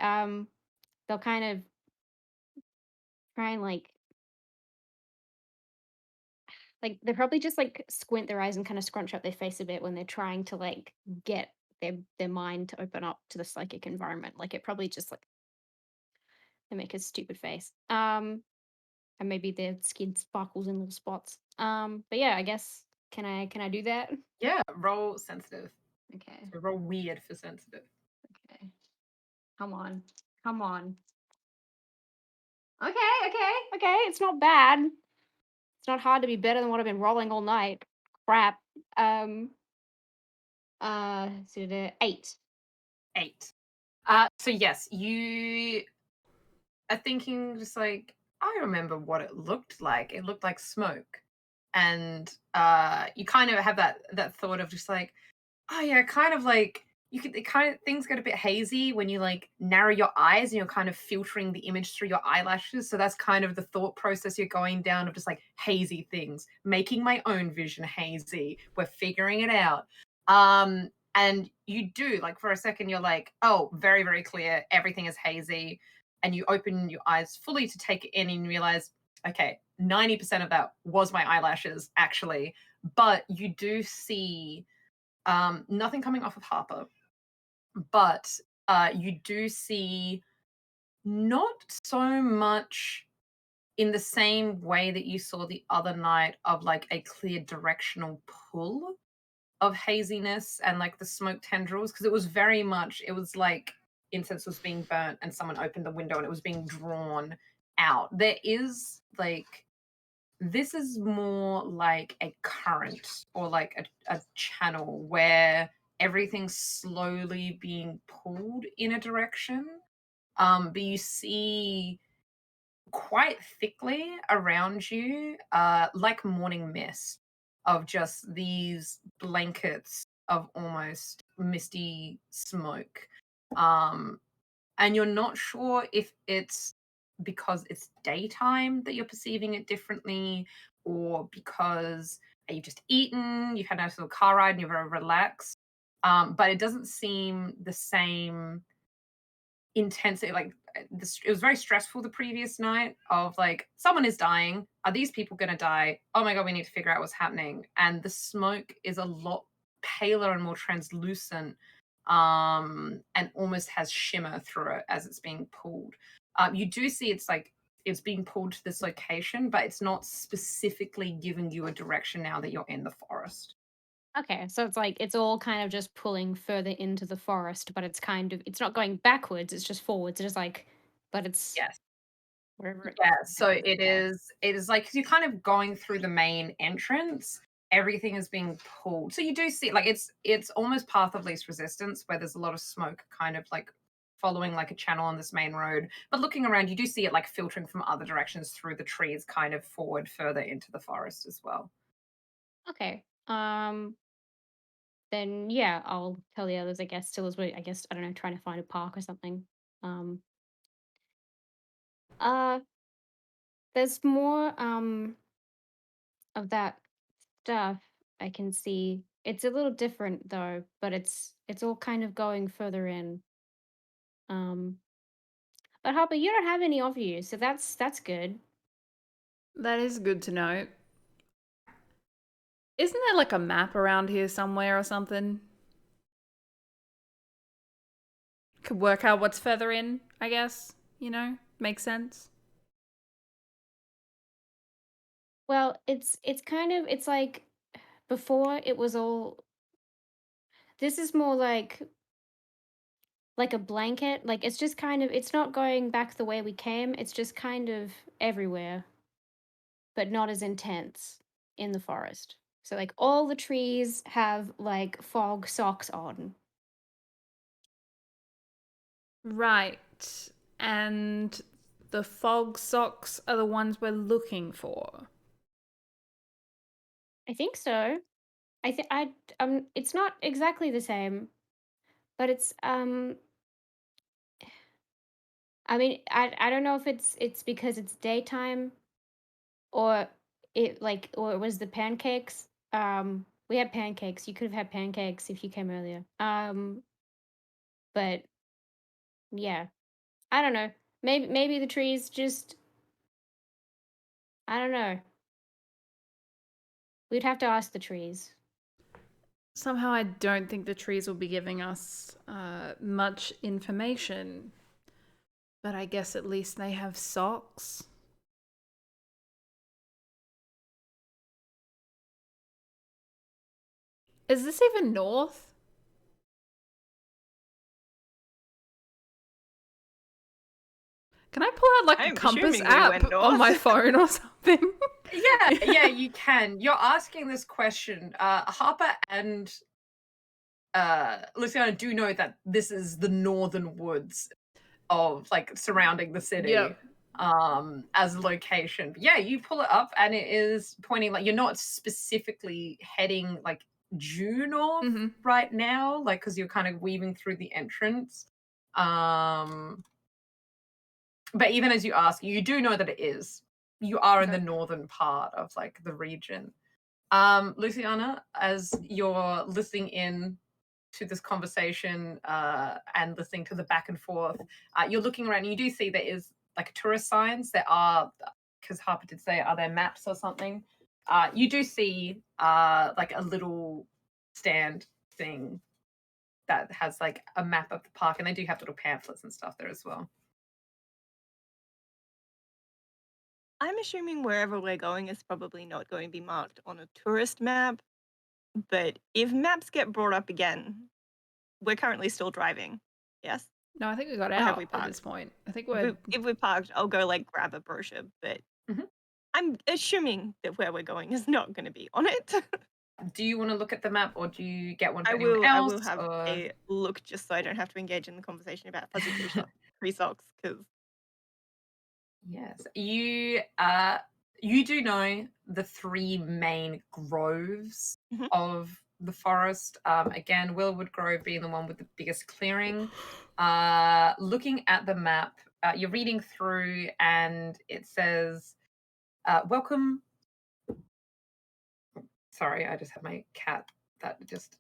They'll kind of try and like they probably just like squint their eyes and kind of scrunch up their face a bit when they're trying to like get their mind to open up to the psychic environment. Like it probably just like they make a stupid face. And maybe their skin sparkles in little spots. But yeah, I guess can I do that? Yeah, roll sensitive. Okay. So roll weird for sensitive. Okay. Come on. Come on. Okay, okay. It's not bad. It's not hard to be better than what I've been rolling all night. Crap. Um so 8. 8. So yes, you are thinking just like, I remember what it looked like. It looked like smoke. And you kind of have that thought of just like, oh yeah, kind of like you could it kind of things get a bit hazy when you like narrow your eyes and you're kind of filtering the image through your eyelashes. So that's kind of the thought process you're going down of just like hazy things, making my own vision hazy. We're figuring it out. And you do like for a second you're like, oh, very, very clear, everything is hazy. And you open your eyes fully to take it in and realize, okay, 90% of that was my eyelashes, actually. But you do see nothing coming off of Harper, but you do see not so much in the same way that you saw the other night of like a clear directional pull of haziness and like the smoke tendrils, because it was like incense was being burnt and someone opened the window and it was being drawn out. There is like this is more like a current or like a channel where everything's slowly being pulled in a direction. But you see quite thickly around you, like morning mist, of just these blankets of almost misty smoke. Um, and you're not sure if it's because it's daytime that you're perceiving it differently, or because you've just eaten, you've had a nice little car ride and you're very relaxed. But it doesn't seem the same intensity. Like it was very stressful the previous night of like, someone is dying. Are these people going to die? Oh my God, we need to figure out what's happening. And the smoke is a lot paler and more translucent, and almost has shimmer through it as it's being pulled. You do see it's being pulled to this location, but it's not specifically giving you a direction now that you're in the forest. Okay, so it's like it's all kind of just pulling further into the forest, but it's not going backwards, it's just forwards. It's just like but it's Yes. wherever it Yeah, so happens to go. it is like 'cause you're kind of going through the main entrance, everything is being pulled. So you do see like it's almost path of least resistance where there's a lot of smoke kind of like following like a channel on this main road. But looking around, you do see it like filtering from other directions through the trees, kind of forward further into the forest as well. Okay. Then yeah, I'll tell the others. I guess still as we. I guess I don't know, trying to find a park or something. Um. Uh. There's more of that stuff I can see. It's a little different though, but it's all kind of going further in. Um. But Harper, you don't have any of you, so that's good. That is good to know. Isn't there like a map around here somewhere or something? Could work out what's further in, I guess. You know, makes sense. Well, it's kind of it's like before it was all. This is more like a blanket. Like it's just kind of it's not going back the way we came. It's just kind of everywhere, but not as intense in the forest. So like all the trees have like fog socks on. Right. And the fog socks are the ones we're looking for. I think so. I think it's not exactly the same, but it's I mean I don't know if it's because it's daytime or or it was the pancakes. We had pancakes. You could have had pancakes if you came earlier. But yeah, I don't know. Maybe the trees just I don't know. We'd have to ask the trees. Somehow I don't think the trees will be giving us much information. But I guess at least they have socks. Is this even north? Can I pull out like a I'm compass assuming we app went on my north. phone or something? Yeah, you can. You're asking this question. Harper and Luciana do know that this is the northern woods of like surrounding the city. Yep. As a location. But yeah, you pull it up and it is pointing like you're not specifically heading like due north Mhm. right now, like because you're kind of weaving through the entrance. But even as you ask, you do know that it is. You are in the northern part of like the region. Luciana, as you're listening in to this conversation and listening to the back and forth, you're looking around and you do see there is like tourist signs. There are, because Harper did say, are there maps or something? You do see like a little stand thing that has like a map of the park, and they do have little pamphlets and stuff there as well. I'm assuming wherever we're going is probably not going to be marked on a tourist map. But if maps get brought up again, we're currently still driving. Yes? No, I think we got Or have out we at parked? this point. I think If we're parked, I'll go like grab a brochure. But Mhm. I'm assuming that where we're going is not going to be on it. Do you want to look at the map, or do you get one for I anyone will else? have or... a look just so I don't have to engage in the conversation about fuzzy tree socks because Yes, you do know the three main groves Mhm. of the forest. Again, Willowwood Grove being the one with the biggest clearing. Looking at the map, you're reading through, and it says, "Welcome." Sorry, I just have my cat that just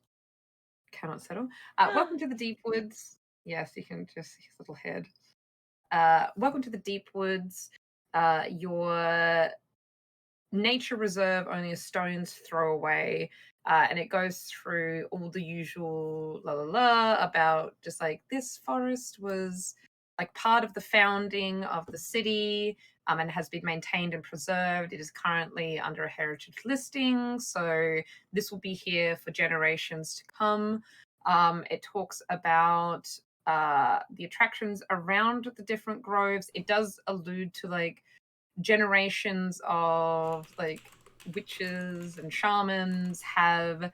cannot settle. Welcome to the deep woods. Yes, you can just see his little head. Welcome to the deep woods. Your nature reserve only a stone's throw away, and it goes through all the usual la la la about just like this forest was like part of the founding of the city, and has been maintained and preserved. It is currently under a heritage listing, so this will be here for generations to come. It talks about the attractions around the different groves. It does allude to like generations of like witches and shamans have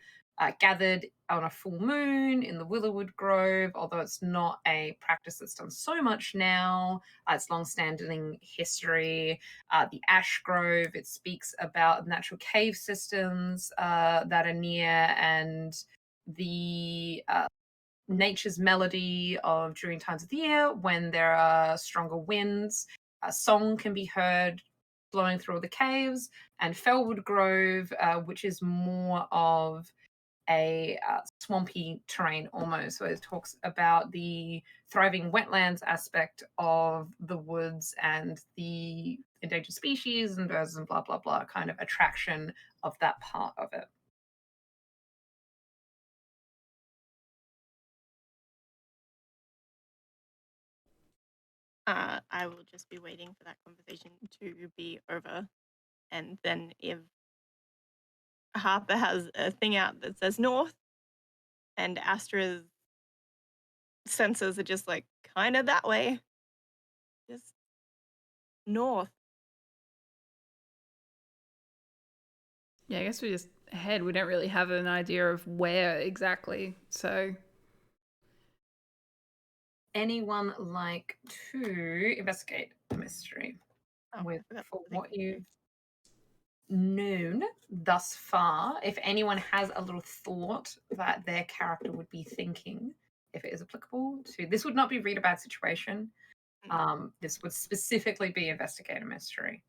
gathered on a full moon in the Willowwood Grove, although it's not a practice that's done so much now. It's long-standing history. The Ash Grove, it speaks about natural cave systems that are near, and the nature's melody of during times of the year when there are stronger winds. A song can be heard blowing through the caves. And Felwood Grove, which is more of a swampy terrain almost. So it talks about the thriving wetlands aspect of the woods and the endangered species and birds and blah, blah, blah kind of attraction of that part of it. I will just be waiting for that conversation to be over. And then if Harper has a thing out that says north and Astra's sensors are just like kind of that way, just north. Yeah, I guess we just head. We don't really have an idea of where exactly. So, anyone like to investigate the mystery with for what you've known thus far? If anyone has a little thought that their character would be thinking, if it is applicable to this, would not be read about situation. This would specifically be investigate a mystery.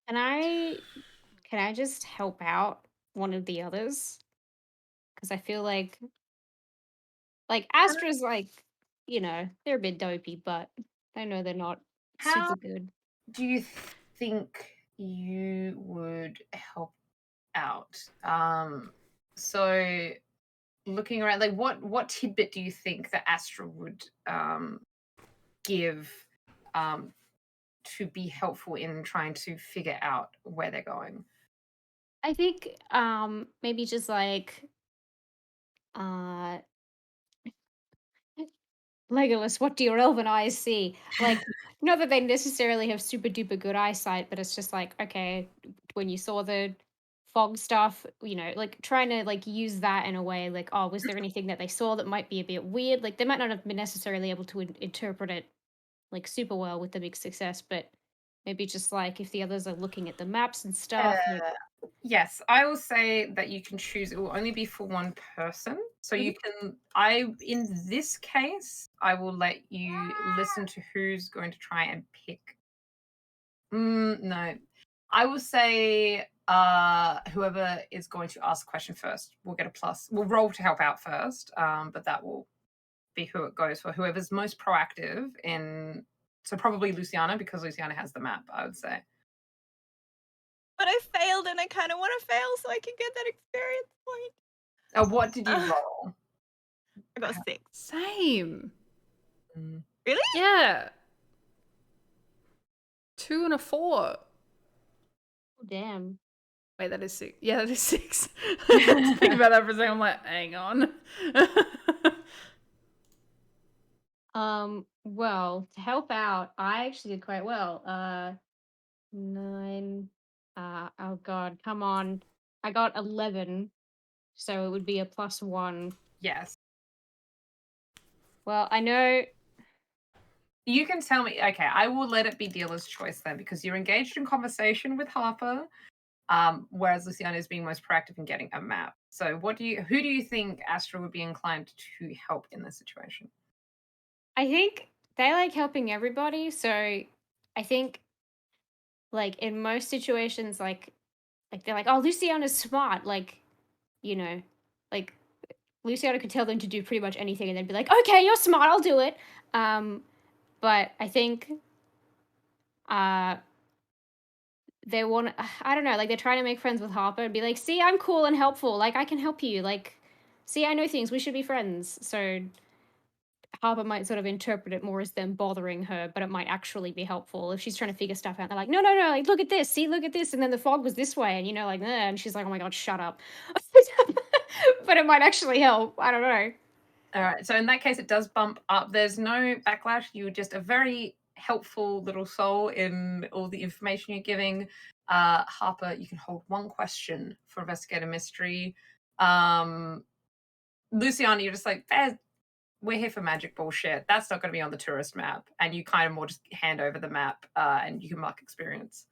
Can I just help out one of the others? Because I feel like Astra's like, they're a bit dopey, but I know they're not How super good. do you think you would help out? So looking around, like what tidbit do you think that Astra would give to be helpful in trying to figure out where they're going? I think maybe just like uh Legolas, what do your elven eyes see? Like, not that they necessarily have super duper good eyesight, but it's just like, okay, when you saw the fog stuff, like trying to like use that in a way, like, oh, was there anything that they saw that might be a bit weird? Like, they might not have been necessarily able to interpret it like super well with the big success, but maybe just like if the others are looking at the maps and stuff, like, Yes, I will say that you can choose. It will only be for one person. So you can, in this case, I will let you listen to who's going to try and pick. No, I will say whoever is going to ask the question first will get a plus. We'll roll to help out first, but that will be who it goes for. Whoever's most proactive in, so probably Luciana, because Luciana has the map, I would say. But I failed and I kind of want to fail so I can get that experience point. What did you roll? I got 6. Same. Really? Yeah. 2 and a 4. oh, damn. Wait, that is 6. Yeah, that is 6. I had to think about that for a second. I'm like, hang on. Well, to help out, I actually did quite well. 9. Oh god, come on. I got 11, so it would be a +1. Yes. Well, I know. You can tell me. Okay, I will let it be dealer's choice then, because you're engaged in conversation with Harper, whereas Luciana is being most proactive in getting a map. So, who do you think Astra would be inclined to help in this situation? I think they like helping everybody, so I think like in most situations, like they're like, oh, Luciana's smart, like, like Luciana could tell them to do pretty much anything and they'd be like, okay, you're smart, I'll do it. But I think they want, I don't know, like they're trying to make friends with Harper and be like, see, I'm cool and helpful, like I can help you, like, see, I know things, we should be friends. So Harper might sort of interpret it more as them bothering her, but it might actually be helpful if she's trying to figure stuff out. They're like, no, like look at this, see, look at this, and then the fog was this way, and like, and she's like, oh my god, shut up. But it might actually help. I don't know. All right. So in that case, it does bump up. There's no backlash. You're just a very helpful little soul in all the information you're giving. Harper, you can hold one question for Investigator Mystery. Luciana, you're just like, we're here for magic bullshit. That's not going to be on the tourist map. And you kind of more just hand over the map and you can mark experience.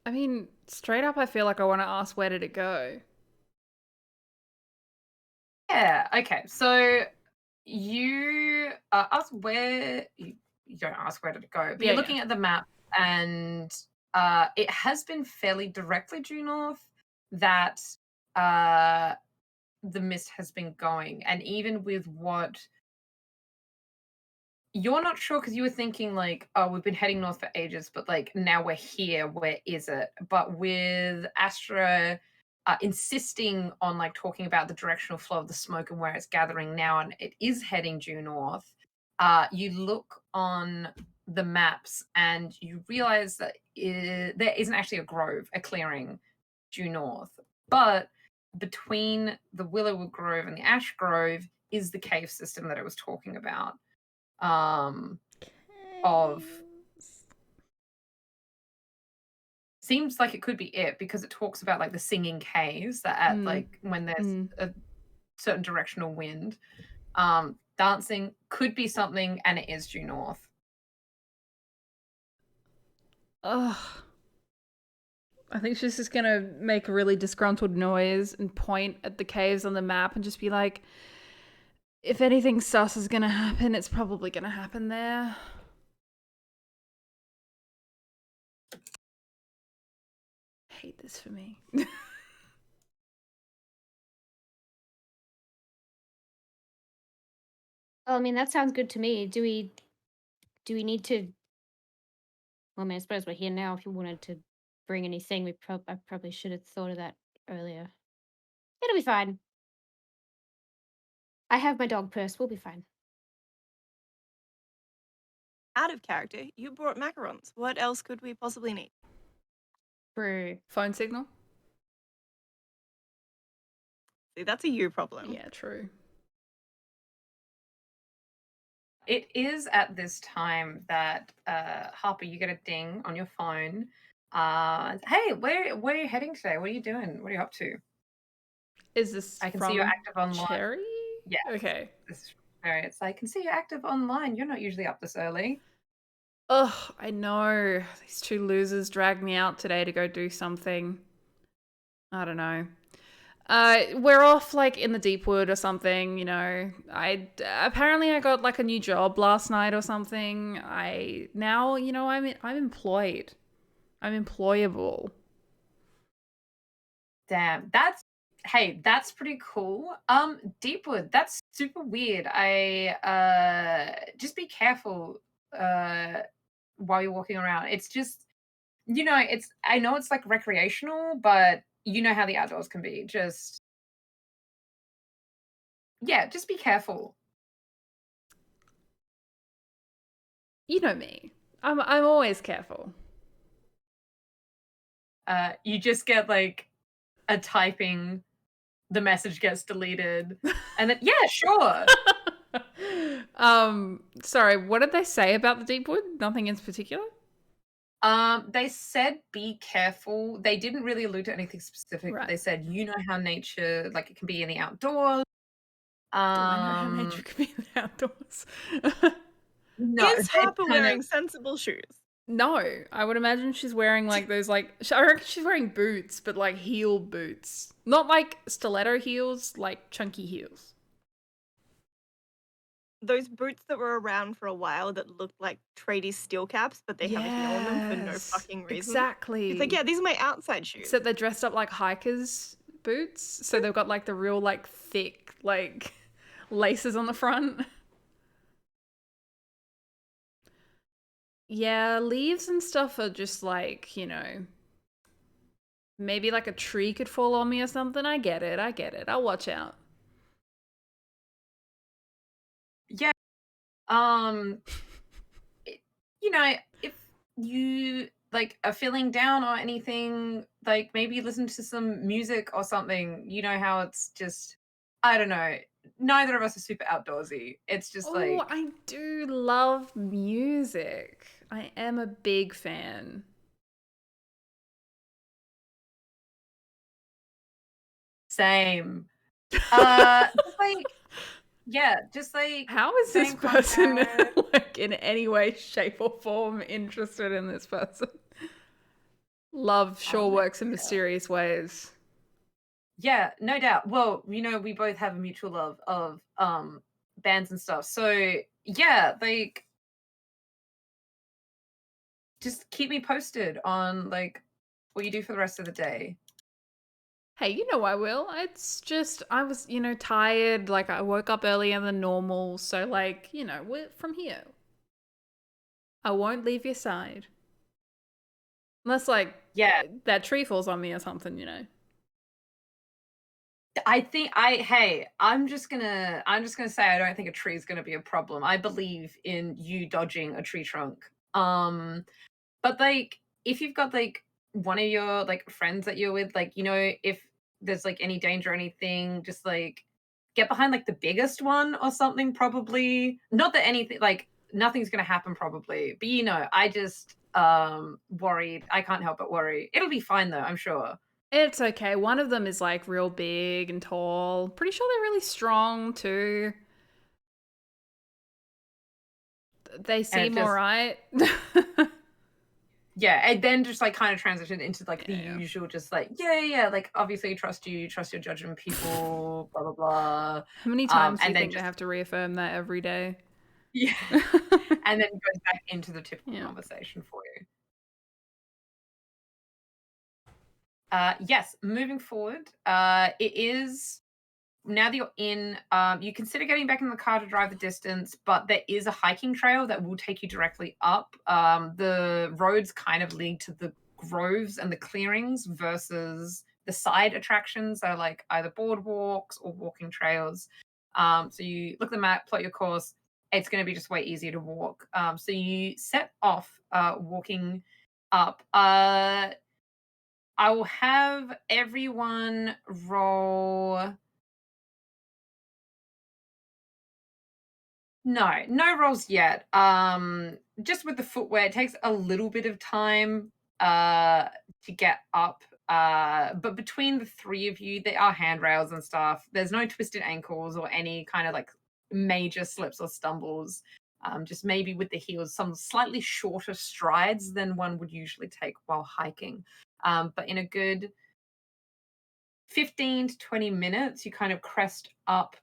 I mean, straight up, I feel like I want to ask, where did it go? Yeah, okay. So you ask where, you don't ask where did it go, but Yeah, you're looking at the map and it has been fairly directly due north that the mist has been going. And even with what you're not sure because you were thinking like, oh, we've been heading north for ages, but like now we're here. Where is it? But with Astra insisting on like talking about the directional flow of the smoke and where it's gathering now, and it is heading due north. You look on the maps and you realize that there isn't actually a grove, a clearing due north, but between the Willowwood Grove and the Ash Grove is the cave system that it was talking about. Of seems like it could be it because it talks about like the singing caves that at like when there's a certain directional wind. Dancing could be something, and it is due north. Ugh. I think she's just gonna make a really disgruntled noise and point at the caves on the map and just be like, if anything sus is gonna happen, it's probably gonna happen there. I hate this for me. Well, I mean, that sounds good to me. Do we need to? Well, I mean, I suppose we're here now. If you wanted to bring anything, I probably should have thought of that earlier. It'll be fine. I have my dog purse. We'll be fine. Out of character, you brought macarons. What else could we possibly need? True. Phone signal? See, that's a you problem. Yeah, true. It is at this time that Harper, you get a ding on your phone. Hey, where are you heading today? What are you doing? What are you up to? Is this I can from see you're active online. Cherry? Yeah. Okay. This is Cherry. It's like, I can see you're active online. You're not usually up this early. Ugh, I know. These two losers dragged me out today to go do something. I don't know. We're off like in the deep wood or something, you know. Apparently I got like a new job last night or something. Now, you know, I'm employed. I'm employable. Damn, that's pretty cool. Deepwood, that's super weird. Just be careful while you're walking around. It's just, you know, I know it's like recreational, but you know how the outdoors can be. Just just be careful. You know me. I'm always careful. You just get like a typing, the message gets deleted, and then sure. Sorry, what did they say about the deep wood? Nothing in particular? They said be careful. They didn't really allude to anything specific. Right. They said, you know how nature, like, it can be in the outdoors. Do I know how nature can be in the outdoors? No, Is Harper wearing sensible shoes? No, I would imagine she's wearing like those I reckon she's wearing boots, but like heel boots. Not like stiletto heels, like chunky heels. Those boots that were around for a while that looked like tradie steel caps, but they have a heel on them for no fucking reason. Exactly. It's like, yeah, these are my outside shoes. Except they're dressed up like hikers boots, so they've got like the real like thick like laces on the front. Yeah, leaves and stuff are just like, you know, maybe like a tree could fall on me or something. I get it. I'll watch out. Yeah. You know, if you like are feeling down or anything, like maybe listen to some music or something. You know how it's just, I don't know. Neither of us are super outdoorsy. It's just like, I do love music. I am a big fan. Same. Just like how is this same person comrade. like in any way, shape, or form interested in this person? Love sure works in mysterious ways. Yeah, no doubt. Well, we both have a mutual love of bands and stuff. So yeah, like just keep me posted on like what you do for the rest of the day. Hey, you know I will. It's just I was, tired. Like I woke up earlier than normal, so like, we're from here. I won't leave your side. Unless like Yeah. that tree falls on me or something, I'm just gonna say I don't think a tree is gonna be a problem. I believe in you dodging a tree trunk. But like if you've got like one of your like friends that you're with, like, if there's like any danger or anything, just like get behind like the biggest one or something, probably. Not that anything like nothing's gonna happen probably, but I just worried. I can't help but worry. It'll be fine though, I'm sure. It's okay. One of them is like real big and tall. Pretty sure they're really strong too. They seem alright. Yeah, and then just like kind of transition into like the Yeah. usual, just like like obviously trust your judgment people, blah blah blah. How many times do and you then think they have to reaffirm that every day? Yeah, and then goes back into the typical conversation for you. Yes, moving forward, it is now that you're in. You consider getting back in the car to drive the distance, but there is a hiking trail that will take you directly up. The roads kind of lead to the groves and the clearings versus the side attractions that are like either boardwalks or walking trails. So you look at the map, plot your course. It's going to be just way easier to walk. So you set off walking up. I will have everyone roll. No rolls yet. Just with the footwear, it takes a little bit of time to get up. But between the three of you, there are handrails and stuff. There's no twisted ankles or any kind of like major slips or stumbles. Just maybe with the heels, some slightly shorter strides than one would usually take while hiking. But in a good 15 to 20 minutes, you kind of crest up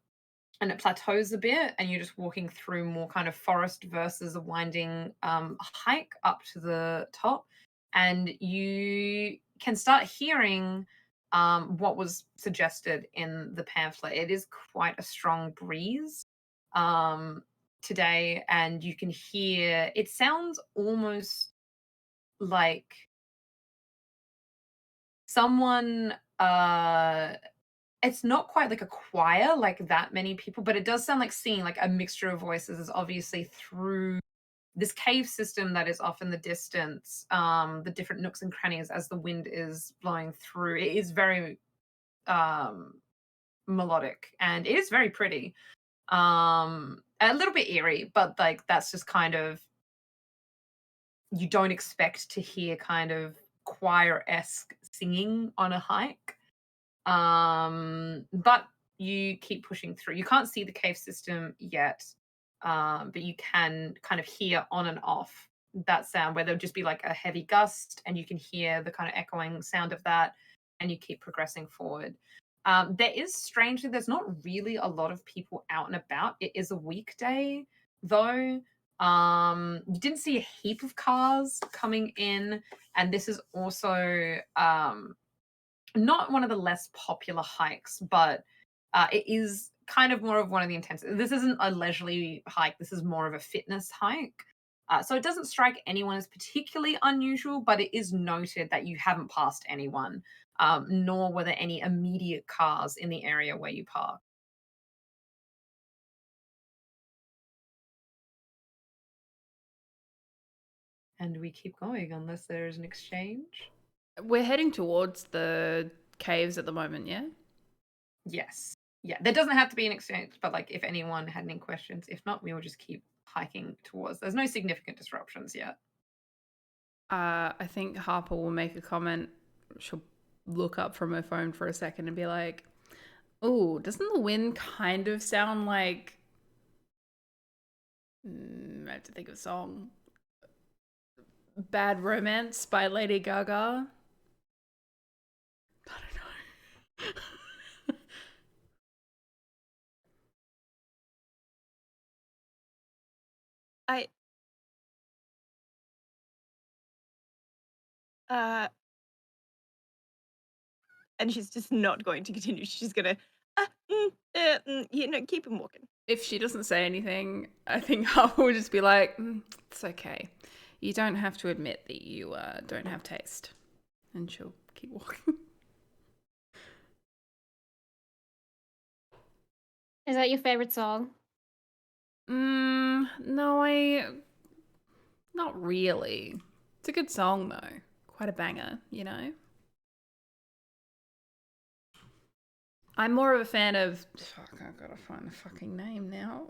and it plateaus a bit, and you're just walking through more kind of forest versus a winding hike up to the top. And you can start hearing what was suggested in the pamphlet. It is quite a strong breeze today, and you can hear it sounds almost like someone it's not quite like a choir, like that many people, but it does sound like singing, like a mixture of voices is obviously through this cave system that is off in the distance, the different nooks and crannies as the wind is blowing through. It is very melodic and it is very pretty. A little bit eerie, but like that's just kind of, you don't expect to hear kind of choir-esque singing on a hike. But you keep pushing through. You can't see the cave system yet, but you can kind of hear on and off that sound where there'll just be like a heavy gust and you can hear the kind of echoing sound of that, and you keep progressing forward. There is strangely, there's not really a lot of people out and about. It is a weekday though. You didn't see a heap of cars coming in, and this is also not one of the less popular hikes, but it is kind of more of one of the intense. This isn't a leisurely hike. This is more of a fitness hike. So it doesn't strike anyone as particularly unusual, but it is noted that you haven't passed anyone, nor were there any immediate cars in the area where you park. And we keep going unless there is an exchange. We're heading towards the caves at the moment, yeah? Yes. Yeah, there doesn't have to be an exchange, but like if anyone had any questions, if not, we will just keep hiking towards. There's no significant disruptions yet. I think Harper will make a comment. She'll look up from her phone for a second and be like, Oh, doesn't the wind kind of sound like... I have to think of a song. Bad Romance by Lady Gaga. I don't know. I and she's just not going to continue. She's gonna keep him walking. If she doesn't say anything, I think Harper will just be like, it's okay. You don't have to admit that you don't have taste. And she'll keep walking. Is that your favorite song? No, not really. It's a good song though. Quite a banger, you know? I'm more of a fan of... Fuck, I've got to find the fucking name now.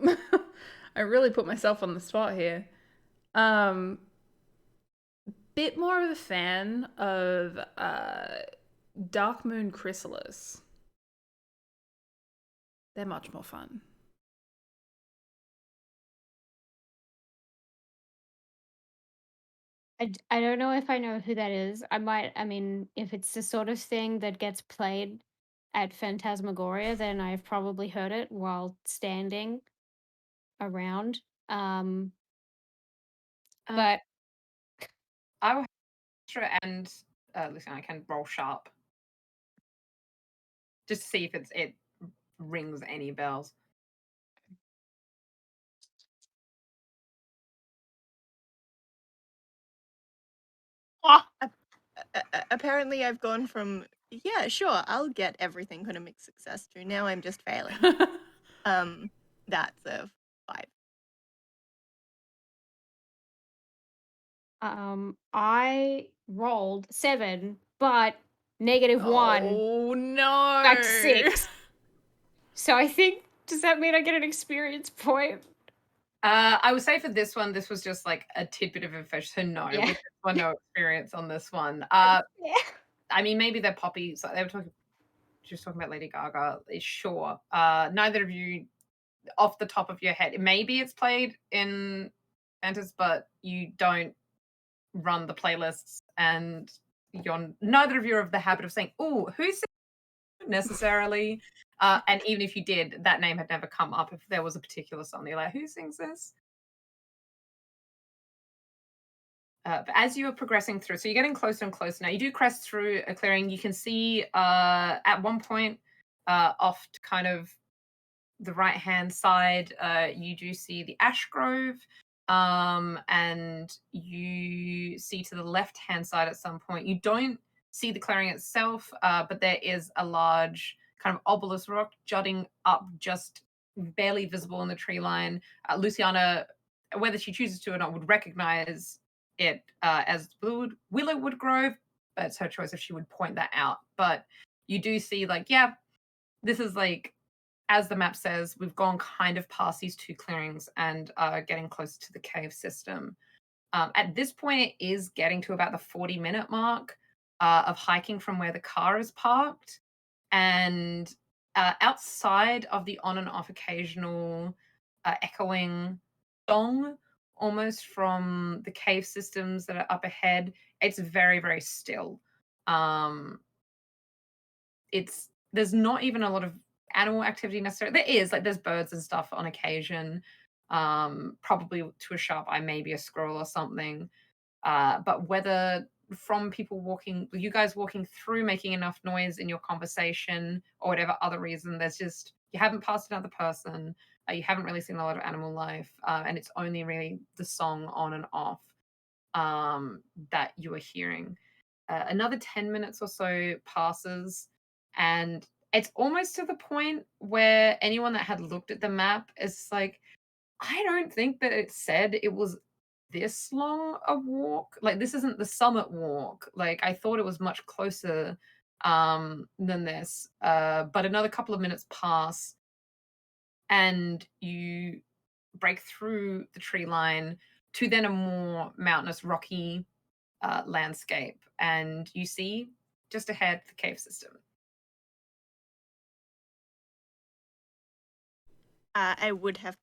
I really put myself on the spot here. Bit more of a fan of Dark Moon Chrysalis. They're much more fun. I don't know if I know who that is. I mean, if it's the sort of thing that gets played at Phantasmagoria, then I've probably heard it while standing around. But I will have Astra and Luciana can roll sharp. Just to see if it rings any bells. Apparently, I've gone from yeah, sure, I'll get everything kind of mixed success to now I'm just failing. That's a 5. I rolled 7, but -1, Oh no! that's 6. So I think, does that mean I get an experience point? I would say for this one, this was just like a tidbit of information. So no, Yeah. with this one, no experience on this one. Yeah. I mean, maybe they're poppies. They were talking. She was talking about Lady Gaga. Sure. Neither of you, off the top of your head, maybe it's played in Fantas, but you don't run the playlists, and neither of you are of the habit of saying, "Oh, who's necessarily." And even if you did, that name had never come up if there was a particular song. You're like, who sings this? But as you are progressing through, so you're getting closer and closer now. You do crest through a clearing. You can see at one point off to kind of the right hand side, you do see the ash grove. And you see to the left hand side at some point, you don't see the clearing itself, but there is a large kind of obelisk rock jutting up, just barely visible in the tree line. Luciana, whether she chooses to or not, would recognize it as Willowwood Grove, but it's her choice if she would point that out. But you do see, like, yeah, this is like, as the map says, we've gone kind of past these 2 clearings and getting closer to the cave system. At this point, it is getting to about the 40-minute mark of hiking from where the car is parked. And outside of the on and off occasional echoing song, almost from the cave systems that are up ahead, it's very, very still. There's not even a lot of animal activity necessarily. There is, like, there's birds and stuff on occasion. Probably to a sharp eye, maybe a squirrel or something. But whether from people walking, you guys walking through, making enough noise in your conversation, or whatever other reason, there's just, you haven't passed another person. You haven't really seen a lot of animal life, and it's only really the song on and off that you are hearing. Another 10 minutes or so passes, and it's almost to the point where anyone that had looked at the map is like, I don't think that it said it was this long a walk. Like, this isn't the summit walk. Like, I thought it was much closer than this. But another couple of minutes pass, and you break through the tree line to then a more mountainous, rocky landscape, and you see just ahead the cave system. I would have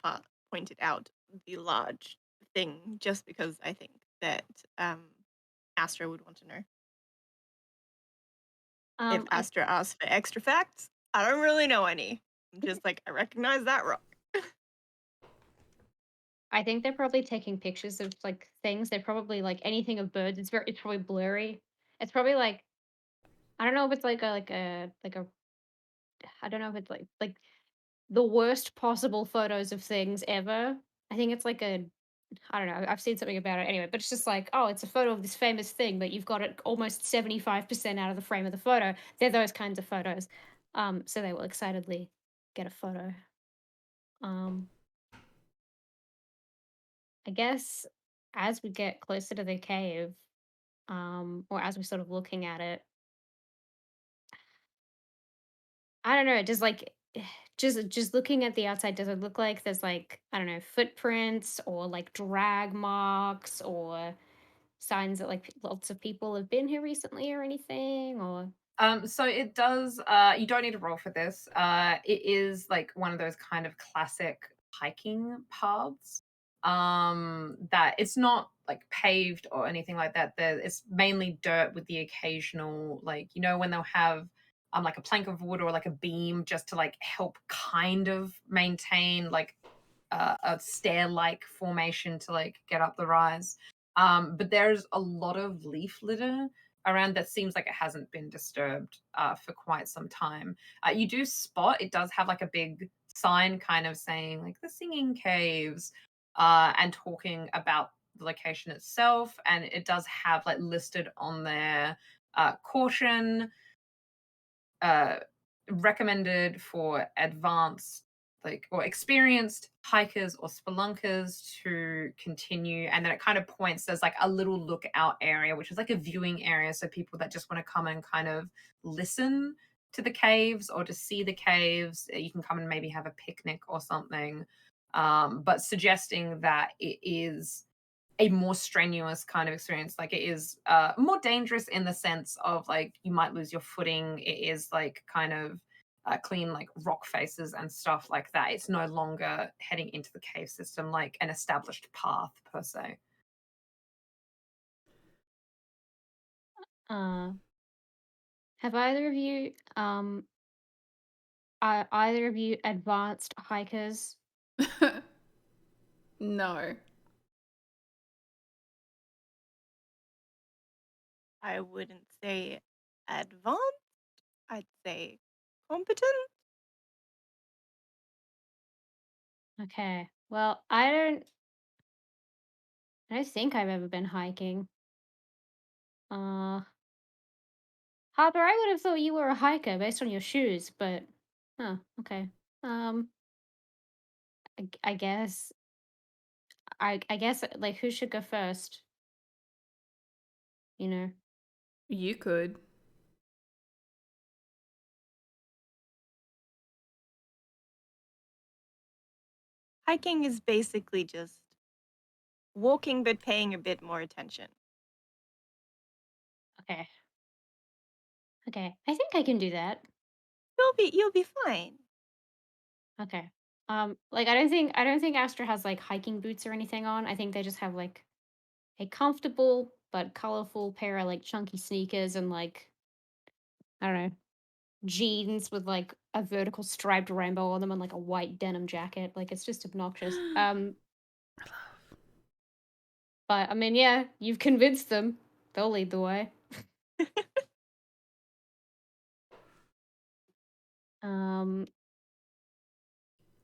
pointed out the large thing just because I think that Astra would want to know. If I Astra asks for extra facts, I don't really know any. I'm just like, I recognize that rock. I think they're probably taking pictures of like things. They're probably like anything of birds. It's probably blurry. It's probably like I don't know if it's like a I don't know if it's like the worst possible photos of things ever. I think it's like a I don't know. I've seen something about it anyway, but it's just like, oh, it's a photo of this famous thing, but you've got it almost 75% out of the frame of the photo. They're those kinds of photos. So they will excitedly get a photo. Um, I guess as we get closer to the cave, or as we're sort of looking at it, I don't know, just like just looking at the outside, does it look like there's like, I don't know, footprints or like drag marks or signs that like lots of people have been here recently or anything? Or So it does. You don't need to roll for this. It is like one of those kind of classic hiking paths. That it's not like paved or anything like that. It's mainly dirt with the occasional, like when they'll have like a plank of wood or like a beam just to like help kind of maintain like a stair-like formation to like get up the rise. But there's a lot of leaf litter around that seems like it hasn't been disturbed for quite some time. You do spot it does have like a big sign kind of saying like the singing caves and talking about the location itself. And it does have like listed on there caution, uh, recommended for advanced like or experienced hikers or spelunkers to continue, and then it kind of points there's like a little lookout area which is like a viewing area, so people that just want to come and kind of listen to the caves or to see the caves, you can come and maybe have a picnic or something, but suggesting that it is a more strenuous kind of experience. Like it is more dangerous in the sense of like you might lose your footing. It is like kind of clean like rock faces and stuff like that. It's no longer heading into the cave system like an established path per se. uh, have either of you are either of you advanced hikers? No. I wouldn't say advanced. I'd say competent. Okay. Well, I don't think I've ever been hiking. Uh Harper, I would have thought you were a hiker based on your shoes, but huh, okay. Um I guess I guess like who should go first, you know? You could. Hiking is basically just walking but paying a bit more attention. Okay. Okay. I think I can do that. You'll be fine. Okay. Like I don't think Astra has like hiking boots or anything on. I think they just have like a comfortable but colorful pair of like chunky sneakers and like I don't know, jeans with like a vertical striped rainbow on them and like a white denim jacket. Like it's just obnoxious. But I mean, yeah, you've convinced them. They'll lead the way. Um,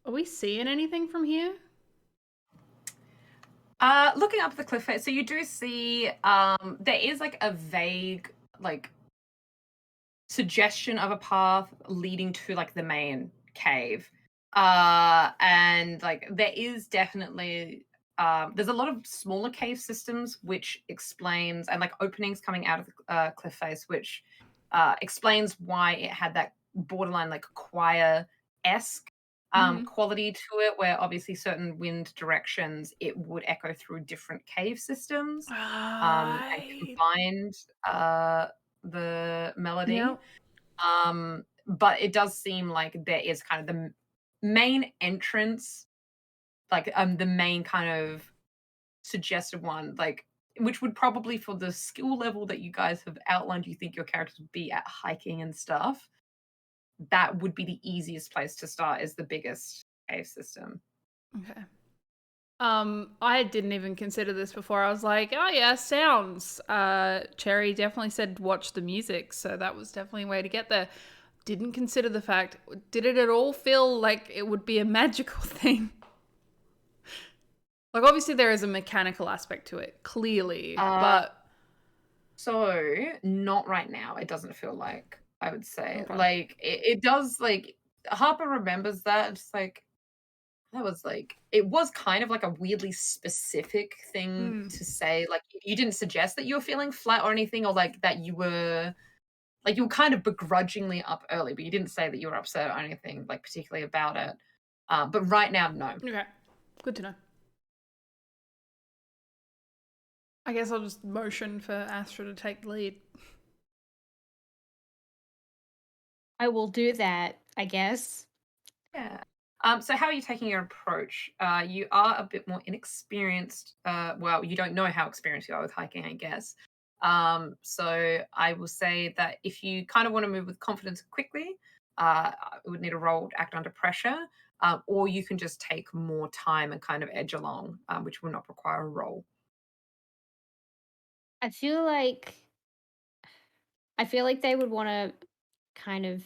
Are we seeing anything from here? Looking up the cliff face, so you do see there is like a vague like suggestion of a path leading to like the main cave. And like there is definitely there's a lot of smaller cave systems which explains, and like openings coming out of the cliff face, which explains why it had that borderline like choir-esque Mhm. quality to it, where obviously certain wind directions it would echo through different cave systems and Right. combined the melody. Yep. But it does seem like there is kind of the main entrance, like the main kind of suggested one, like which would probably for the skill level that you guys have outlined, you think your characters would be at hiking and stuff, that would be the easiest place to start is the biggest cave system. Okay. I didn't even consider this before. I was like, oh yeah, sounds. Cherry definitely said watch the music, so that was definitely a way to get there. Didn't consider the fact, did it at all feel like it would be a magical thing? Like, obviously there is a mechanical aspect to it, clearly, but... So, not right now, it doesn't feel like, I would say. Okay. Like, it does, like, Harper remembers that, it's like, that was, like it was kind of, like, a weirdly specific thing to say, like, you didn't suggest that you were feeling flat or anything, or, like, that you were kind of begrudgingly up early, but you didn't say that you were upset or anything, like, particularly about it. But right now, no. Okay, good to know. I guess I'll just motion for Astra to take the lead. I will do that, I guess. Yeah. So how are you taking your approach? You are a bit more inexperienced. Well, you don't know how experienced you are with hiking, I guess. So I will say that if you kind of want to move with confidence quickly, it would need a roll to act under pressure, or you can just take more time and kind of edge along, which will not require a roll. I feel like they would want to kind of,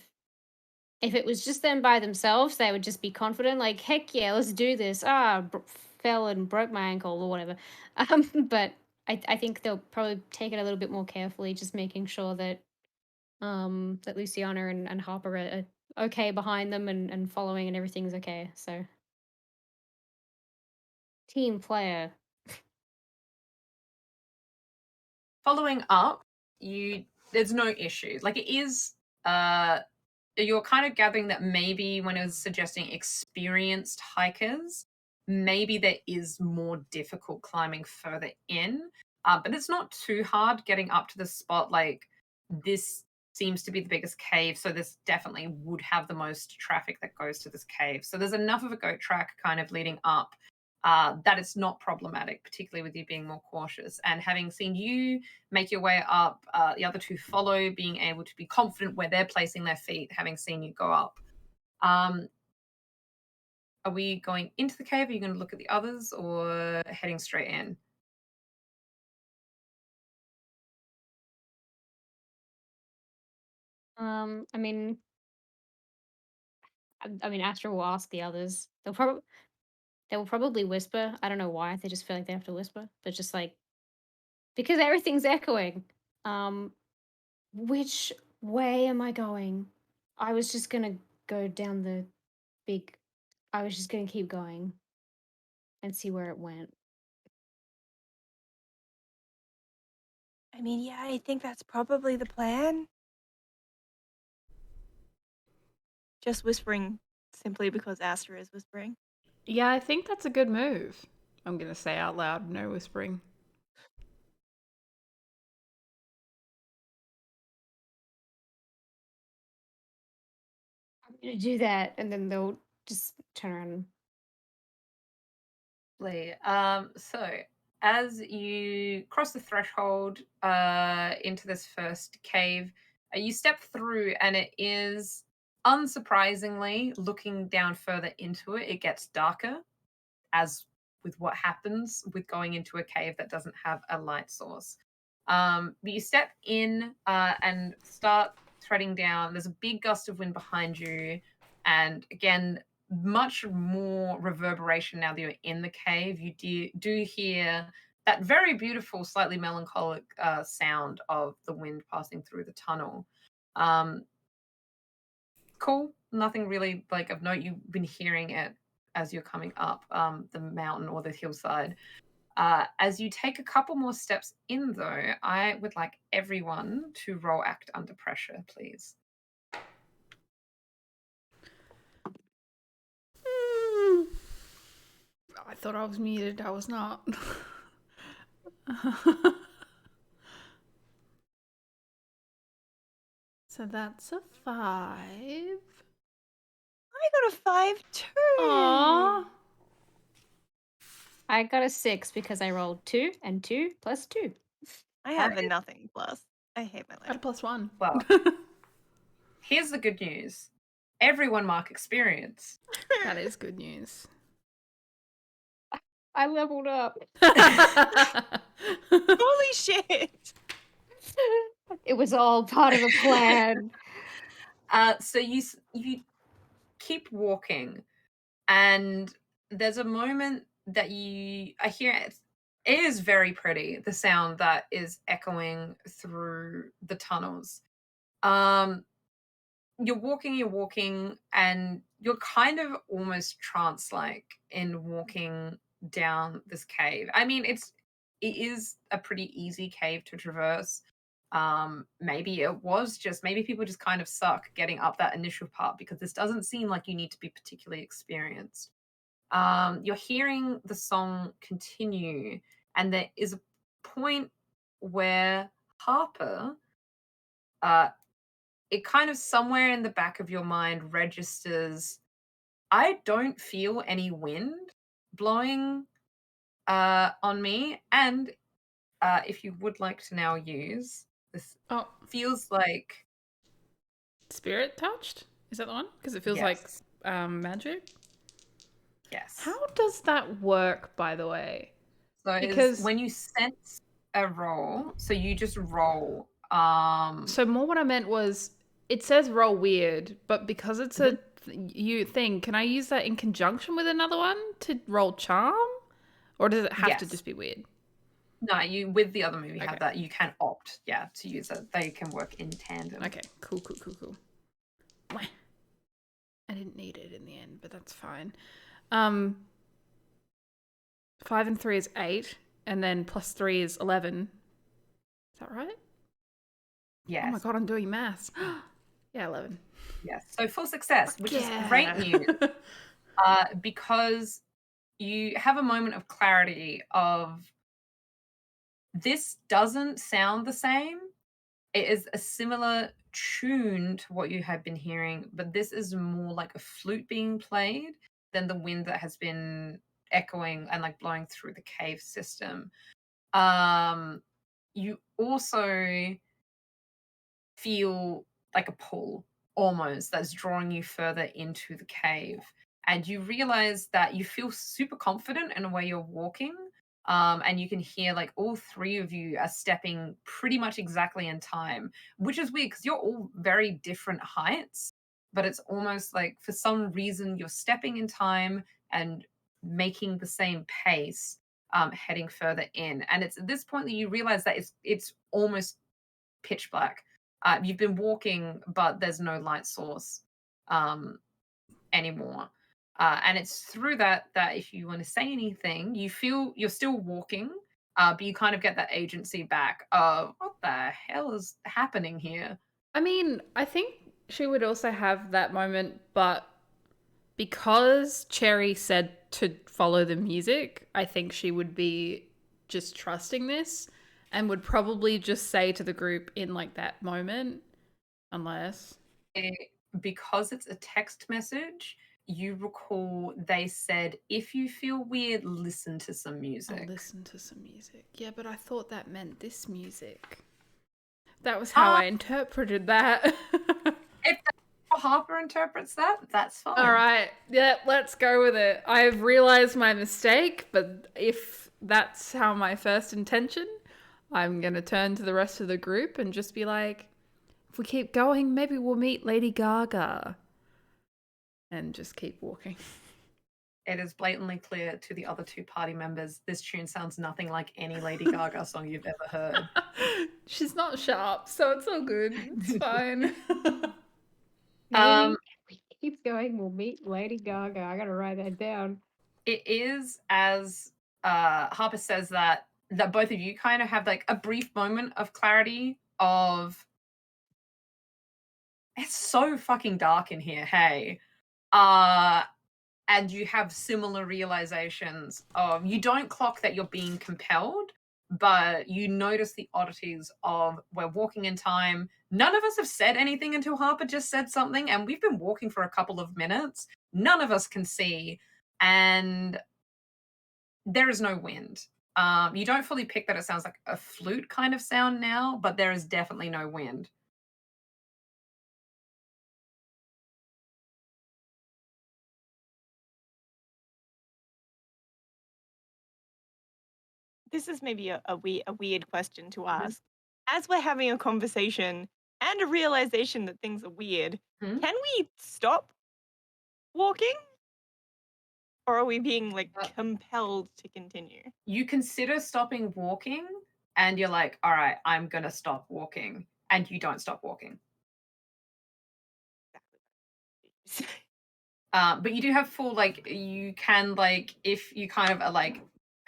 if it was just them by themselves, they would just be confident, like, heck yeah, let's do this. Fell and broke my ankle or whatever. But I think they'll probably take it a little bit more carefully, just making sure that that Luciana and Harper are okay behind them and following and everything's okay. So team player. Following up, there's no issue. Like it is you're kind of gathering that maybe when it was suggesting experienced hikers, maybe there is more difficult climbing further in. But it's not too hard getting up to the spot. Like this seems to be the biggest cave, so this definitely would have the most traffic that goes to this cave. So there's enough of a goat track kind of leading up that it's not problematic, particularly with you being more cautious. And having seen you make your way up, the other two follow, being able to be confident where they're placing their feet, having seen you go up. Are we going into the cave? Are you going to look at the others or heading straight in? I mean, Astra will ask the others. They will probably whisper. I don't know why. They just feel like they have to whisper, but just like because everything's echoing. Um, which way am I going? I was just gonna go down the big. I was just gonna keep going and see where it went. I mean, yeah, I think that's probably the plan. Just whispering simply because Astra is whispering. Yeah, I think that's a good move. I'm going to say out loud, no whispering. I'm gonna do that, and then they'll just turn around. So as you cross the threshold into this first cave, you step through, and it is unsurprisingly looking down further into it. It gets darker, as with what happens with going into a cave that doesn't have a light source. But you step in and start threading down. There's a big gust of wind behind you, and again, much more reverberation now that you're in the cave. You do hear that very beautiful, slightly melancholic sound of the wind passing through the tunnel. Um, cool. Nothing really like of note. You've been hearing it as you're coming up the mountain or the hillside. As you take a couple more steps in, though, I would like everyone to roll act under pressure, please. I thought I was muted. I was not. So that's a 5. I got a 5 too. Aww. I got a 6 because I rolled 2 and 2 plus 2. I have a nothing plus. I hate my Got a life. +1. Well, here's the good news. Everyone mark experience. That is good news. I leveled up. Holy shit! It was all part of a plan. So you keep walking, and there's a moment that I hear it. It is very pretty, the sound that is echoing through the tunnels. You're walking, and you're kind of almost trance-like in walking down this cave. I mean, it is a pretty easy cave to traverse. Maybe people just kind of suck getting up that initial part, because this doesn't seem like you need to be particularly experienced. You're hearing the song continue, and there is a point where Harper, it kind of somewhere in the back of your mind registers, I don't feel any wind blowing on me. And if you would like to now use this, Oh, feels like spirit touched? Is that the one? Because it feels yes, like magic. yes. How does that work, by the way? So Because when you sense a roll, so you just roll. so more what I meant was it says roll weird, but because it's a you thing, can I use that in conjunction with another one to roll charm, or does it have to Yes. just be weird? No, you with the other movie Okay. have that. You can opt, to use it. They can work in tandem. Okay, cool. Mwah. I didn't need it in the end, but that's fine. 5 and 3 is 8, and then plus 3 is 11. Is that right? Yes. Oh my god, I'm doing maths. Yeah, 11. Yes. So full success, which is Yeah. great news. Because you have a moment of clarity of, this doesn't sound the same. It is a similar tune to what you have been hearing, but this is more like a flute being played than the wind that has been echoing and like blowing through the cave system. You also feel like a pull almost that's drawing you further into the cave. And you realize that you feel super confident in the way you're walking. And you can hear like all three of you are stepping pretty much exactly in time, which is weird because you're all very different heights. But it's almost like for some reason you're stepping in time and making the same pace, heading further in. And it's at this point that you realize that it's almost pitch black. You've been walking, but there's no light source anymore. And it's through that if you want to say anything, you feel you're still walking, but you kind of get that agency back of what the hell is happening here. I mean, I think she would also have that moment, but because Cherry said to follow the music, I think she would be just trusting this and would probably just say to the group in like that moment, unless because it's a text message, you recall they said, if you feel weird, listen to some music. I'll listen to some music. Yeah, but I thought that meant this music. That was how I interpreted that. If Harper interprets that, that's fine. All right. Yeah, let's go with it. I've realized my mistake, but if that's how my first intention, I'm going to turn to the rest of the group and just be like, if we keep going, maybe we'll meet Lady Gaga. And just keep walking. It is blatantly clear to the other two party members, this tune sounds nothing like any Lady Gaga song you've ever heard. She's not sharp, so it's all good. It's fine. We keep going, we'll meet Lady Gaga. I gotta write that down. It is as Harper says that both of you kind of have like a brief moment of clarity of, it's so fucking dark in here, hey. And you have similar realizations of, you don't clock that you're being compelled, but you notice the oddities of we're walking in time. None of us have said anything until Harper just said something, and we've been walking for a couple of minutes. None of us can see, and there is no wind. You don't fully pick that it sounds like a flute kind of sound now, but there is definitely no wind. This is maybe a weird question to Mhm. ask. As we're having a conversation and a realization that things are weird, Mhm. can we stop walking? Or are we being like compelled to continue? You consider stopping walking, and you're like, all right, I'm going to stop walking. And you don't stop walking. But you do have full, like, you can, like, if you kind of are like,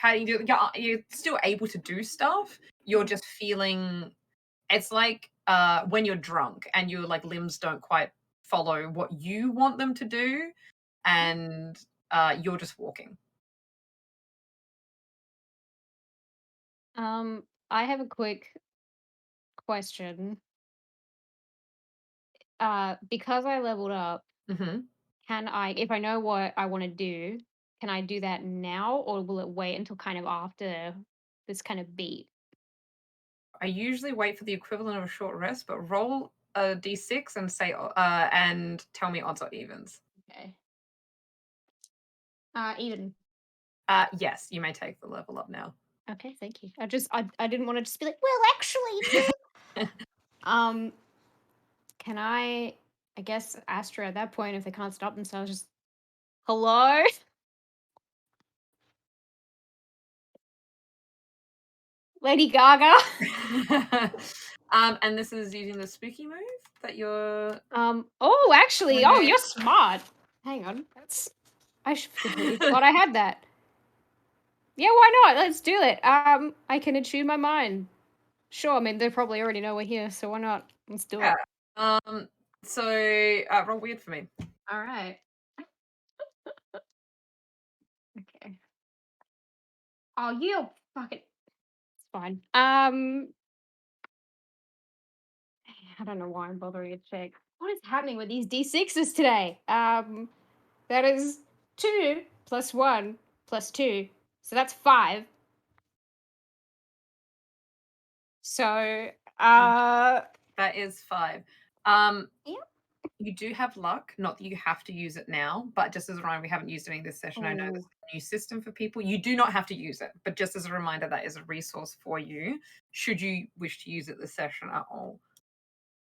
you're still able to do stuff. You're just feeling, it's like when you're drunk and your like limbs don't quite follow what you want them to do, and you're just walking. I have a quick question. Because I leveled up, Hmm. can I, if I know what I want to do, can I do that now, or will it wait until kind of after this kind of beat? I usually wait for the equivalent of a short rest, but roll a d6 and say and tell me odds or evens. Okay. Even. Yes, you may take the level up now. Okay, thank you. I didn't want to just be like, well, actually, can I guess Astra at that point, if they can't stop themselves, just hello? Lady Gaga. And this is using the spooky move that you're. Oh, actually, Okay. you're smart. Hang on. I should completely forgot I had that. Yeah, why not? Let's do it. I can attune my mind. Sure, I mean they probably already know we're here, so why not? Let's do Yeah. it. So roll weird for me. All right. Okay. Oh, you fucking. It's fine. I don't know why I'm bothering to check. What is happening with these D6s today? That is 2 plus 1 plus 2. So that's 5. So, That is 5. yeah. You do have luck. Not that you have to use it now, but just as a reminder, we haven't used it in this session. I know this is Oh. a new system for people. You do not have to use it, but just as a reminder, that is a resource for you should you wish to use it this session at all.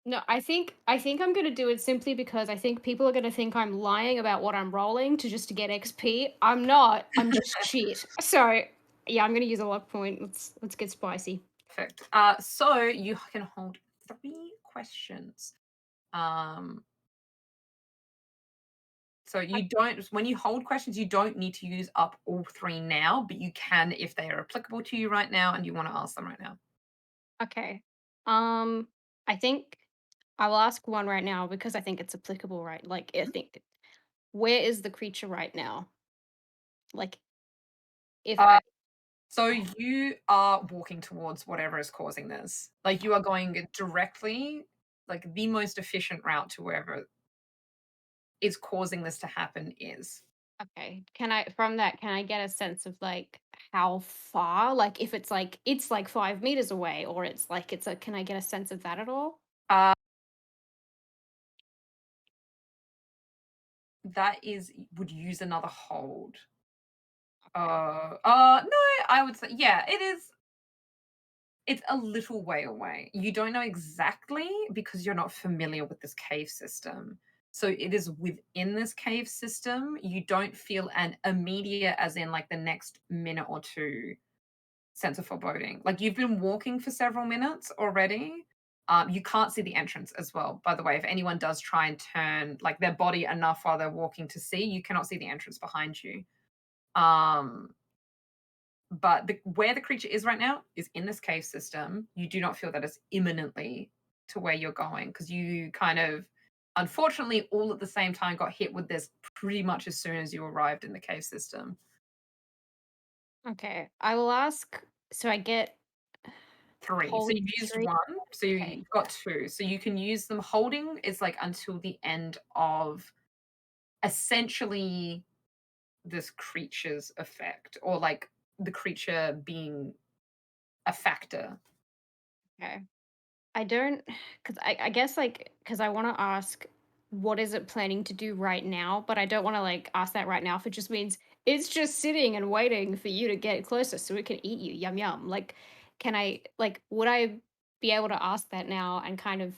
No, I think I'm gonna do it simply because I think people are gonna think I'm lying about what I'm rolling to get XP. I'm not. I'm just shit. So yeah, I'm gonna use a luck point. Let's get spicy. Perfect. So you can hold 3 questions. So you don't, when you hold questions, you don't need to use up all 3 now, but you can if they are applicable to you right now and you want to ask them right now. Okay. I think I will ask one right now because I think it's applicable, right? Like I think where is the creature right now? Like if Uh, I so you are walking towards whatever is causing this. Like you are going directly, like the most efficient route to wherever is causing this to happen is. Okay. Can I from that can I get a sense of like how far? Like if it's like 5 meters away or it's like it's a can I get a sense of that at all? Uh, that is would use another hold. No, I would say yeah, it is. It's a little way away. You don't know exactly because you're not familiar with this cave system. So it is within this cave system. You don't feel an immediate, as in like the next minute or two, sense of foreboding. Like you've been walking for several minutes already. You can't see the entrance as well. By the way, if anyone does try and turn like their body enough while they're walking to see, you cannot see the entrance behind you. Um, but where the creature is right now is in this cave system. You do not feel that it's imminently to where you're going because you kind of, unfortunately, all at the same time got hit with this pretty much as soon as you arrived in the cave system. Okay. I will ask so I get 3. So Holding you've used 3? 1, so Okay, you've got 2. So you can use them. Holding is like until the end of essentially this creature's effect, or like the creature being a factor. okay. I don't, because I guess, like, because I want to ask, what is it planning to do right now? But I don't want to, like, ask that right now if it just means it's just sitting and waiting for you to get closer so it can eat you. Yum, yum. Like, would I be able to ask that now and kind of,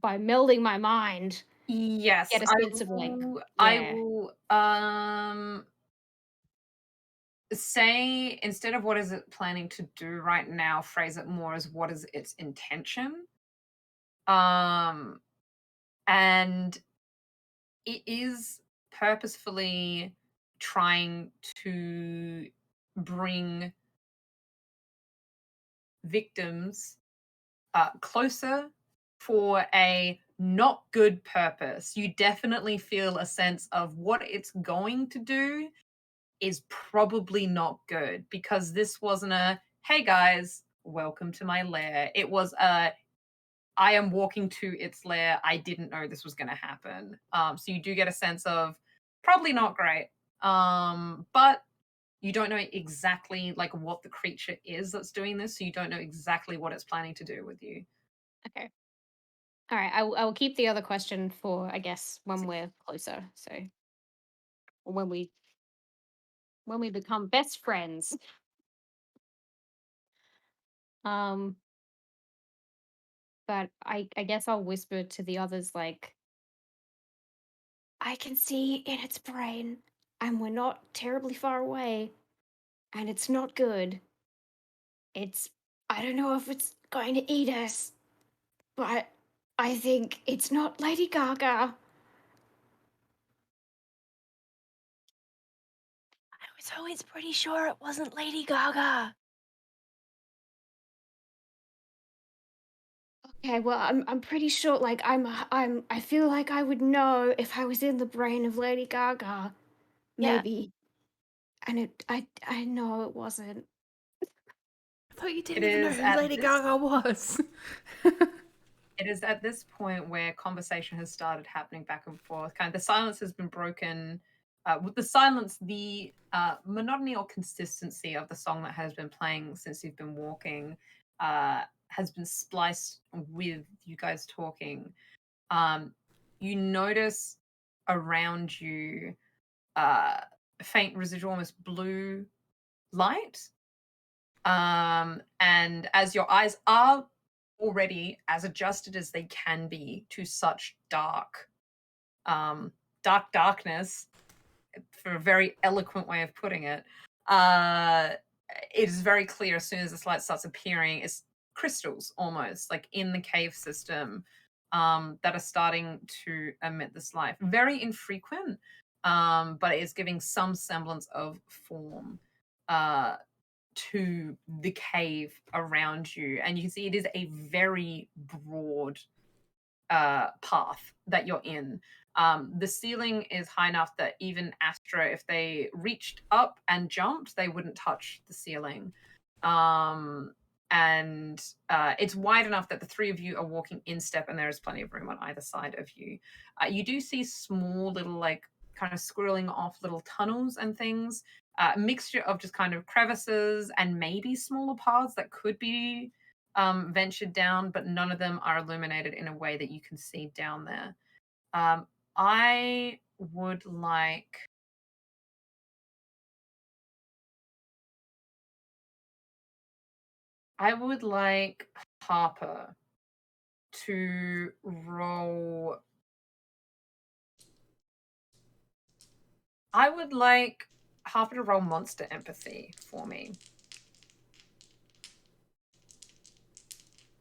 by melding my mind, Yes, get a sense of, like, I yeah. will say, instead of what is it planning to do right now, phrase it more as what is its intention. And it is purposefully trying to bring victims closer for a not good purpose. You definitely feel a sense of what it's going to do is probably not good, because this wasn't a, hey guys, welcome to my lair. It was a, I am walking to its lair. I didn't know this was going to happen. So you do get a sense of probably not great. But you don't know exactly like what the creature is that's doing this. So you don't know exactly what it's planning to do with you. Okay. All right. I will keep the other question for, I guess, when we're closer. So when we become best friends. Um, but I guess I'll whisper to the others, like, I can see in its brain, and we're not terribly far away, and it's not good. It's, I don't know if it's going to eat us, but I think it's not Lady Gaga. I was always pretty sure it wasn't Lady Gaga. Okay, well, I'm pretty sure, like, I feel like I would know if I was in the brain of Lady Gaga, Yeah. maybe. And I know it wasn't. I thought you It didn't even know is who at Lady this Gaga was. It is at this point where conversation has started happening back and forth. Kind of the silence has been broken. With the silence, the monotony or consistency of the song that has been playing since you've been walking has been spliced with you guys talking. You notice around you faint residual, almost blue light. And as your eyes are already as adjusted as they can be to such darkness, for a very eloquent way of putting it, it is very clear as soon as this light starts appearing, it's crystals almost like in the cave system that are starting to emit this light. Very infrequent, but it is giving some semblance of form. To the cave around you, and you can see it is a very broad path that you're in. The ceiling is high enough that even Astra, if they reached up and jumped, they wouldn't touch the ceiling. And it's wide enough that the three of you are walking in step, and there is plenty of room on either side of you. You do see small little, like, kind of squirreling off little tunnels and things, mixture of just kind of crevices and maybe smaller paths that could be ventured down, but none of them are illuminated in a way that you can see down there. I would like Harper to roll. I would like Harper to roll monster empathy for me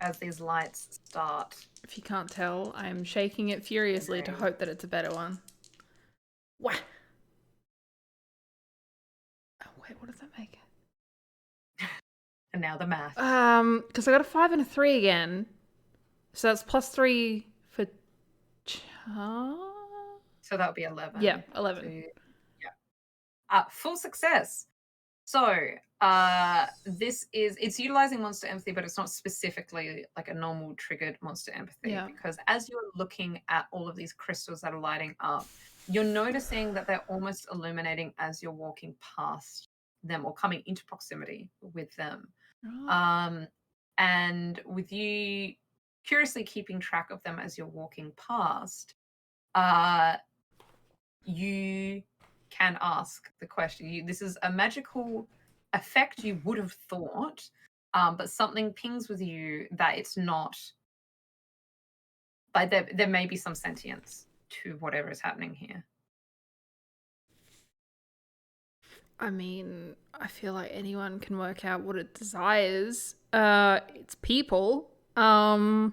as these lights start. If you can't tell, I'm shaking it furiously to hope that it's a better one. Wah! Oh, wait, what does that make? And now the math. Because I got a 5 and a 3 again. So that's +3 for charm. So that would be 11. Yeah, 11. So, yeah. Full success. So it's utilizing monster empathy, but it's not specifically like a normal triggered monster empathy, Yeah. because as you're looking at all of these crystals that are lighting up, you're noticing that they're almost illuminating as you're walking past them or coming into proximity with them. Right. And with you curiously keeping track of them as you're walking past, you can ask the question. This is a magical effect you would have thought, but something pings with you that it's not. Like there may be some sentience to whatever is happening here. I mean, I feel like anyone can work out what it desires. It's people. No.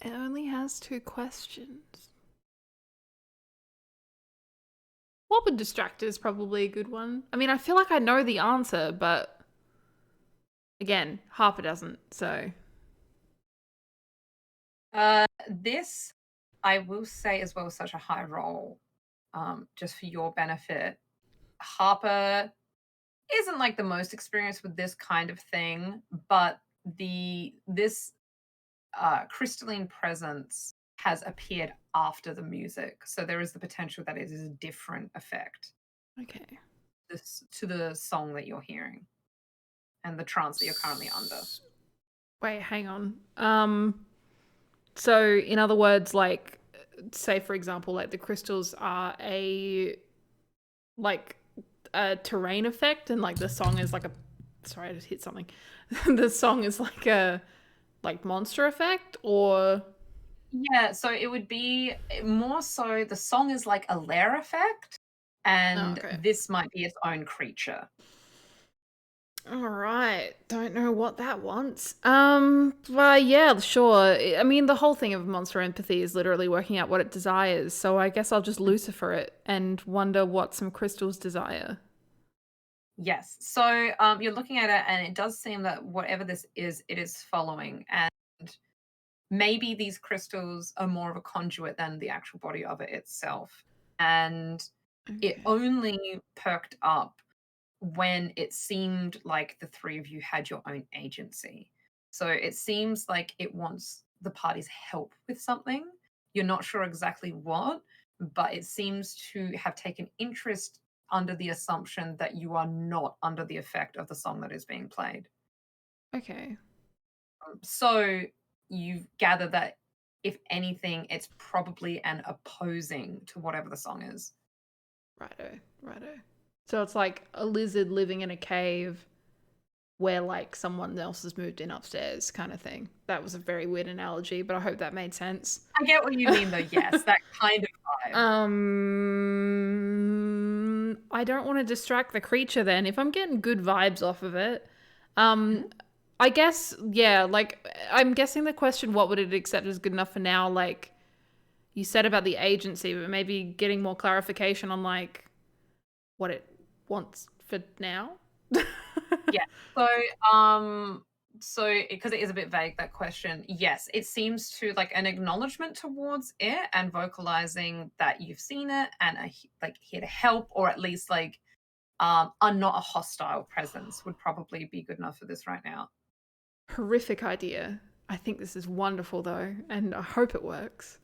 It only has 2 questions. What would distract is probably a good one. I mean, I feel like I know the answer, but again, Harper doesn't, so. This, I will say as well, is such a high roll, just for your benefit. Harper isn't like the most experienced with this kind of thing, but this crystalline presence has appeared after the music, so there is the potential that it is a different effect Okay. to the song that you're hearing and the trance that you're currently under. Wait, hang on. So in other words, like, say for example, like the crystals are a terrain effect, and like the song is like a. Sorry, I just hit something. The song is like a monster effect, or. Yeah, so it would be more so the song is like a lair effect, and okay. this might be its own creature. All right, don't know what that wants. But yeah, sure. I mean, the whole thing of monster empathy is literally working out what it desires. So I guess I'll just Lucifer it and wonder what some crystals desire. Yes. So you're looking at it, and it does seem that whatever this is, it is following, and maybe these crystals are more of a conduit than the actual body of it itself. And it Okay. only perked up when it seemed like the three of you had your own agency. So it seems like it wants the party's help with something. You're not sure exactly what, but it seems to have taken interest under the assumption that you are not under the effect of the song that is being played. Okay. So you gather that if anything, it's probably an opposing to whatever the song is. Righto. So it's like a lizard living in a cave where like someone else has moved in upstairs kind of thing. That was a very weird analogy, but I hope that made sense. I get what you mean though, yes, that kind of vibe. I don't want to distract the creature then. If I'm getting good vibes off of it, I guess, yeah, like, I'm guessing the question, what would it accept, is good enough for now. Like, you said about the agency, but maybe getting more clarification on, like, what it wants for now. Yeah. So because it is a bit vague, that question, yes, it seems to like an acknowledgement towards it and vocalizing that you've seen it and are like here to help, or at least like are not a hostile presence would probably be good enough for this right now. Horrific idea. I think this is wonderful though, and I hope it works.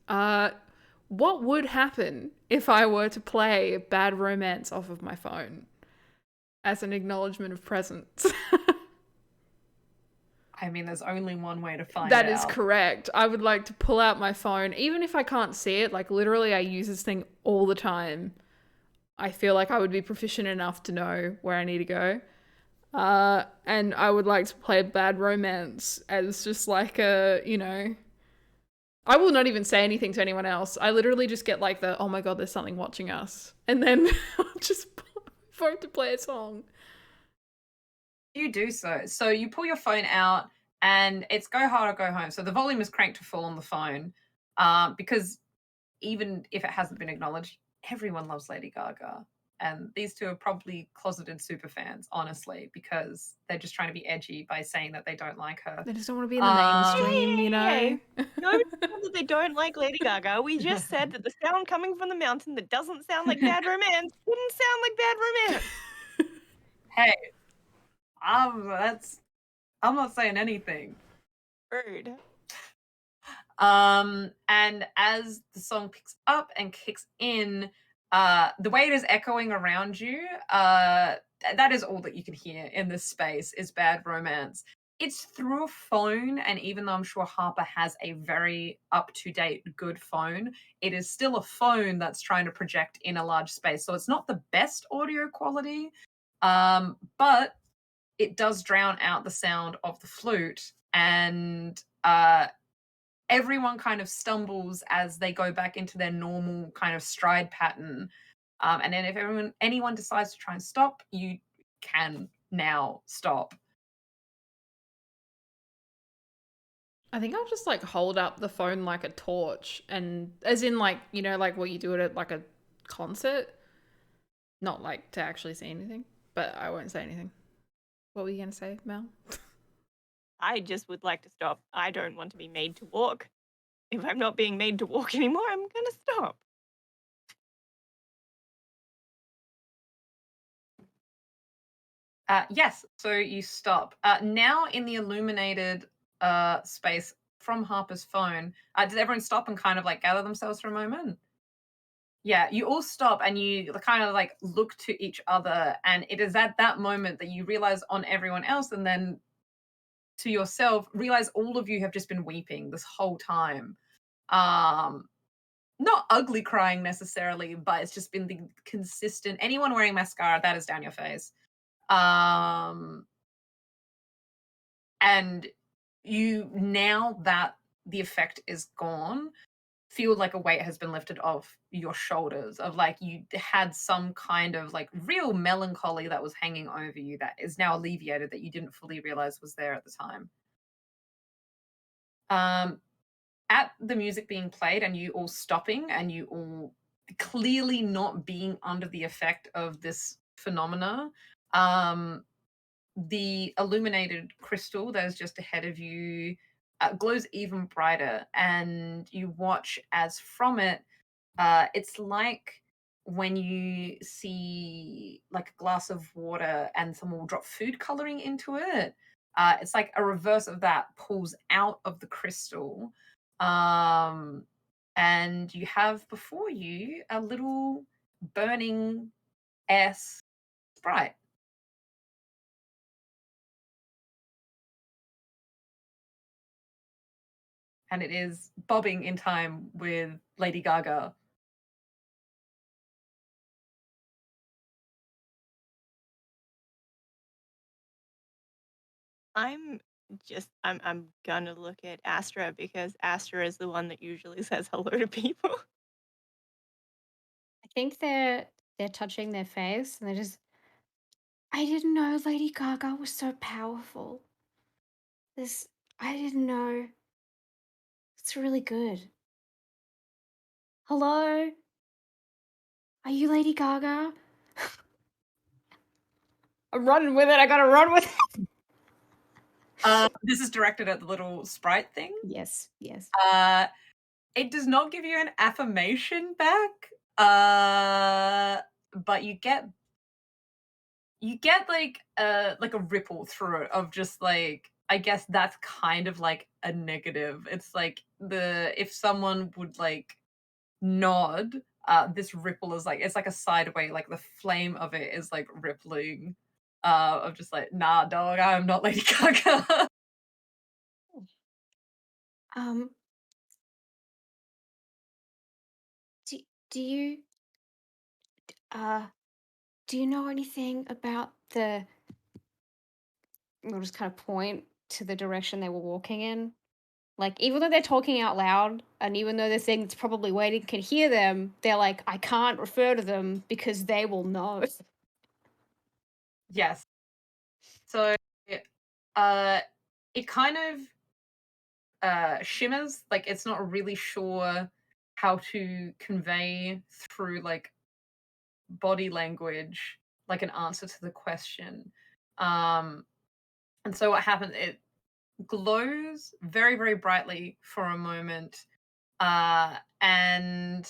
What would happen if I were to play Bad Romance off of my phone as an acknowledgement of presence? I mean, there's only one way to find That out. is correct. I would like to pull out my phone, even if I can't see it. Like, literally, I use this thing all the time. I feel like I would be proficient enough to know where I need to go. And I would like to play Bad Romance as just like a, I will not even say anything to anyone else. I literally just get like oh my god, there's something watching us. And then I'll just vote to play a song. You do so. So you pull your phone out and it's go hard or go home. So the volume is cranked to full on the phone, because even if it hasn't been acknowledged, everyone loves Lady Gaga. And these two are probably closeted super fans, honestly, because they're just trying to be edgy by saying that they don't like her. They just don't want to be in the mainstream, you know? Hey. Nobody said that they don't like Lady Gaga. We just said that the sound coming from the mountain that doesn't sound like Bad Romance didn't sound like Bad Romance. Hey, I'm not saying anything. Bird. And as the song picks up and kicks in, the way it is echoing around you, that is all that you can hear in this space is Bad Romance. It's through a phone, and even though I'm sure Harper has a very up-to-date good phone, it is still a phone that's trying to project in a large space. So it's not the best audio quality, but it does drown out the sound of the flute, and everyone kind of stumbles as they go back into their normal kind of stride pattern. And then if anyone decides to try and stop, you can now stop. I think I'll just like hold up the phone like a torch, and as in like, you know, like what you do at like a concert. Not like to actually see anything, but I won't say anything. What were you going to say, Mel? I just would like to stop. I don't want to be made to walk. If I'm not being made to walk anymore, I'm gonna stop. Yes, so you stop. Now in the illuminated space from Harper's phone, does everyone stop and kind of like gather themselves for a moment? Yeah, you all stop and you kind of like look to each other, and it is at that moment that you realize on everyone else and then to yourself, realize all of you have just been weeping this whole time. Not ugly crying necessarily, but it's just been the consistent. Anyone wearing mascara, that is down your face. And you, now that the effect is gone, feel like a weight has been lifted off your shoulders, of like you had some kind of like real melancholy that was hanging over you that is now alleviated, that you didn't fully realize was there at the time. At the music being played and you all stopping and you all clearly not being under the effect of this phenomena, the illuminated crystal that is just ahead of you glows even brighter, and you watch as from it, it's like when you see like a glass of water and someone will drop food coloring into it. It's like a reverse of that pulls out of the crystal. Um, and you have before you a little burning S sprite. And it is bobbing in time with Lady Gaga. I'm gonna look at Astra because Astra is the one that usually says hello to people. I think they're touching their face and they're just. I didn't know Lady Gaga was so powerful. This I didn't know. It's really good. Hello? Are you Lady Gaga? I'm running with it. I gotta run with it. This is directed at the little sprite thing. Yes, yes. It does not give you an affirmation back, but you get like a ripple through it of just like, I guess that's kind of like a negative. It's like if someone would like nod, this ripple is like, it's like a sideway, like the flame of it is like rippling, of just like, nah, dog, I'm not Lady Gaga. Um, do, do you uh do you know anything about the we'll just kind of point to the direction they were walking in? Like, even though they're talking out loud, and even though the thing that's probably waiting can hear them, they're like, I can't refer to them because they will know. Yes. So, uh, it kind of shimmers, like it's not really sure how to convey through like body language like an answer to the question. And so what happens, it glows very, very brightly for a moment, and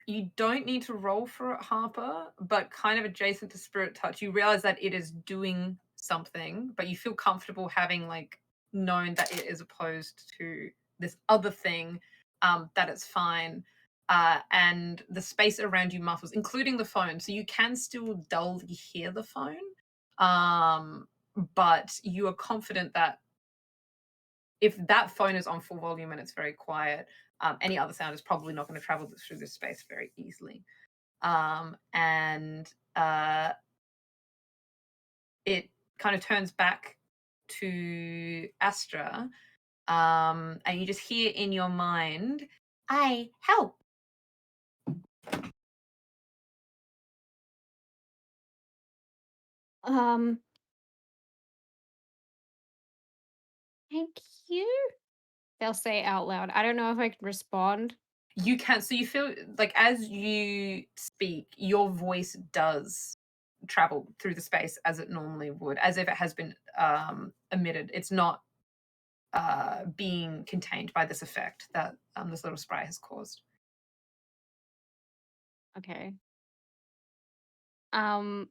you don't need to roll for it, Harper, but kind of adjacent to Spirit Touch, you realize that it is doing something, but you feel comfortable having like known that it is opposed to this other thing, that it's fine. And the space around you muffles, including the phone, so you can still dully hear the phone, but you are confident that if that phone is on full volume and it's very quiet, any other sound is probably not going to travel through this space very easily. And it kind of turns back to Astra, and you just hear in your mind, "I help." Um, thank you. They'll say out loud. I don't know if I can respond. You can, so you feel like as you speak, your voice does travel through the space as it normally would, as if it has been emitted. It's not being contained by this effect that this little spray has caused. Okay. Um.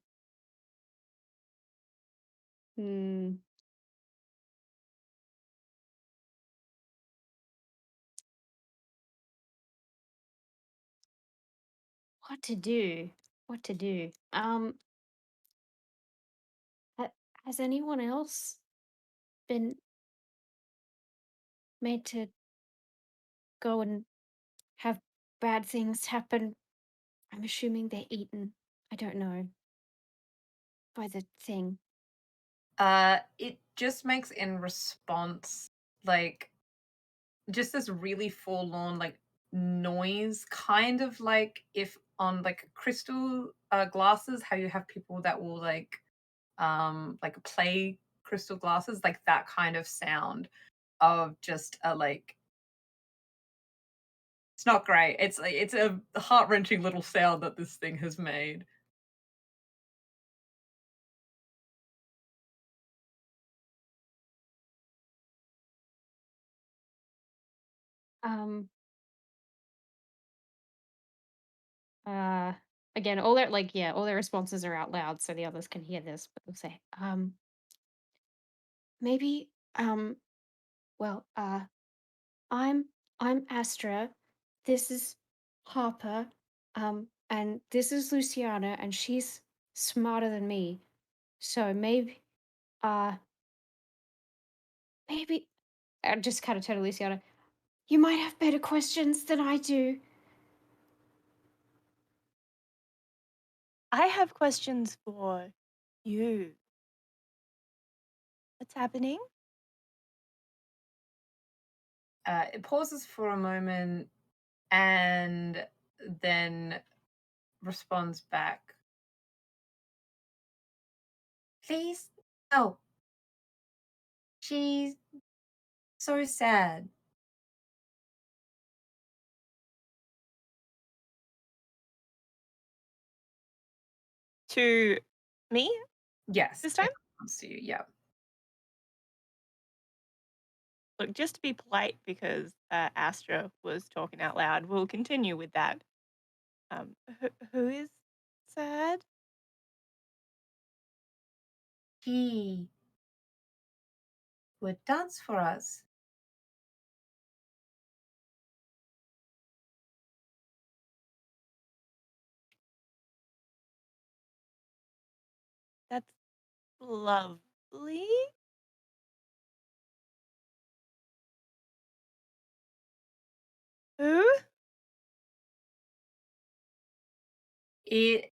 Hmm. What to do? What to do? Has anyone else been made to go and have bad things happen? I'm assuming they're eaten. I don't know. By the thing. It just makes in response like just this really forlorn like noise, kind of like if on like crystal glasses, how you have people that will like play crystal glasses, like that kind of sound of just a like it's not great. It's like it's a heart-wrenching little sound that this thing has made. Um. Uh. Again, all their all their responses are out loud, so the others can hear this. But they'll say, maybe, well, I'm I'm Astra. This is Harper. And this is Luciana, and she's smarter than me. So uh, maybe I just kind of turn to Luciana. You might have better questions than I do. I have questions for you. What's happening? It pauses for a moment and then responds back. Please, no. She's so sad. To me Yes, this time? it comes to you. Yeah. Look, just to be polite, because Astra was talking out loud, we'll continue with that. Who is sad? He would dance for us. That's lovely. Who? It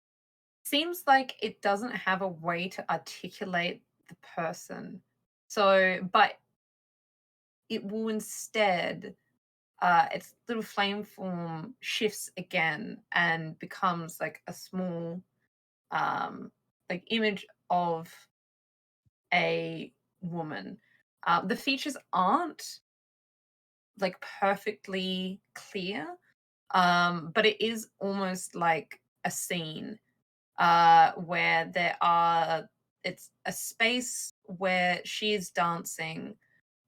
seems like it doesn't have a way to articulate the person. So, but it will instead, its little flame form shifts again and becomes like a small, like image of a woman. The features aren't like perfectly clear, But it is almost like a scene where it's a space where she is dancing,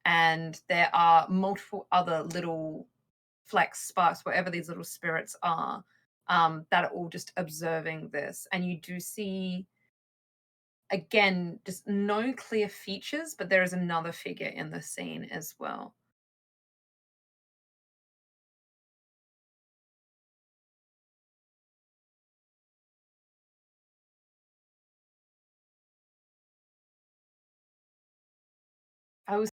and there are multiple other little flecks, sparks, wherever these little spirits are, that are all just observing this. And you do see, again, just no clear features, but there is another figure in the scene as well. I was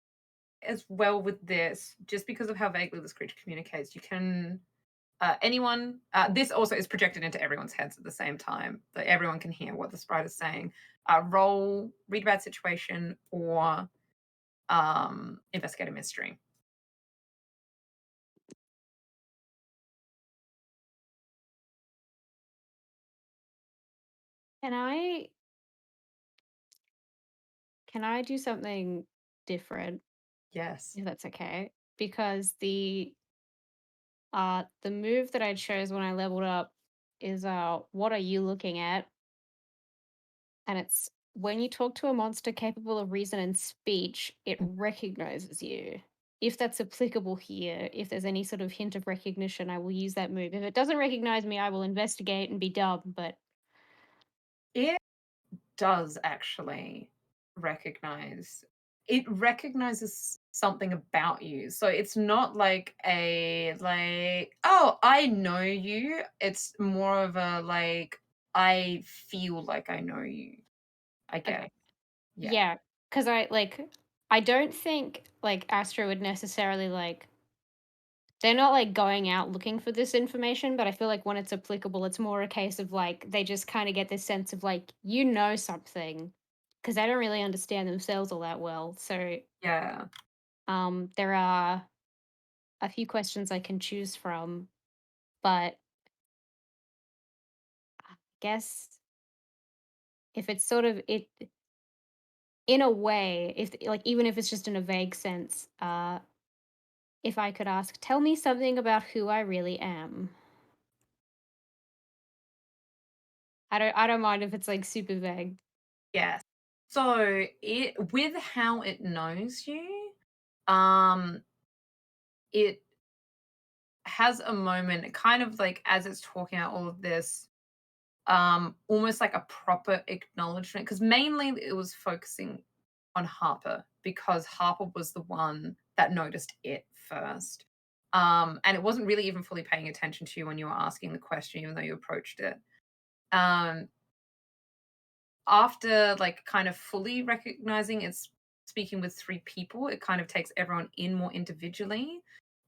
as well with this, just because of how vaguely this creature communicates, you can anyone this also is projected into everyone's heads at the same time, that everyone can hear what the sprite is saying. Roll read about situation or investigate a mystery. Can I do something different, Yes. if that's okay? Because the move that I chose when I leveled up is what are you looking at? And it's when you talk to a monster capable of reason and speech, it recognizes you. If that's applicable here, if there's any sort of hint of recognition, I will use that move. If it doesn't recognize me, I will investigate and be dumb, but It does actually recognize it recognizes something about you. So it's not like a like, oh, I know you. It's more of a like, I feel like I know you, I guess. okay. Yeah. Yeah, because I don't think like Astra would necessarily like they're not like going out looking for this information, but I feel like when it's applicable, it's more a case of like they just kind of get this sense of like you know something because they don't really understand themselves all that well. So Yeah. there are a few questions I can choose from, but I guess if it's sort of it in a way, if like even if it's just in a vague sense, if I could ask, tell me something about who I really am. I don't mind if it's like super vague. Yes. So it with how it knows you, um, it has a moment, kind of like as it's talking out all of this, almost like a proper acknowledgement, because mainly it was focusing on Harper because Harper was the one that noticed it first. And it wasn't really even fully paying attention to you when you were asking the question, even though you approached it. Um, After like kind of fully recognizing it's speaking with three people, it kind of takes everyone in more individually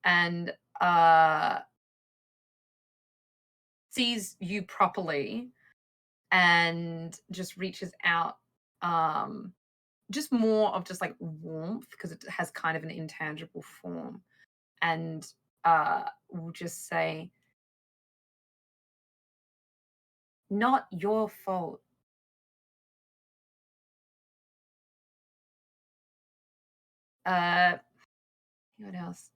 and sees you properly and just reaches out, um just more of just like warmth because it has kind of an intangible form, and will just say, not your fault. uh what else?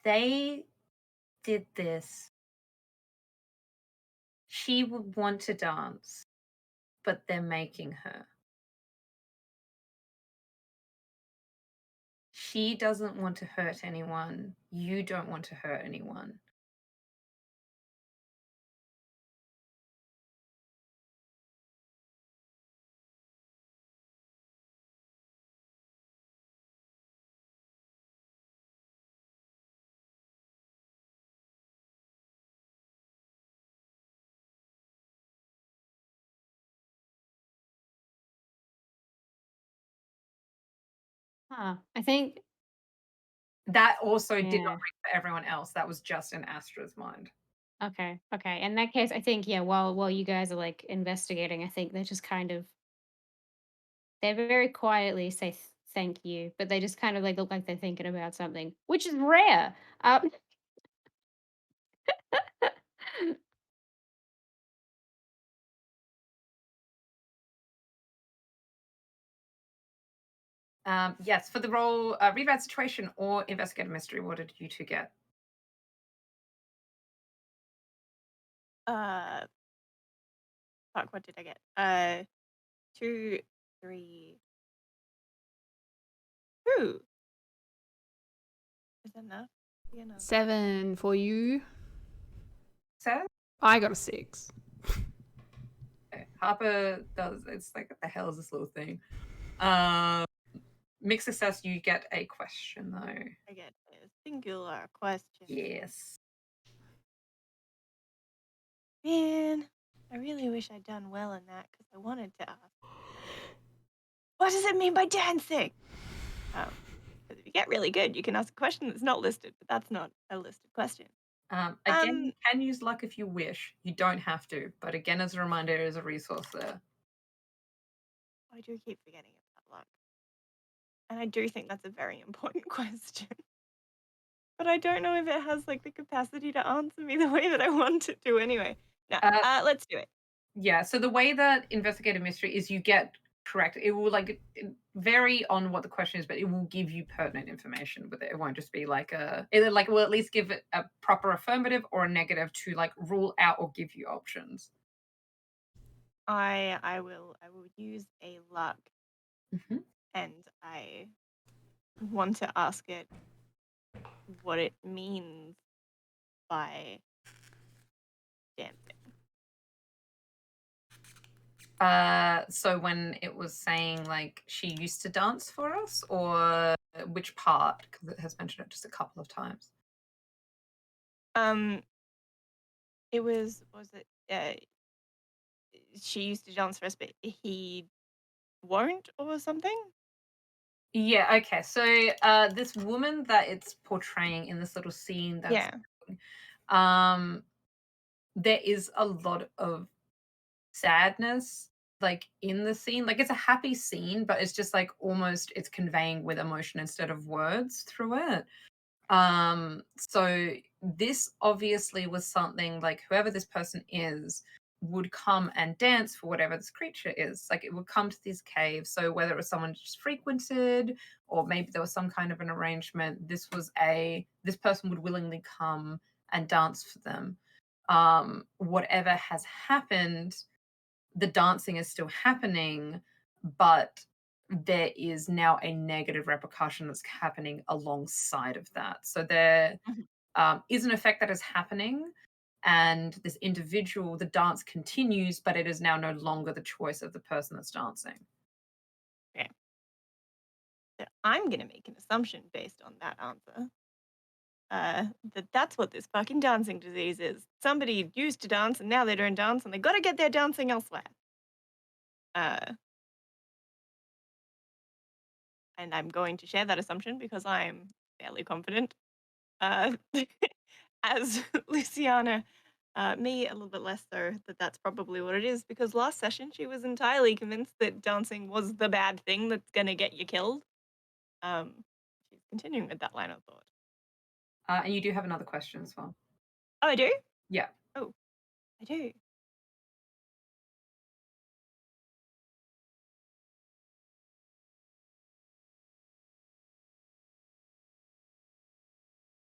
They did this. She would want to dance, but they're making her. She doesn't want to hurt anyone. You don't want to hurt anyone. Huh. I think That also did not yeah. ring for everyone else. That was just in Astra's mind. Okay. Okay. In that case, I think yeah. While you guys are like investigating, I think they just kind of they very quietly say thank you, but they just kind of like look like they're thinking about something, which is rare. Um, Yes, for the role Read Situation or Investigate a Mystery, what did you two get? Fuck, what did I get? 2, 3, 2. Is that enough? Yeah, no. 7 for you. So I got a 6. Harper does. It's like, what the hell is this little thing? Mixed success, you get a question though. I get a singular question. Yes. Man, I really wish I'd done well in that because I wanted to ask. What does it mean by dancing? Because if you get really good, you can ask a question that's not listed, but that's not a listed question. Again, you can use luck if you wish. You don't have to, but again, as a reminder, there is a resource there. I do keep forgetting about luck. And I do think that's a very important question. But I don't know if it has like the capacity to answer me the way that I want it to anyway. No, let's do it. Yeah, so the way that Investigate a Mystery is you get correct. It will vary on what the question is, but it will give you pertinent information with it. It won't just be like it will at least give it a proper affirmative or a negative to like rule out or give you options. I will use a luck, Mhm. and I want to ask it what it means by dancing. So when it was saying like she used to dance for us, or which part? Because it has mentioned it just a couple of times. It was she used to dance for us, but he won't or something? Yeah, okay. So this woman that it's portraying in this little scene that's Yeah. there is a lot of sadness like in the scene. Like it's a happy scene, but it's just like almost it's conveying with emotion instead of words through it. So this obviously was something like whoever this person is would come and dance for whatever this creature is. Like it would come to these caves. So whether it was someone just frequented or maybe there was some kind of an arrangement, this person would willingly come and dance for them. Whatever has happened, the dancing is still happening, but there is now a negative repercussion that's happening alongside of that. So there is an effect that is happening, and this individual, the dance continues, but it is now no longer the choice of the person that's dancing. Okay. So I'm gonna make an assumption based on that answer. That's what this fucking dancing disease is. Somebody used to dance and now they don't dance and they gotta get their dancing elsewhere. And I'm going to share that assumption because I'm fairly confident. As Luciana, me a little bit less so that that's probably what it is because last session she was entirely convinced that dancing was the bad thing that's gonna get you killed. She's continuing with that line of thought. And you do have another question as well. Oh, I do? Yeah. Oh, I do.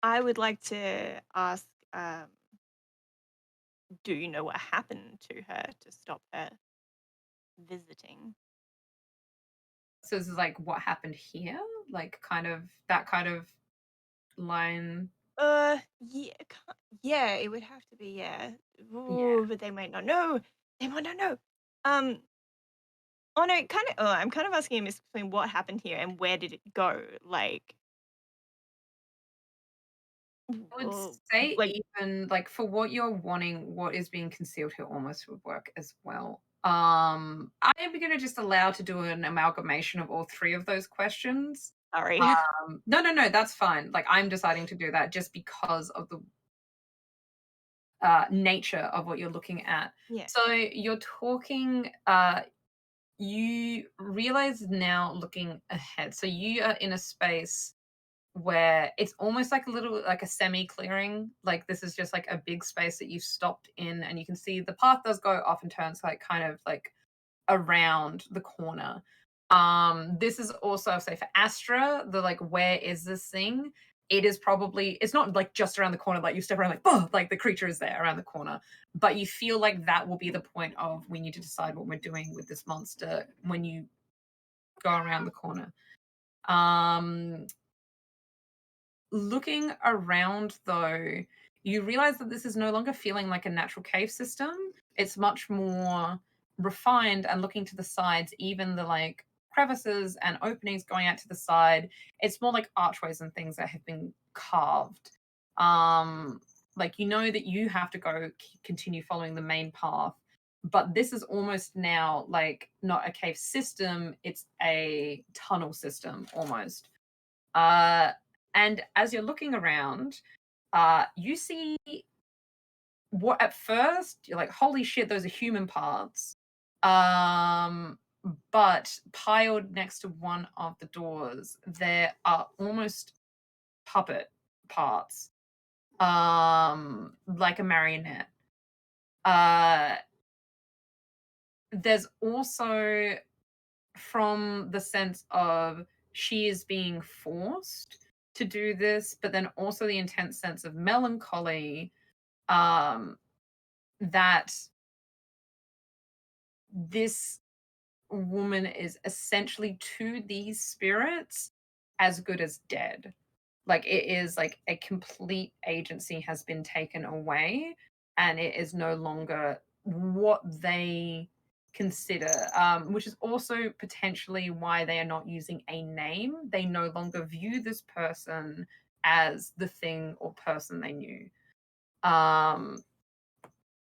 I would like to ask, do you know what happened to her to stop her visiting? So this is like what happened here? Like kind of that kind of line. Yeah, yeah, it would have to be, yeah. Ooh, but they might not know. They might not know. Oh no, I'm kind of asking him between what happened here and where did it go? Like, I would oh, say like, even like for what you're wanting, what is being concealed here almost would work as well. I am gonna just allow to do an amalgamation of all three of those questions. sorry. No, that's fine. Like I'm deciding to do that just because of the nature of what you're looking at. Yeah. So you're talking. You realize now looking ahead. So you are in a space where it's almost like a little like a semi clearing. Like this is just like a big space that you've stopped in, and you can see the path does go off and turns like kind of like around the corner. This is also, say, for Astra, the like, where is this thing? It is probably, it's not like just around the corner, like you step around, like, oh, like the creature is there around the corner. But you feel like that will be the point of we need to decide what we're doing with this monster when you go around the corner. Looking around though, you realize that this is no longer feeling like a natural cave system. It's much more refined, and looking to the sides, even the like crevices and openings going out to the side, it's more like archways and things that have been carved. Like you know that you have to go continue following the main path, but this is almost now like not a cave system, it's a tunnel system almost. And as you're looking around, you see what at first you're like, holy shit, those are human parts. But piled next to one of the doors, there are almost puppet parts, like a marionette. There's also, from the sense of she is being forced to do this, but then also the intense sense of melancholy, that this woman is essentially to these spirits as good as dead. Like it is like a complete agency has been taken away, and it is no longer what they consider, which is also potentially why they are not using a name. They no longer view this person as the thing or person they knew.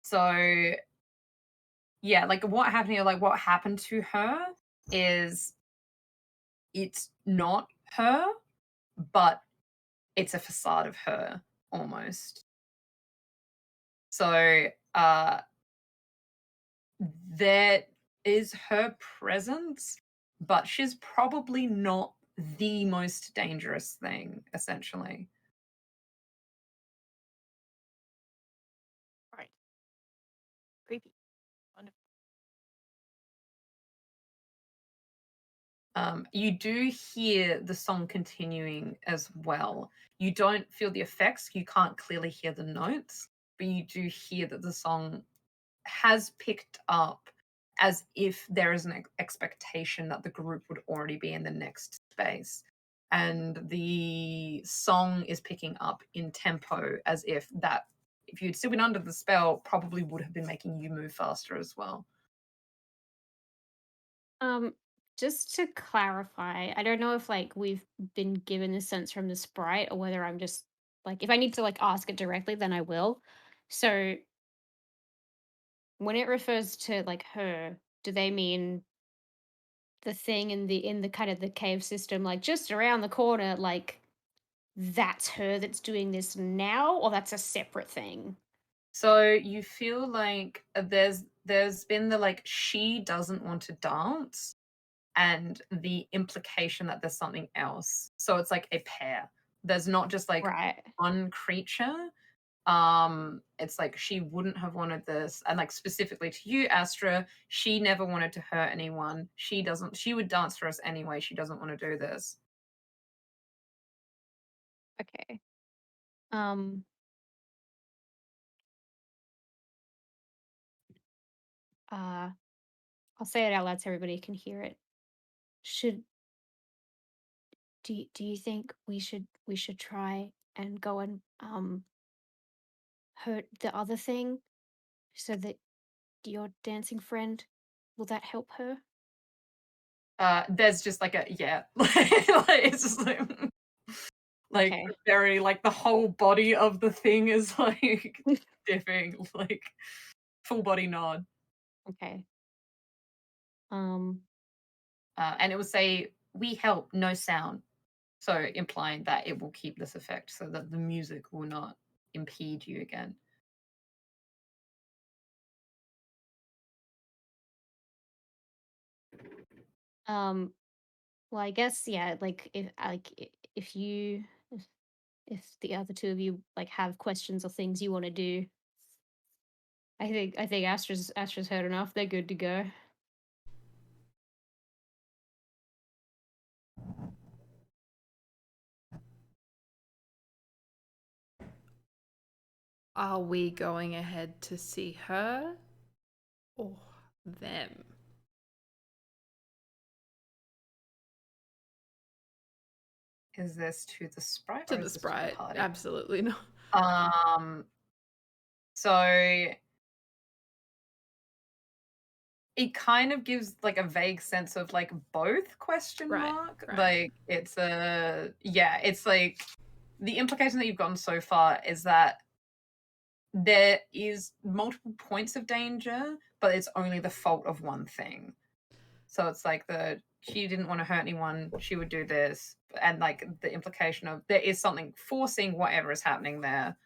So yeah, like what happened here, like what happened to her is it's not her, but it's a facade of her almost. So there is her presence, but she's probably not the most dangerous thing, essentially. Right. Creepy. Wonderful. You do hear the song continuing as well. You don't feel the effects, you can't clearly hear the notes, but you do hear that the song has picked up as if there is an expectation that the group would already be in the next space. And the song is picking up in tempo as if that, if you'd still been under the spell, probably would have been making you move faster as well. Just to clarify, I don't know if like we've been given a sense from the sprite or whether I'm just like if I need to like ask it directly, then I will. So when it refers to like her, do they mean the thing in the kind of the cave system, like just around the corner, like that's her that's doing this now, or that's a separate thing? So you feel like there's been the like she doesn't want to dance, and the implication that there's something else. So it's like a pair. There's not just like Right. one creature. It's like she wouldn't have wanted this, and like specifically to you, Astra, she never wanted to hurt anyone. She would dance for us anyway. She doesn't want to do this. Okay. Um uh I'll say it out loud so everybody can hear it. Should do you think we should try and go and hurt the other thing so that your dancing friend, will that help her? There's just like a yeah, like, it's just like Okay. very like the whole body of the thing is like dipping, like full body nod. Okay. Um And it will say, "We help, no sound." So implying that it will keep this effect so that the music will not impede you again. um well, I guess yeah, like if you if the other two of you like have questions or things you want to do, I think Astra's heard enough. They're good to go. Are we going ahead to see her or them? Is this to the sprite To or the is this to the sprite. party? Absolutely not. So it kind of gives like a vague sense of like both question Right, mark. right. Like it's it's like the implication that you've gotten so far is that there is multiple points of danger, but it's only the fault of one thing. So it's like she didn't want to hurt anyone, she would do this, and like the implication of there is something forcing whatever is happening there.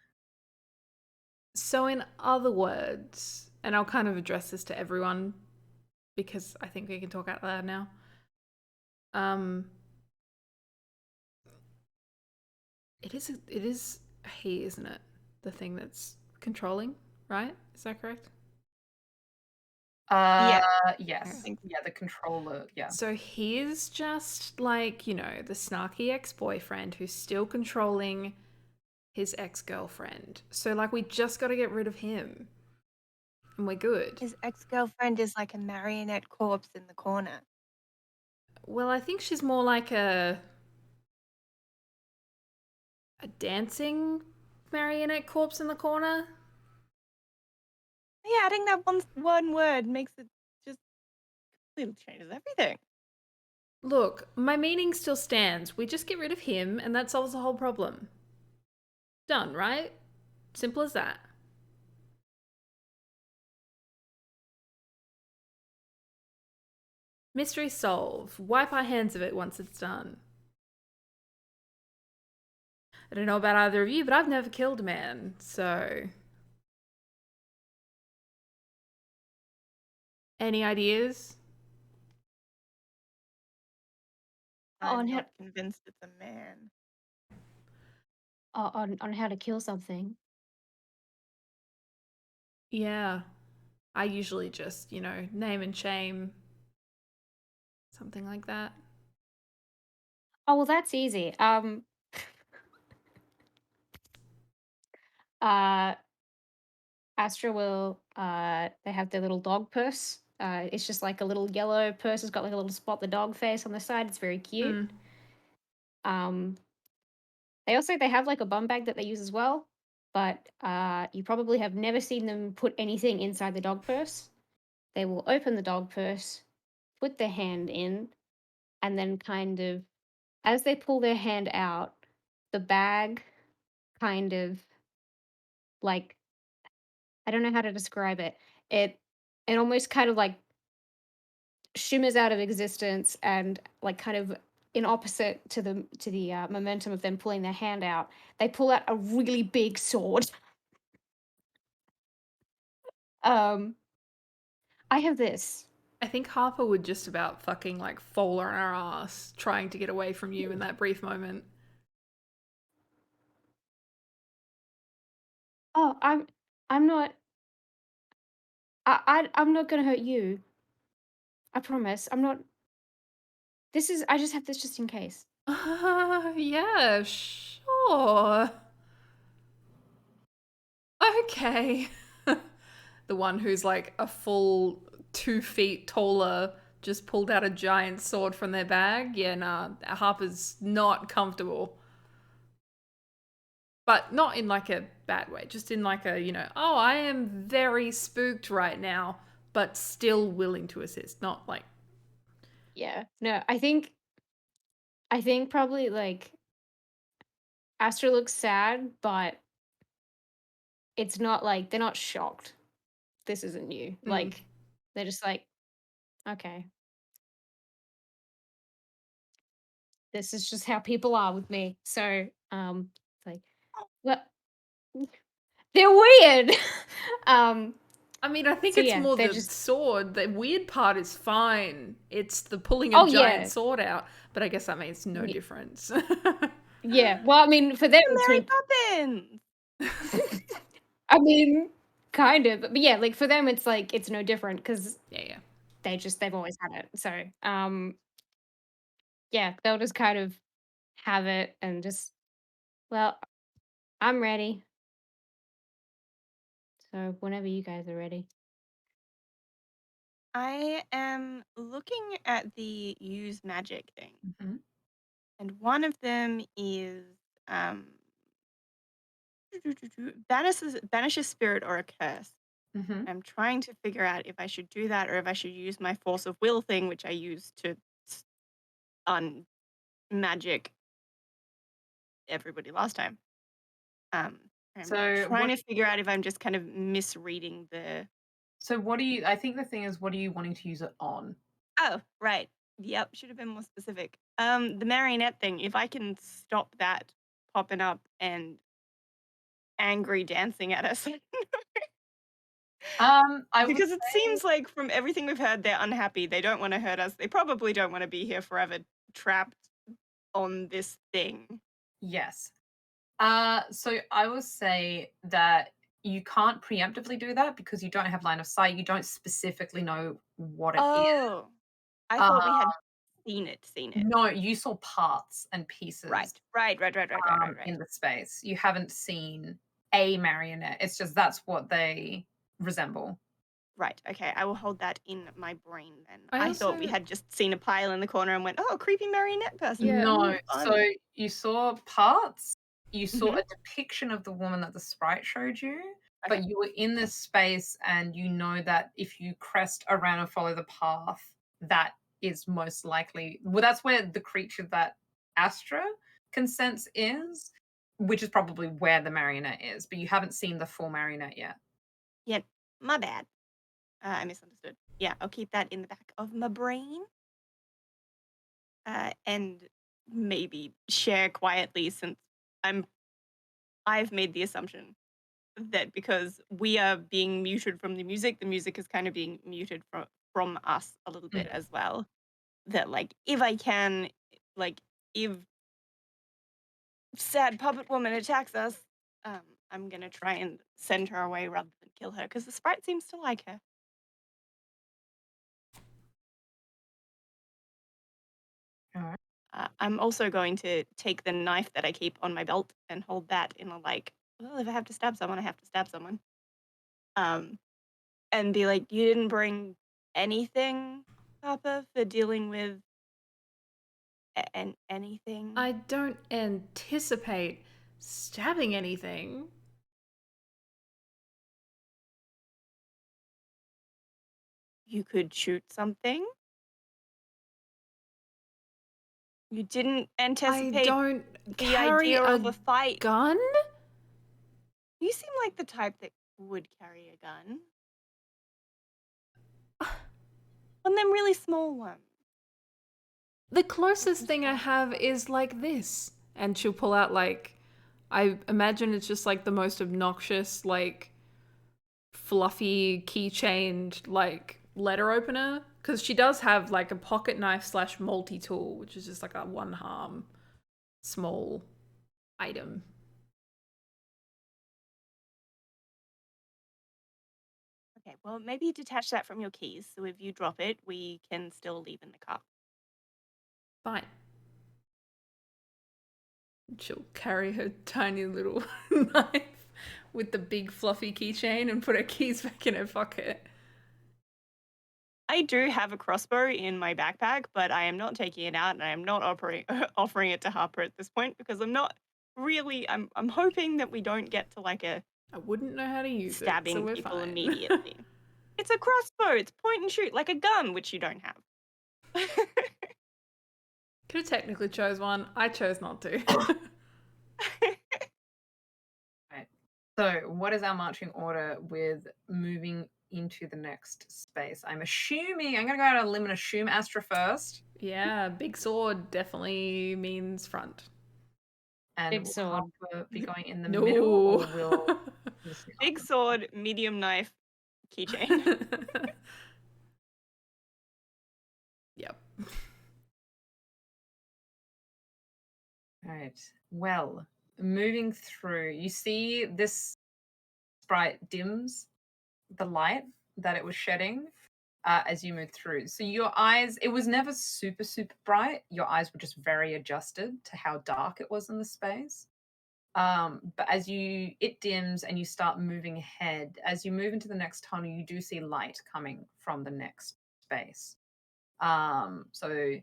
So in other words, and I'll kind of address this to everyone because I think we can talk out loud now. It is he, isn't it? The thing that's controlling, right? Is that correct? Yeah. Yes. Yeah, the controller, yeah. So he's just like, the snarky ex-boyfriend who's still controlling his ex-girlfriend. So like we just got to get rid of him. And we're good. His ex-girlfriend is like a marionette corpse in the corner. Well, I think she's more like a dancing marionette corpse in the corner. Yeah, adding that one word makes it just completely changes everything. Look, my meaning still stands. We just get rid of him and that solves the whole problem. Done, right? Simple as that. Mystery solved. Wipe our hands of it once it's done. I don't know about either of you, but I've never killed a man, so... Any ideas? I'm On how not convinced it's a man. on how to kill something. Yeah. I usually just, name and shame. Something like that. Oh, well, that's easy. Uh, Astra will, they have their little dog purse. It's just like a little yellow purse. It's got like a little spot the dog face on the side. It's very cute. Mm. Um, they have like a bum bag that they use as well, but you probably have never seen them put anything inside the dog purse. They will open the dog purse, put their hand in, and then kind of, as they pull their hand out, the bag kind of like, I don't know how to describe it. It it almost kind of like shimmers out of existence and like kind of in opposite to the momentum of them pulling their hand out, they pull out a really big sword. Um, I have this. I think Harper would just about fucking like fall on her ass trying to get away from you in that brief moment. Oh, I'm not. I'm not gonna hurt you. I promise. I'm not. This is. I just have this just in case. Yeah, sure. Okay. The one who's like a full 2 feet taller just pulled out a giant sword from their bag. Yeah, nah, Harper's not comfortable. But not in like a bad way, just in like a, oh, I am very spooked right now, but still willing to assist. Not like, Yeah. No, I think probably like Astra looks sad, but it's not like they're not shocked. This isn't new. Like they're just like, okay, this is just how people are with me. So, it's like, well, they're weird. um, I mean, I think so it's yeah, more they're the just, sword. The weird part is fine. It's the pulling a oh giant yeah, sword out, but I guess that makes no y- difference. yeah. Well, I mean, for them, it's Mary no. Poppins! I mean, kind of, but yeah, like for them, it's like it's no different because Yeah. they've always had it. So, yeah, they'll just kind of have it and just, well, I'm ready. So whenever you guys are ready. I am looking at the use magic thing, hmm and one of them is banishes spirit or a curse. hmm I'm trying to figure out if I should do that or if I should use my force of will thing, which I used to unmagic everybody last time. I'm So trying what? to figure out if I'm just kind of misreading the. So what do you? I think the thing is, what are you wanting to use it on? Oh, right. Yep, should have been more specific. The marionette thing, if I can stop that popping up and angry dancing at us. I would Because it say seems like from everything we've heard, they're unhappy. They don't want to hurt us. They probably don't want to be here forever, trapped on this thing. yes. So I will say that you can't preemptively do that because you don't have line of sight. You don't specifically know what it is. Oh, I Uh, thought we had seen it. no, you saw parts and Right, pieces right. in the space. You haven't seen a marionette. It's just that's what they resemble. Right, okay. I will hold that in my brain then. I I thought we also, had just seen a pile in the corner and went, oh, creepy marionette person. Yeah. No, Ooh, so fun. you saw parts. You saw Mhm. a depiction of the woman that the sprite showed you, Okay. but you were in this space and you know that if you crest around and follow the path, that is most likely well, that's where the creature that Astra can sense is, which is probably where the marionette is, but you haven't seen the full marionette yet. Yeah, my bad. I misunderstood. Yeah, I'll keep that in the back of my brain. And maybe share quietly since I've made the assumption that because we are being muted from the music is kind of being muted from us a little bit Mhm. as well. That like if I can, like if sad puppet woman attacks us, I'm gonna try and send her away rather than kill her because the sprite seems to like her. Alright. I'm also going to take the knife that I keep on my belt and hold that in a like, well, if I have to stab someone, I have to stab someone. Um, and be like, you didn't bring anything, Papa, for dealing with anything. I don't anticipate stabbing anything. You could shoot something. You didn't I anticipate don't the carry idea of a a fight. gun? You seem like the type that would carry a gun. One of them really small ones. The closest Nothing thing I special. have is like this. And she'll pull out like, I imagine it's just like the most obnoxious, like fluffy keychained like letter opener. Because she does have like a pocket knife slash multi tool, which is just like a one harm small item. Okay, well, maybe detach that from your keys, so if you drop it, we can still leave in the car. Fine. She'll carry her tiny little knife with the big fluffy keychain and put her keys back in her pocket. I do have a crossbow in my backpack, but I am not taking it out, and I am not offering it to Harper at this point because I'm not really. I'm hoping that we don't get to like a I wouldn't know how to use it, so stabbing we're people fine. immediately. It's a crossbow. It's point and shoot, like a gun, which you don't have. Could have technically chose one. I chose not to. Right. So, what is our marching order with moving into the next space? I'm going to go out on a limb and assume Astra first. Yeah, big sword definitely means front. And Big will sword. Harper be going in the No. middle or will Lucy Big Harper? sword, medium knife, keychain. Yep. All right. Well, moving through, you see this sprite dims the light that it was shedding as you move through. So your eyes, it was never super bright. Your eyes were just very adjusted to how dark it was in the space. But as it dims and you start moving ahead, as you move into the next tunnel, you do see light coming from the next space. So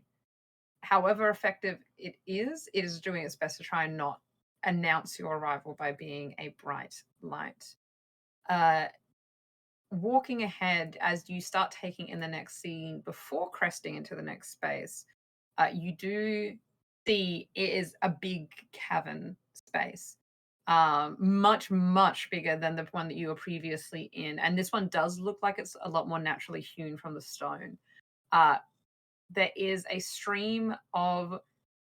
however effective it is doing its best to try and not announce your arrival by being a bright light. Walking ahead as you start taking in the next scene before cresting into the next space, you do see it is a big cavern space. Much, much bigger than the one that you were previously in. And this one does look like it's a lot more naturally hewn from the stone. There is a stream of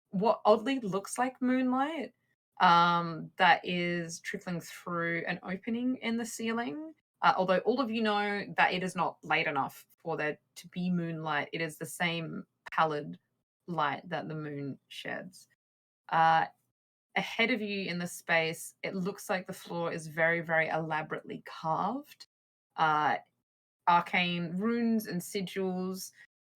what oddly looks like moonlight that is trickling through an opening in the ceiling. Although all of you know that it is not late enough for there to be moonlight, it is the same pallid light that the moon sheds. Ahead of you in the space, it looks like the floor is very, very elaborately carved. Arcane runes and sigils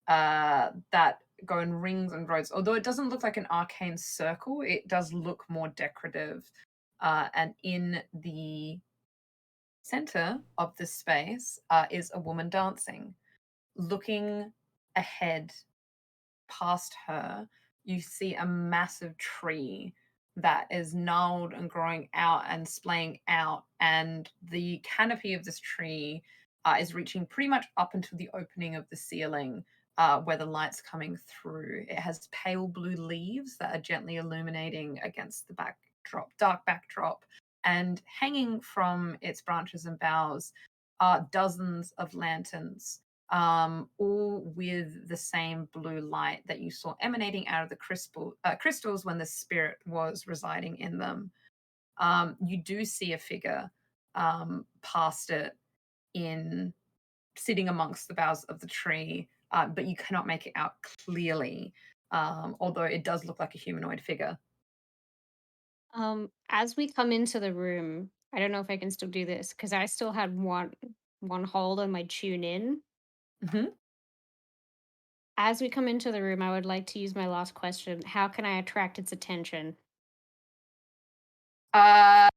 that go in rings and roads. Although it doesn't look like an arcane circle, it does look more decorative. And in the center of this space is a woman dancing. Looking ahead past her, you see a massive tree that is gnarled and growing out and splaying out. And the canopy of this tree is reaching pretty much up until the opening of the ceiling where the light's coming through. It has pale blue leaves that are gently illuminating against the dark backdrop. And hanging from its branches and boughs are dozens of lanterns, all with the same blue light that you saw emanating out of the crystals when the spirit was residing in them. You do see a figure past it in sitting amongst the boughs of the tree, but you cannot make it out clearly, although it does look like a humanoid figure. As we come into the room, I don't know if I can still do this because I still had one hold on my tune in. Mhm. As we come into the room, I would like to use my last question. How can I attract its attention? Uh,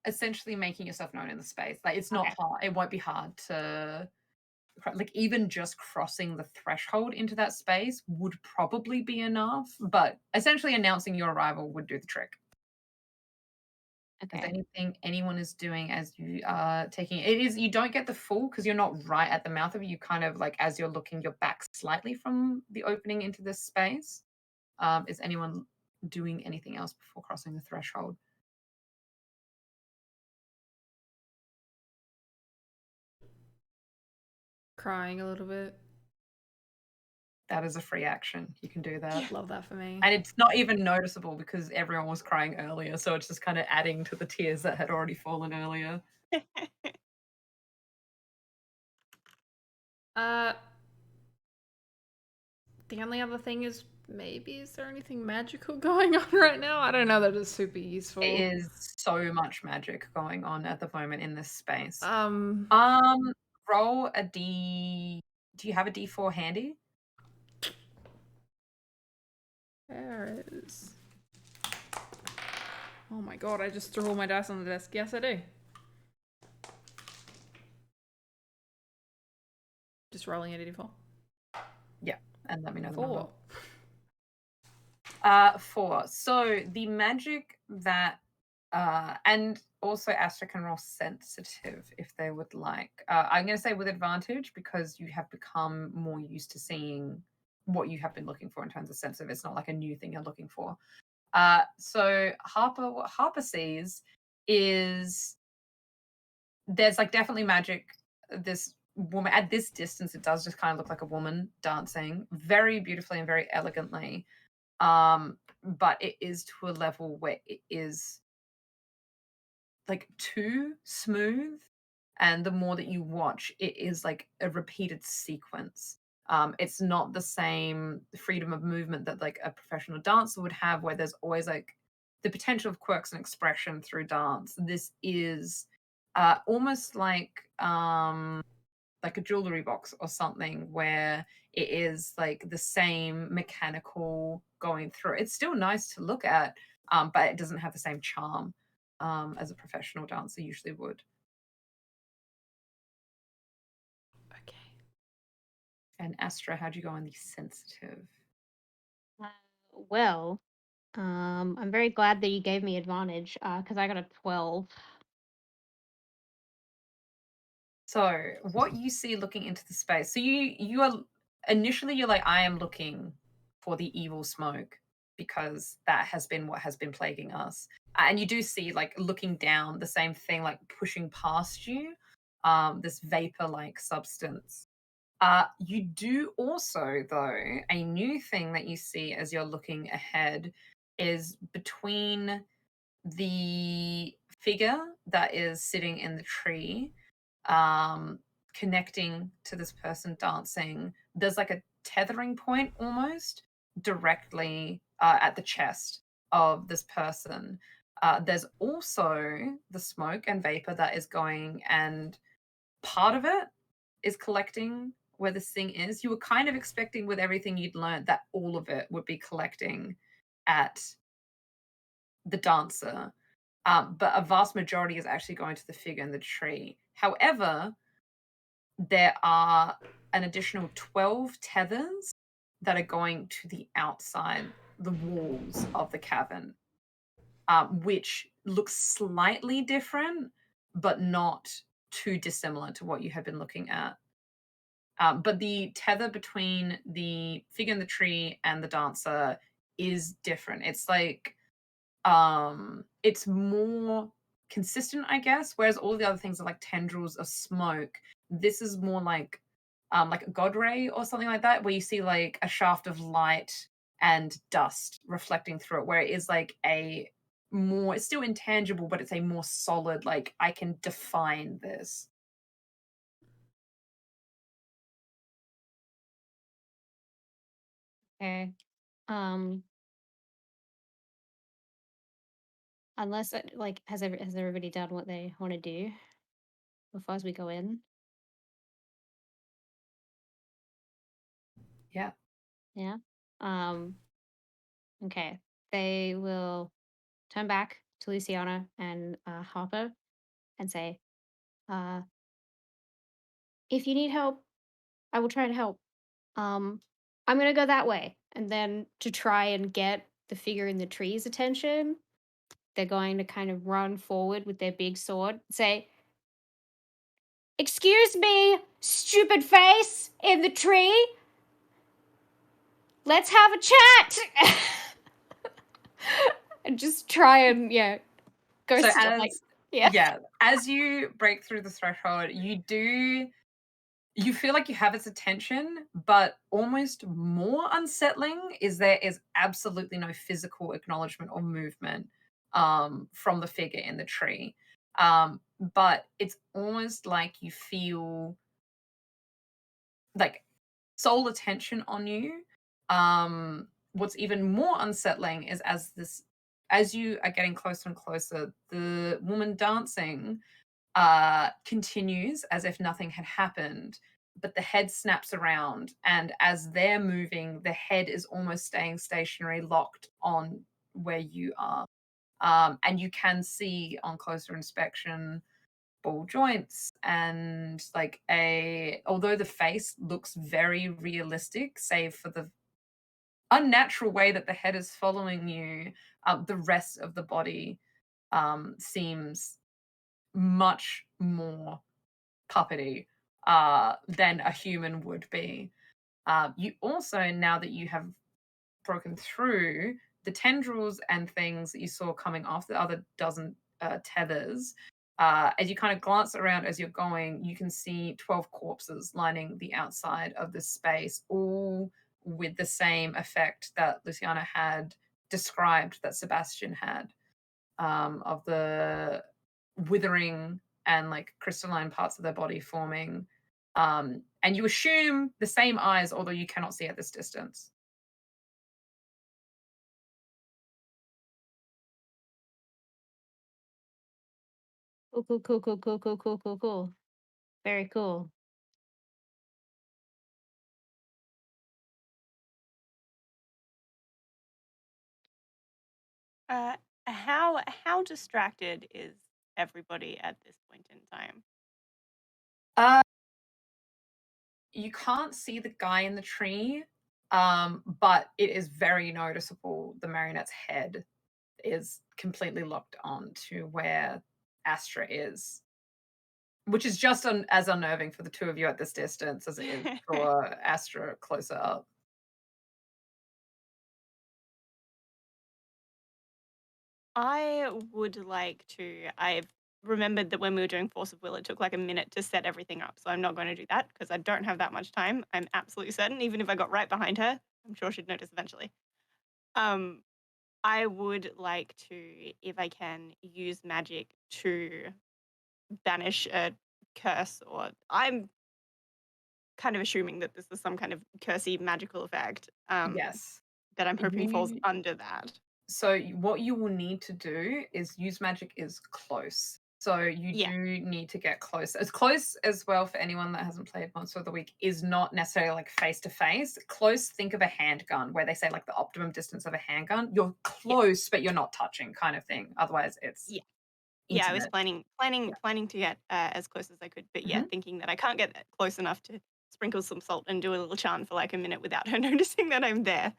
Essentially making yourself known in the space. Like it's not Okay. hard. It won't be hard to like even just crossing the threshold into that space would probably be enough, but essentially announcing your arrival would do the trick. Is there Okay. anything anyone is doing as you are taking it is you don't get the full because you're not right at the mouth of it. You kind of like as you're looking, you're back slightly from the opening into this space. Is anyone doing anything else before crossing the threshold? Crying a little bit. That is a free action. You can do that. Love that for me. And it's not even noticeable because everyone was crying earlier, so it's just kind of adding to the tears that had already fallen earlier. The only other thing is maybe is there anything magical going on right now? I don't know that it's super useful. It is so much magic going on at the moment in this space. Roll a D. Do you have a D4 handy? There it is. Oh my god, I just threw all my dice on the desk. Yes, I do. Just rolling a D4. Yeah, and let me know the 4. number. 4. So the magic that and also Astra can roll sensitive if they would like. I'm going to say with advantage because you have become more used to seeing what you have been looking for in terms of sensitive. It's not like a new thing you're looking for. So Harper, what Harper sees is there's like definitely magic. This woman at this distance, it does just kind of look like a woman dancing very beautifully and very elegantly. But it is to a level where it is like too smooth, and the more that you watch, it is like a repeated sequence. It's not the same freedom of movement that like a professional dancer would have, where there's always like the potential of quirks and expression through dance. This is almost like a jewelry box or something where it is like the same mechanical going through. It's still nice to look at, but it doesn't have the same charm as a professional dancer usually would. Okay. And Astra, how'd you go on the sensitive? Uh, well, I'm very glad that you gave me advantage because I got a 12. So what you see looking into the space, so you are initially you're like, I am looking for the evil smoke because that has been what has been plaguing us. And you do see like looking down the same thing, like pushing past you, this vapor-like substance. You do also, though, a new thing that you see as you're looking ahead is between the figure that is sitting in the tree, um, connecting to this person dancing. There's like a tethering point almost directly at the chest of this person. There's also the smoke and vapor that is going, and part of it is collecting where this thing is. You were kind of expecting with everything you'd learned that all of it would be collecting at the dancer. But a vast majority is actually going to the figure in the tree. However, there are an additional 12 tethers that are going to the outside, the walls of the cavern, which looks slightly different, but not too dissimilar to what you have been looking at. But the tether between the figure in the tree and the dancer is different. It's like it's more consistent, I guess, whereas all the other things are like tendrils of smoke. This is more like a god ray or something like that, where you see like a shaft of light and dust reflecting through it, where it is like a more, it's still intangible, but it's a more solid, like I can define this. Okay. Um, unless like has everybody done what they want to do before as we go in? Yeah. Yeah. Um, okay. They will turn back to Luciana and Harper and say, uh, if you need help, I will try to help. Um, I'm gonna go that way. And then to try and get the figure in the tree's attention, they're going to kind of run forward with their big sword, say, excuse me, stupid face in the tree. Let's have a chat. And just try and go So like as yeah. yeah, as you break through the threshold, you feel like you have its attention, but almost more unsettling is there is absolutely no physical acknowledgement or movement from the figure in the tree. But it's almost like you feel like sole attention on you. What's even more unsettling is as you are getting closer and closer, the woman dancing continues as if nothing had happened, but the head snaps around, and as they're moving, the head is almost staying stationary, locked on where you are. And you can see on closer inspection ball joints and like although the face looks very realistic, save for the unnatural way that the head is following you, the rest of the body seems much more puppety than a human would be. You also, now that you have broken through the tendrils and things that you saw coming off the other dozen tethers, as you kind of glance around as you're going, you can see 12 corpses lining the outside of this space, all with the same effect that Luciana had described that Sebastian had, of the withering and like crystalline parts of their body forming. And you assume the same eyes, although you cannot see at this distance. Cool, cool, cool, cool, cool, cool, cool, cool, cool. Very cool. How distracted is everybody at this point in time? Uh, you can't see the guy in the tree, but it is very noticeable. The marionette's head is completely locked on to where Astra is, which is just as unnerving for the two of you at this distance as it is for Astra closer up. I would like to. I've remembered that when we were doing Force of Will, it took like a minute to set everything up. So I'm not going to do that because I don't have that much time. I'm absolutely certain. Even if I got right behind her, I'm sure she'd notice eventually. Um, I would like to, if I can, use magic to banish a curse, or I'm kind of assuming that this is some kind of cursey magical effect. Yes. That I'm hoping falls You under that. So what you will need to do is use magic is close. So you Yeah. do need to get close. As close as well for anyone that hasn't played Monster of the Week is not necessarily like face to face. Close, think of a handgun where they say like the optimum distance of a handgun. You're Yeah. close, but you're not touching kind of thing. Otherwise it's Yeah. Yeah, I was intimate. planning to get as close as I could, but yeah, Mhm. thinking that I can't get that close enough to sprinkle some salt and do a little chant for like a minute without her noticing that I'm there.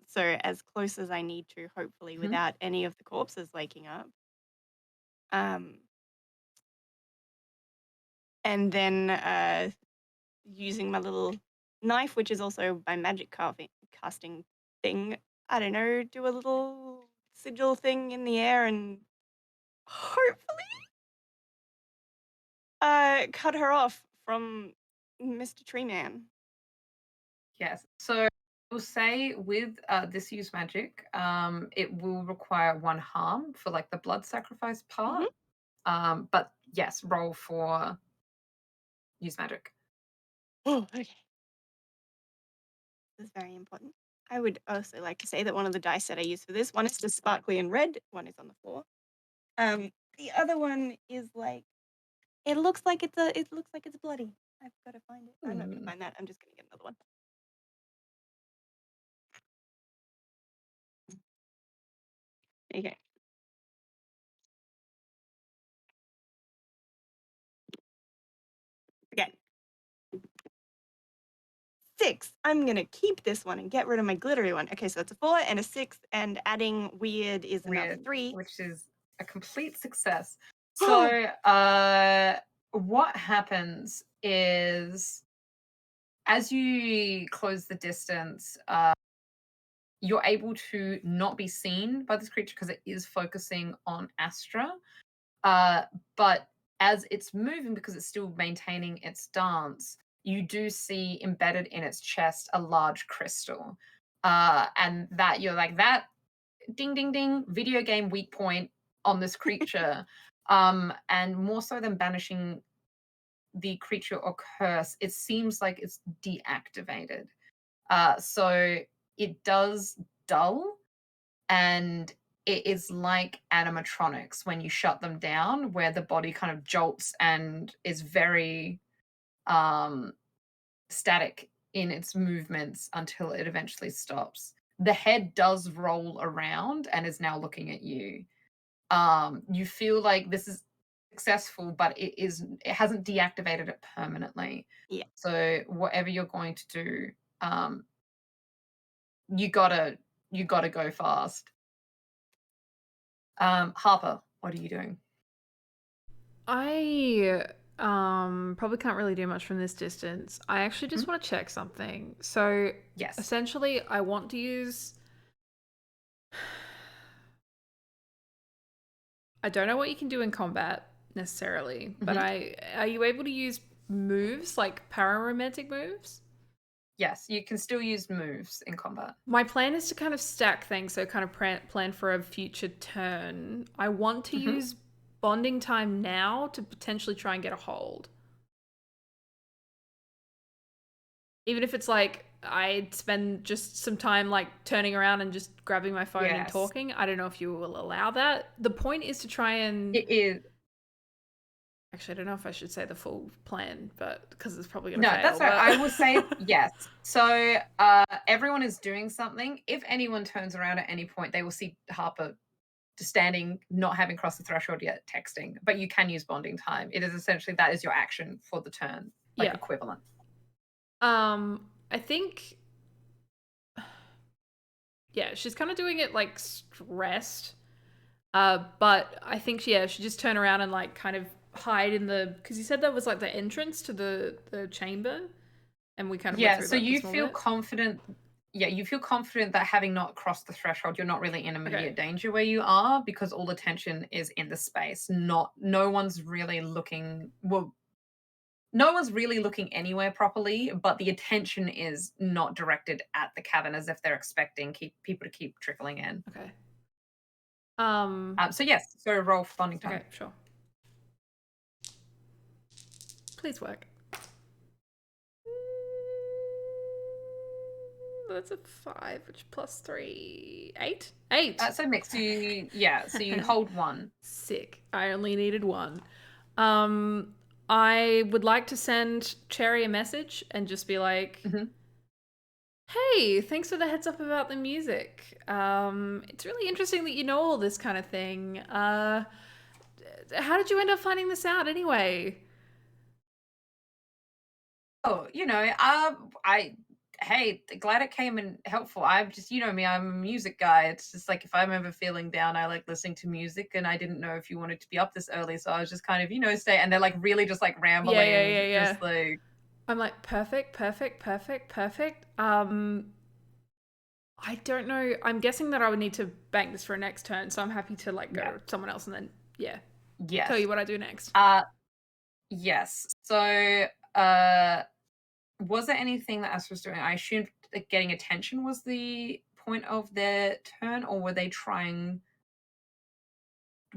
So as close as I need to, hopefully, Mhm. without any of the corpses waking up. Um, and then using my little knife, which is also my magic casting thing. I don't know, do a little sigil thing in the air and hopefully cut her off from Mr. Treeman. Yes. So we'll say with this use magic, it will require one harm for like the blood sacrifice part. Hmm. But yes, roll for use magic. Oh, okay. This is very important. I would also like to say that one of the dice that I use for this, one is just sparkly and red, one is on the floor. The other one is like it looks like it's bloody. I've got to find it. I'm not gonna Hmm. find that. I'm just gonna get another one. Okay. Okay. 6. I'm gonna keep this one and get rid of my glittery one. Okay, so it's a 4 and a 6, and adding weird is another Weird, 3. which is a complete success. Oh, So, what happens is as you close the distance, you're able to not be seen by this creature because it is focusing on Astra. Uh, but as it's moving, because it's still maintaining its stance, you do see embedded in its chest a large crystal. And that you're like, that ding, ding, ding, video game weak point on this creature. And more so than banishing the creature or curse, it seems like it's deactivated. So it does dull, and it is like animatronics when you shut them down, where the body kind of jolts and is very um, static in its movements until it eventually stops. The head does roll around and is now looking at you. You feel like this is successful, but it hasn't deactivated it permanently. yeah. So whatever you're going to do, um, you gotta you gotta go fast. Harper, what are you doing? I probably can't really do much from this distance. I actually just Mhm. want to check something. So Yes. essentially I want to use I don't know what you can do in combat necessarily, but Mhm. are you able to use moves like pararomantic moves? Yes, you can still use moves in combat. My plan is to kind of stack things, so kind of plan for a future turn. I want to Mhm. use bonding time now to potentially try and get a hold. Even if it's like I spend just some time like turning around and just grabbing my phone and Yes. talking. I don't know if you will allow that. The point is to try and It is Actually, I don't know if I should say the full plan, but because it's probably going to No, fail. that's right. But... I will say yes. So everyone is doing something. If anyone turns around at any point, they will see Harper just standing, not having crossed the threshold yet, texting. But you can use bonding time. It is essentially that is your action for the turn, like equivalent. I think, yeah, she's kind of doing it like stressed. But I think she just turn around and like kind of hide in the, because you said that was like the entrance to the chamber, and we kind of went through so that you small feel bit. confident. Yeah, you feel confident that having not crossed the threshold, you're not really in immediate danger where you are, because all attention is in the space. No one's really looking. Well, no one's really looking anywhere properly, but the attention is not directed at the cavern as if they're expecting people to keep trickling in. Okay. So yes, so roll for bonding time. Okay, sure. Please work. That's a 5, which plus 3, 8. 8. So makes you so you hold 1. Sick. I only needed 1. I would like to send Cherry a message and just be like, hey, thanks for the heads up about the music. It's really interesting that you know all this kind of thing. How did you end up finding this out anyway? Oh, hey, glad it came in helpful. I'm just, me, I'm a music guy. It's just like if I'm ever feeling down, I like listening to music, and I didn't know if you wanted to be up this early, so I was just kind of, stay. And they're like really just like rambling, just like. I'm like perfect. I don't know. I'm guessing that I would need to bank this for a next turn, so I'm happy to like go to someone else and then tell you what I do next. Yes. So was there anything that Astra was doing? I assumed that getting attention was the point of their turn, or were they trying?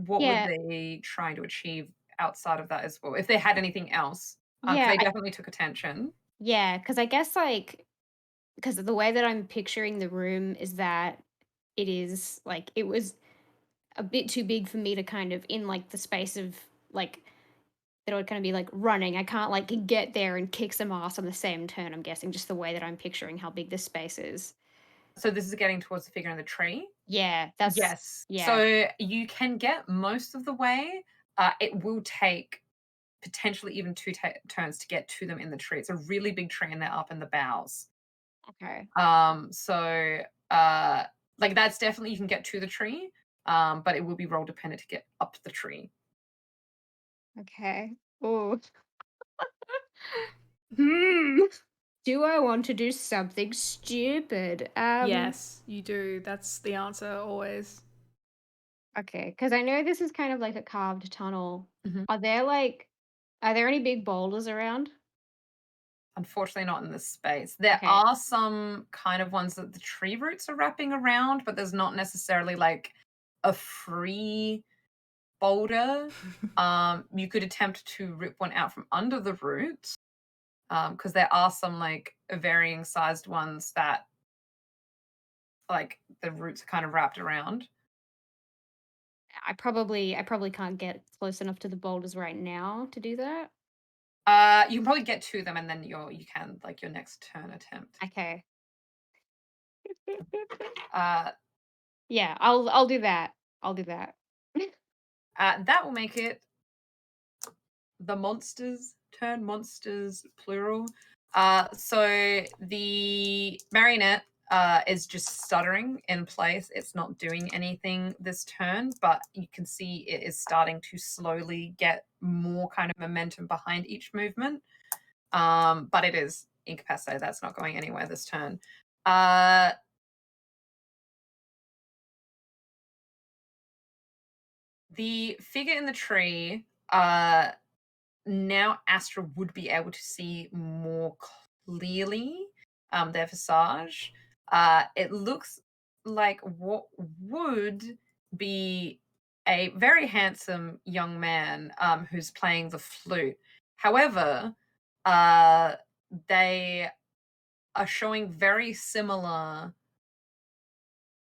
What were they trying to achieve outside of that as well? If they had anything else, they definitely took attention. Yeah, because I guess because the way that I'm picturing the room is that it is like it was a bit too big for me to kind of in like the space of like that would kind of be like running. I can't like get there and kick some ass on the same turn. I'm guessing just the way that I'm picturing how big this space is. So this is getting towards the figure in the tree. Yeah, that's yes. Yeah. So you can get most of the way. It will take potentially even 2 turns to get to them in the tree. It's a really big tree, and they're up in the boughs. Okay. So like that's definitely you can get to the tree, but it will be roll dependent to get up the tree. Okay. Oh. Do I want to do something stupid? Yes, you do. That's the answer always. Okay, because I know this is kind of like a carved tunnel. Mhm. Are there any big boulders around? Unfortunately, not in this space. There Okay. are some kind of ones that the tree roots are wrapping around, but there's not necessarily like a free boulder. You could attempt to rip one out from under the roots, because there are some like varying sized ones that like the roots are kind of wrapped around. I probably can't get close enough to the boulders right now to do that. You can probably get to them, and then you can like your next turn attempt. Okay. Uh, Yeah, I'll do that. I'll do that. that will make it the monsters' turn. Monsters plural. So the marionette is just stuttering in place. It's not doing anything this turn, but you can see it is starting to slowly get more kind of momentum behind each movement. But it is incapacitated. That's not going anywhere this turn. The figure in the tree, now Astra would be able to see more clearly their visage. It looks like what would be a very handsome young man who's playing the flute. However, they are showing very similar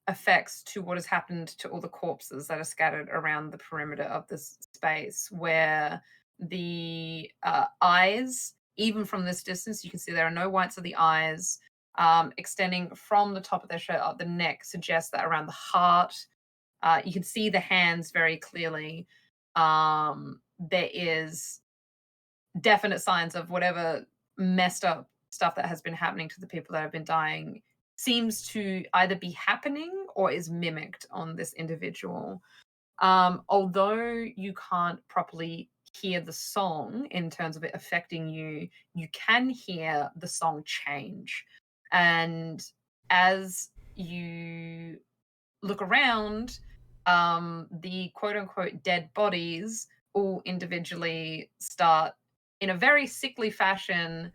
effects to what has happened to all the corpses that are scattered around the perimeter of this space, where the eyes. Even from this distance, you can see there are no whites of the eyes. Extending from the top of their shirt up the neck suggests that around the heart. You can see the hands very clearly. There is definite signs of whatever messed up stuff that has been happening to the people that have been dying seems to either be happening or is mimicked on this individual. Although you can't properly hear the song in terms of it affecting you, you can hear the song change. And as you look around, the quote unquote dead bodies all individually start in a very sickly fashion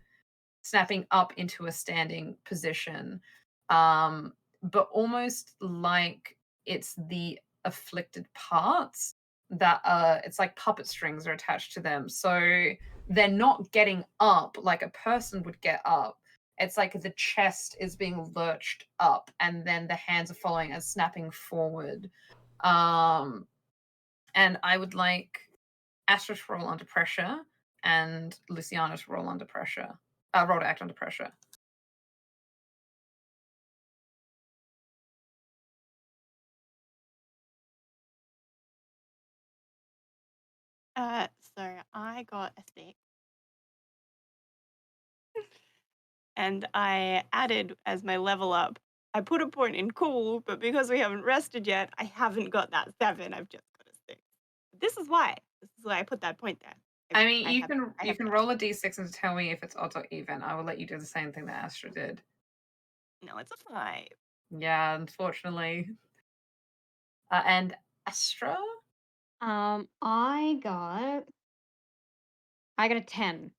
snapping up into a standing position, but almost like it's the afflicted parts that it's like puppet strings are attached to them. So they're not getting up like a person would get up. It's like the chest is being lurched up and then the hands are following and snapping forward. And I would like Astra to roll under pressure and Luciana to roll under pressure. Roll to act under pressure. So I got a 6. And I added as my level up, I put a point in cool, but because we haven't rested yet, I haven't got that 7. I've just got a 6. This is why I put that point there. I mean, you can roll a d6 and tell me if it's odds or even. I will let you do the same thing that Astra did. No, it's a 5. Yeah, unfortunately. And Astra? I got a 10.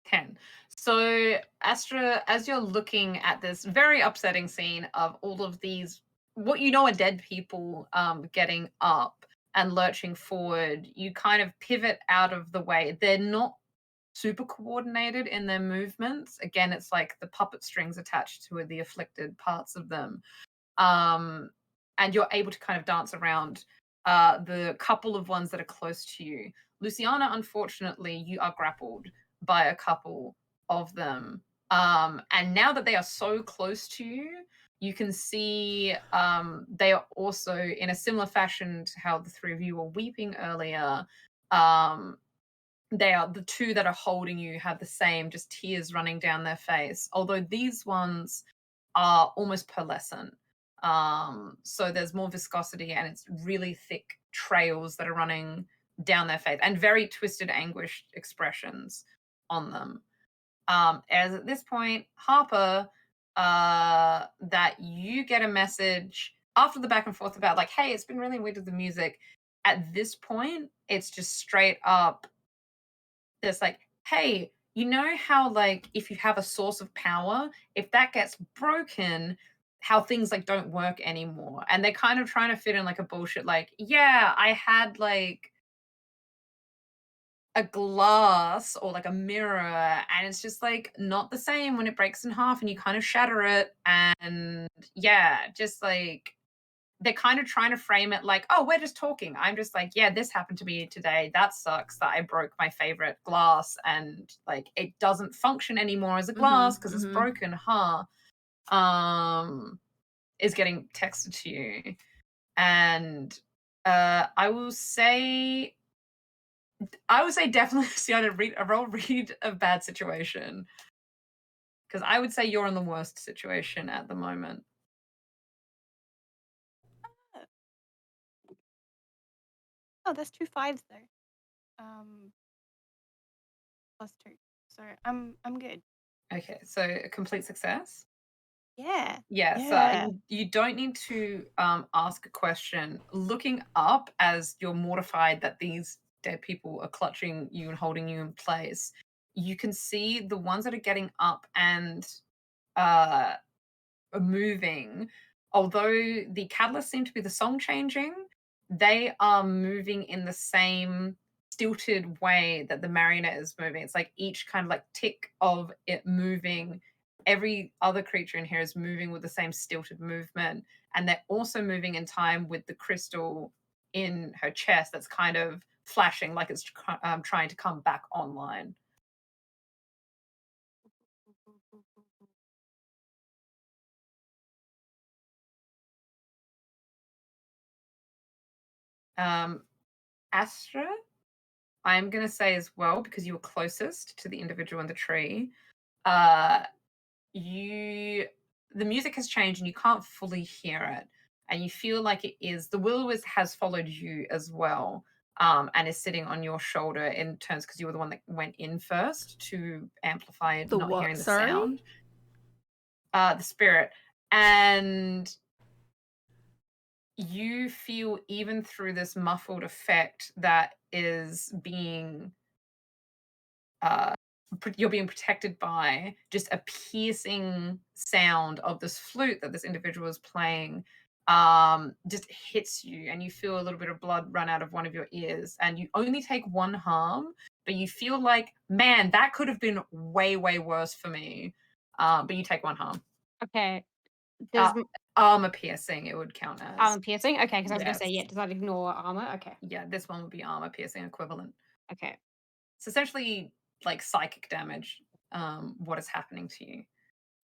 10. So, Astra, as you're looking at this very upsetting scene of all of these, what you know are dead people getting up and lurching forward, you kind of pivot out of the way. They're not super coordinated in their movements. Again, it's like the puppet strings attached to the afflicted parts of them. And you're able to kind of dance around the couple of ones that are close to you. Luciana, unfortunately, you are grappled by a couple of them. And now that they are so close to you, you can see they are also in a similar fashion to how the three of you were weeping earlier. They are the two that are holding you have the same, just tears running down their face. Although these ones are almost pearlescent. So there's more viscosity and it's really thick trails that are running down their face and very twisted, anguished expressions on them. As at this point, Harper, that you get a message after the back and forth about like, hey, it's been really weird with the music. At this point, it's just straight up. There's like, hey, you know how like if you have a source of power, if that gets broken, how things like don't work anymore. And they're kind of trying to fit in like a bullshit, like, yeah, I had like a glass or like a mirror and it's just like not the same when it breaks in half and you kind of shatter it. And yeah, just like they're kind of trying to frame it like, oh, we're just talking. I'm just like, yeah, this happened to me today. That sucks that I broke my favorite glass and like it doesn't function anymore as a glass because it's broken, is getting texted to you. And I would say definitely Luciana, read a bad situation. Because I would say you're in the worst situation at the moment. Oh, that's 2 5s there. Plus 2. So I'm good. Okay, so a complete success? Yeah. Yeah, so you don't need to ask a question. Looking up as you're mortified that these dead people are clutching you and holding you in place, you can see the ones that are getting up and moving. Although the catalyst seem to be the song changing, they are moving in the same stilted way that the marionette is moving. It's like each kind of like tick of it moving. Every other creature in here is moving with the same stilted movement. And they're also moving in time with the crystal in her chest that's kind of flashing like it's trying to come back online. Um, Astra, I'm going to say as well, because you were closest to the individual in the tree, uh, the music has changed and you can't fully hear it. And you feel like the will-o-wisp has followed you as well, and is sitting on your shoulder in turns because you were the one that went in first to amplify The not what? hearing the Sorry? sound. The spirit. And you feel, even through this muffled effect that is being you're being protected by, just a piercing sound of this flute that this individual is playing, just hits you, and you feel a little bit of blood run out of one of your ears, and you only take one harm, but you feel like, man, that could have been way, way worse for me. But you take one harm. Okay. Does Armor piercing, it would count as. armor piercing? Okay, because I was gonna say, Yes. yeah, does that ignore armor? Okay. Yeah, this one would be armor piercing equivalent. Okay. It's essentially like psychic damage, what is happening to you.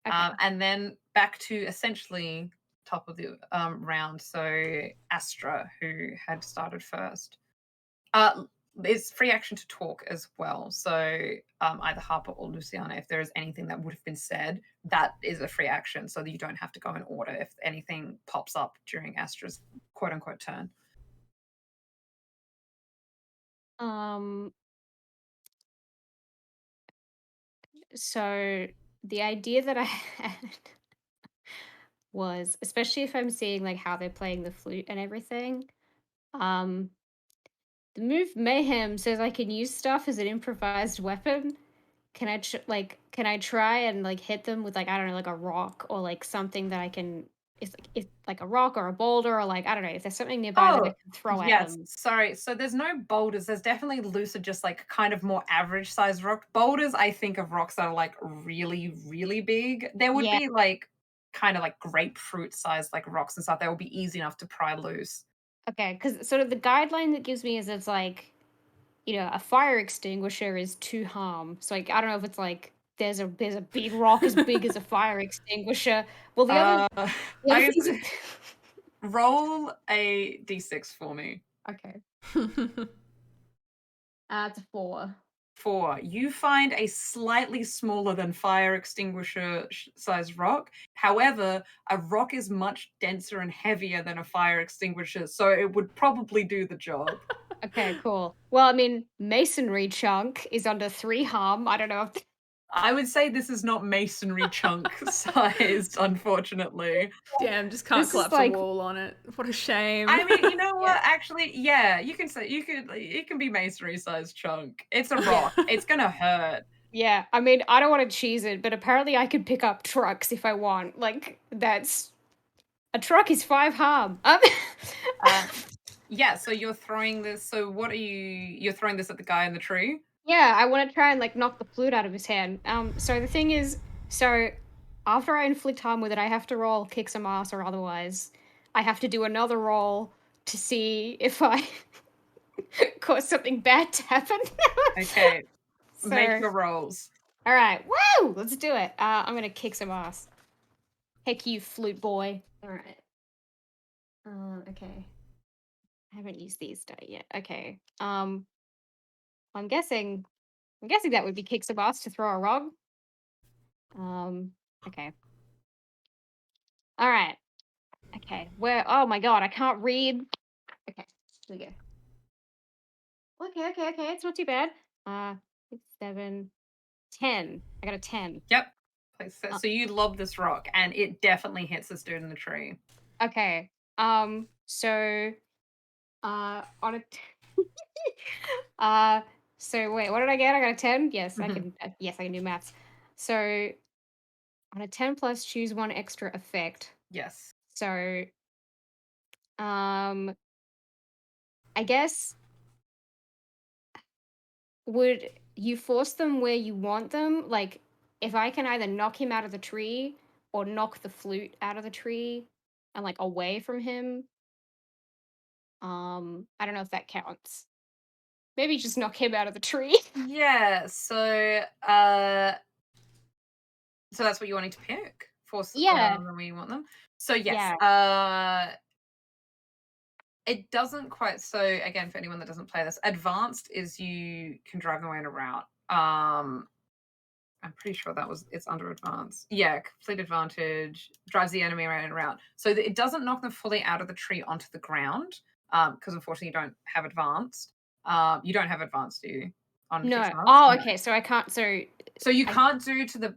Okay. And then back to essentially top of the round. So Astra, who had started first. It's free action to talk as well. So either Harper or Luciana, if there is anything that would have been said, that is a free action, so that you don't have to go in order if anything pops up during Astra's quote unquote turn. So the idea that I had was, especially if I'm seeing like how they're playing the flute and everything, um, the move Mayhem says I can use stuff as an improvised weapon. Can I can I try and like hit them with like, I don't know, like a rock or like something that I can, it's like a rock or a boulder, or like, I don't know, if there's something nearby that I can throw at yes. them. Sorry. So there's no boulders. There's definitely loose, just like kind of more average sized rock. Boulders, I think of rocks that are like really, really big. There would Yeah. be like kind of like grapefruit sized like rocks and stuff that would be easy enough to pry loose. Okay, because sort of the guideline that gives me is it's like, a fire extinguisher is 2 harm. So like I don't know if it's like there's a big rock as big as a fire extinguisher. Well, the other I things guess roll a d6 for me. okay. It's a 4. 4. You find a slightly smaller than fire extinguisher sized rock. However, a rock is much denser and heavier than a fire extinguisher, so it would probably do the job. Okay, cool. Well, I mean, masonry chunk is under 3 harm. I don't know if I would say this is not masonry chunk sized, unfortunately. Damn, just can't This is collapse like- a wall on it. What a shame. I mean, you know what? Yeah. Actually, yeah, you can say it can be masonry sized chunk. It's a rock. It's gonna hurt. Yeah, I mean, I don't want to cheese it, but apparently I could pick up trucks if I want. Like that's a truck is 5 harm. Yeah, so you're throwing this. So what are you're throwing this at the guy in the tree? Yeah, I want to try and like knock the flute out of his hand. So the thing is, so after I inflict harm with it, I have to roll kick some ass, or otherwise, I have to do another roll to see if I cause something bad to happen. Okay, So, make your rolls. all right, woo! Let's do it. I'm gonna kick some ass. Heck you, flute boy. All right. Okay. I haven't used these die yet. Okay. I'm guessing that would be kick some ass to throw a rug. Okay. All right. Okay. Oh my god, I can't read. Okay. Here we go. Okay. It's not too bad. 6, 7, 10. I got a 10. Yep. So you lob this rock, and it definitely hits this dude in the tree. Okay. So, on a. So wait, what did I get? I got a 10. Yes, I can. Yes, I can do maths. So, on a 10 plus, choose one extra effect. Yes. So, I guess, would you force them where you want them? Like, if I can either knock him out of the tree or knock the flute out of the tree and like away from him. I don't know if that counts. Maybe just knock him out of the tree. Yeah, so that's what you're wanting to pick? Force Yeah. them where you want them? So yes, Yeah. it doesn't quite. So again, for anyone that doesn't play this, advanced is you can drive them away in a route. I'm pretty sure it's under advanced. Yeah, complete advantage drives the enemy around and around. So it doesn't knock them fully out of the tree onto the ground. Because unfortunately you don't have advanced. You don't have advanced, do you? On No. fixed marks? Oh, No. okay. So I can't. So you I- can't do to the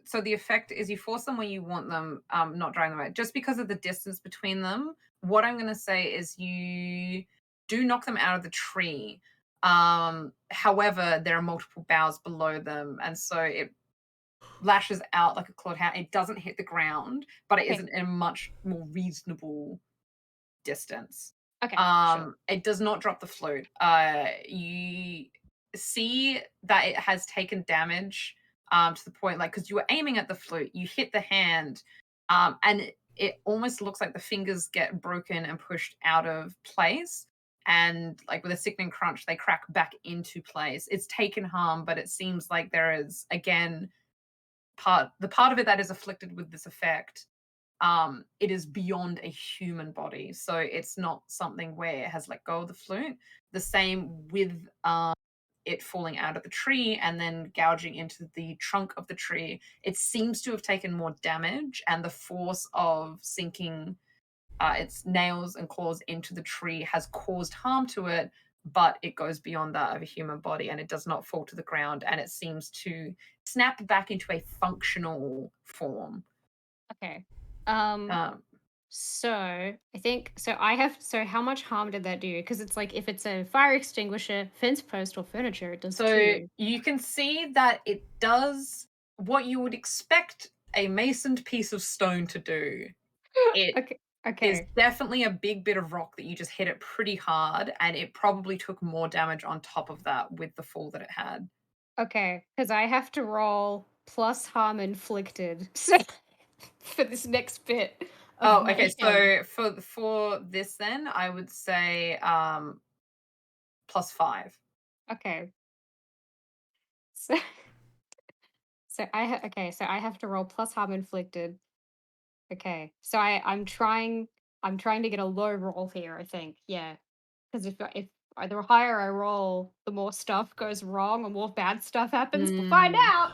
so the effect is you force them where you want them, not driving them out. Just because of the distance between them, what I'm gonna say is you do knock them out of the tree. However, there are multiple boughs below them, and so it lashes out like a clawed hand. It doesn't hit the ground, but it Okay. isn't in a much more reasonable distance. Okay. Sure. It does not drop the flute. You see that it has taken damage to the point, like, because you were aiming at the flute, you hit the hand, and it almost looks like the fingers get broken and pushed out of place. And like with a sickening crunch, they crack back into place. It's taken harm, but it seems like there is again the part of it that is afflicted with this effect, it is beyond a human body, so it's not something where it has let go of the flute. The same with it falling out of the tree and then gouging into the trunk of the tree. It seems to have taken more damage, and the force of sinking its nails and claws into the tree has caused harm to it, but it goes beyond that of a human body and it does not fall to the ground, and it seems to snap back into a functional form. Okay. Um, So I think so. I have. So how much harm did that do? Because it's like if it's a fire extinguisher, fence post, or furniture, it does So two. you can see that it does what you would expect a masoned piece of stone to do. It Okay. is Okay. definitely a big bit of rock that you just hit it pretty hard, and it probably took more damage on top of that with the fall that it had. Okay. Because I have to roll plus harm inflicted. So for this next bit of Oh, okay. mayhem. So for this then, I would say +5. Okay. So okay. So I have to roll plus harm inflicted. Okay. So I'm trying to get a low roll here, I think. Yeah. Because if the higher I roll, the more stuff goes wrong or more bad stuff happens. We'll find Mm. out.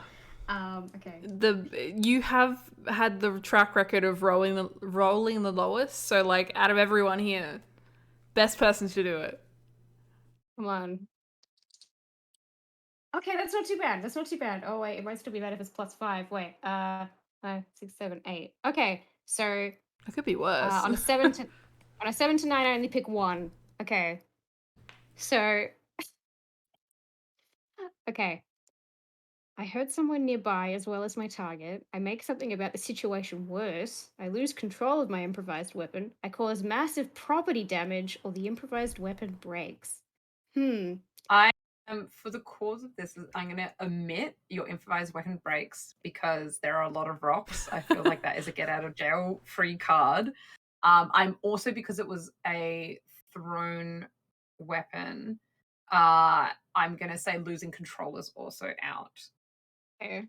Okay. You have had the track record of rolling the lowest, so like out of everyone here, best person to do it. Come on. Okay, that's not too bad. That's not too bad. Oh wait, it might still be bad if it's +5. Wait, 5, 6, 7, 8. Okay, so It could be worse. on a 7 to 9, I only pick one. Okay, so okay. I hurt someone nearby as well as my target. I make something about the situation worse. I lose control of my improvised weapon. I cause massive property damage, or the improvised weapon breaks. I am, for the cause of this, I'm going to omit your improvised weapon breaks because there are a lot of rocks. I feel like that is a get out of jail free card. I'm also, because it was a thrown weapon, I'm going to say losing control is also out. Okay.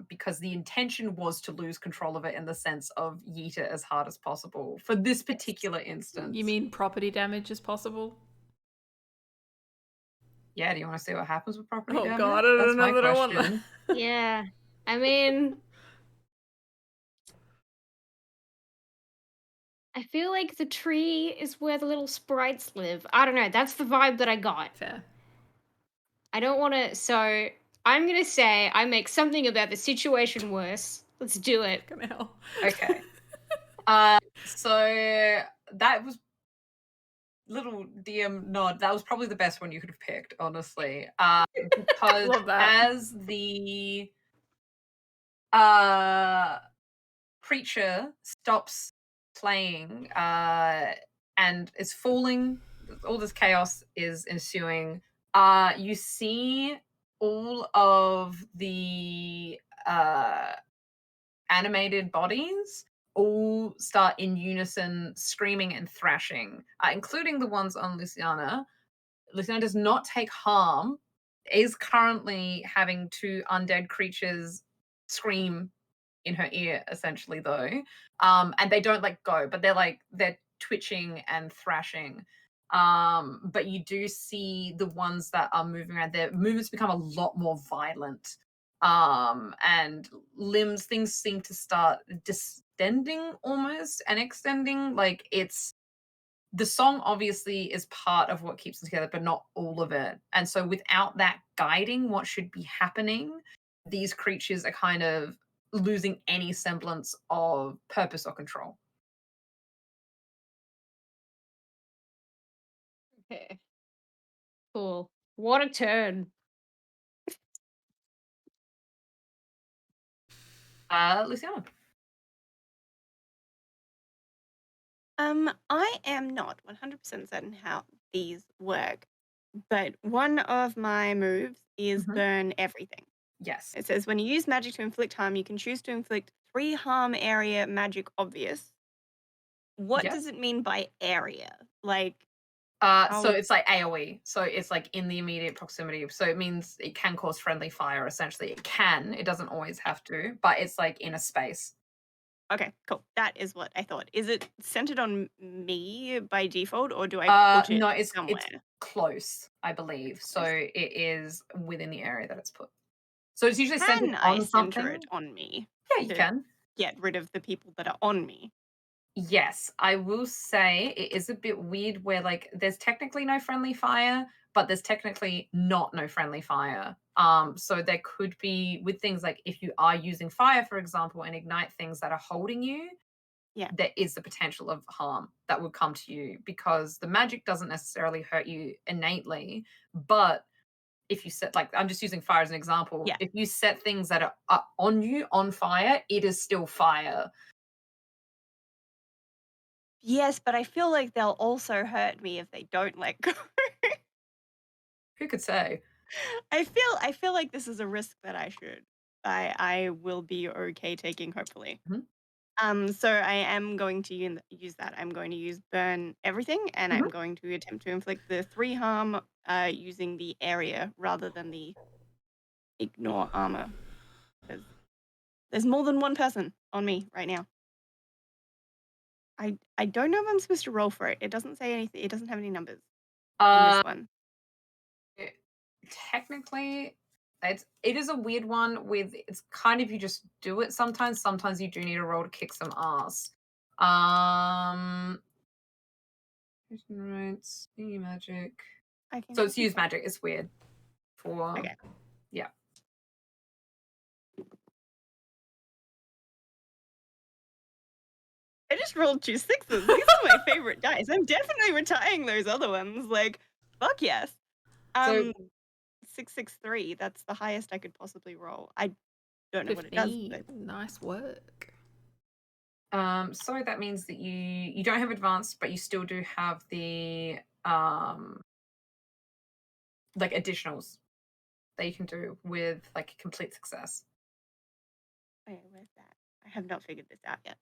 Because the intention was to lose control of it in the sense of yeet it as hard as possible for this particular instance. You mean property damage is possible? Yeah, do you want to see what happens with property damage? God, I don't That's know my that I want question. that. Yeah. I mean, I feel like the tree is where the little sprites live. I don't know. That's the vibe that I got. Fair. I don't want to. So I'm going to say I make something about the situation worse. Let's do it. Fucking hell. Okay. So that was little DM nod. That was probably the best one you could have picked, honestly. Because Love that. as the creature stops playing and is falling, all this chaos is ensuing. You see all of the animated bodies all start in unison screaming and thrashing, including the ones on Luciana. Luciana does not take harm, is currently having 2 undead creatures scream in her ear, essentially, though. And they don't like go, but they're twitching and thrashing. But you do see the ones that are moving around, their movements become a lot more violent. And things seem to start distending almost and extending. Like the song obviously is part of what keeps them together, but not all of it. And so without that guiding what should be happening, these creatures are kind of losing any semblance of purpose or control. Okay. Cool. What a turn. Luciana. I am not 100% certain how these work, but one of my moves is Mhm. burn everything. Yes. It says when you use magic to inflict harm, you can choose to inflict 3 harm area magic obvious. What Yep. does it mean by area? Like, So it's like AoE. So it's like in the immediate proximity. So it means it can cause friendly fire, essentially. It can. It doesn't always have to, but it's like in a space. okay, cool. That is what I thought. Is it centered on me by default, or do I put it No, it's somewhere? close, I believe. So Close. it is within the area that it's put. So it's usually centered Can I on center something. it on me Yeah, you to can. get rid of the people that are on me? Yes, I will say it is a bit weird where like there's technically no friendly fire, but there's technically not no friendly fire. So there could be with things like if you are using fire, for example, and ignite things that are holding you, Yeah. there is the potential of harm that would come to you because the magic doesn't necessarily hurt you innately, but if you set like I'm just using fire as an example, Yeah. if you set things that are on you on fire, it is still fire. Yes, but I feel like they'll also hurt me if they don't let go. Who could say? I feel like this is a risk that I will be okay taking, hopefully. Mhm. So I am going to use that. I'm going to use burn everything, and Mhm. I'm going to attempt to inflict the 3 harm using the area rather than the ignore armor, because there's more than one person on me right now. I don't know if I'm supposed to roll for it. It doesn't say anything. It doesn't have any numbers in Uh, this one. technically, it is a weird one with it's kind of you just do it sometimes. Sometimes you do need a roll to kick some ass. Right, magic. I can So it's copy use that. magic. It's weird for Okay. yeah. I just rolled 2 sixes. These are my favorite dice. I'm definitely retiring those other ones. Like, fuck yes. So 663. That's the highest I could possibly roll. I don't know what it does, 15. but Nice work. so that means that you don't have advanced, but you still do have the like additionals that you can do with like complete success. wait, where's that? I have not figured this out yet.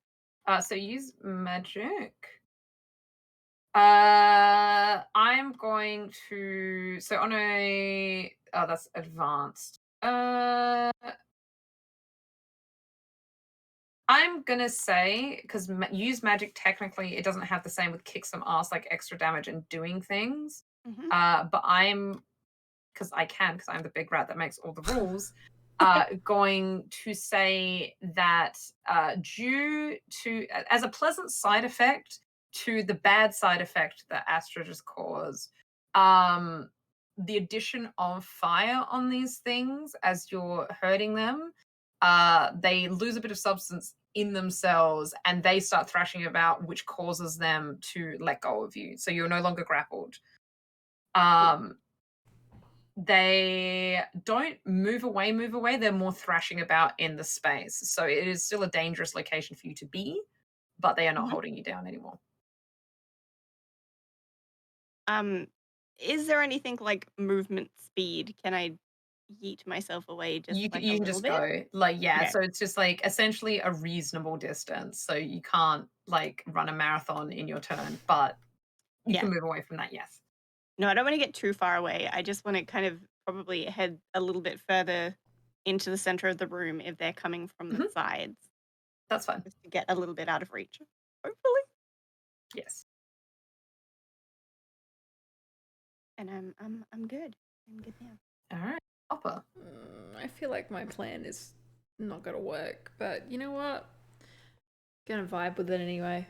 So use magic. I'm going to so on a that's advanced. I'm gonna say because use magic technically it doesn't have the same with kick some ass like extra damage and doing things. Mhm. But I'm because I can because I'm the big rat that makes all the rules. Going to say that due to as a pleasant side effect to the bad side effect that Astra just caused, the addition of fire on these things as you're hurting them, they lose a bit of substance in themselves and they start thrashing about, which causes them to let go of you. So you're no longer grappled. They don't move away. They're more thrashing about in the space. So it is still a dangerous location for you to be, but they are not Mhm. holding you down anymore. Is there anything like movement speed? Can I yeet myself away just like a You can little just bit? go. Like, yeah, Okay. so it's just like essentially a reasonable distance. So you can't like run a marathon in your turn, but you Yeah. can move away from that, yes. No, I don't want to get too far away. I just want to kind of probably head a little bit further into the center of the room if they're coming from the sides, That's fine. just to get a little bit out of reach. Hopefully. Yes. And I'm good. I'm good now. All right. Harper. I feel like my plan is not gonna work, but you know what? Gonna vibe with it anyway.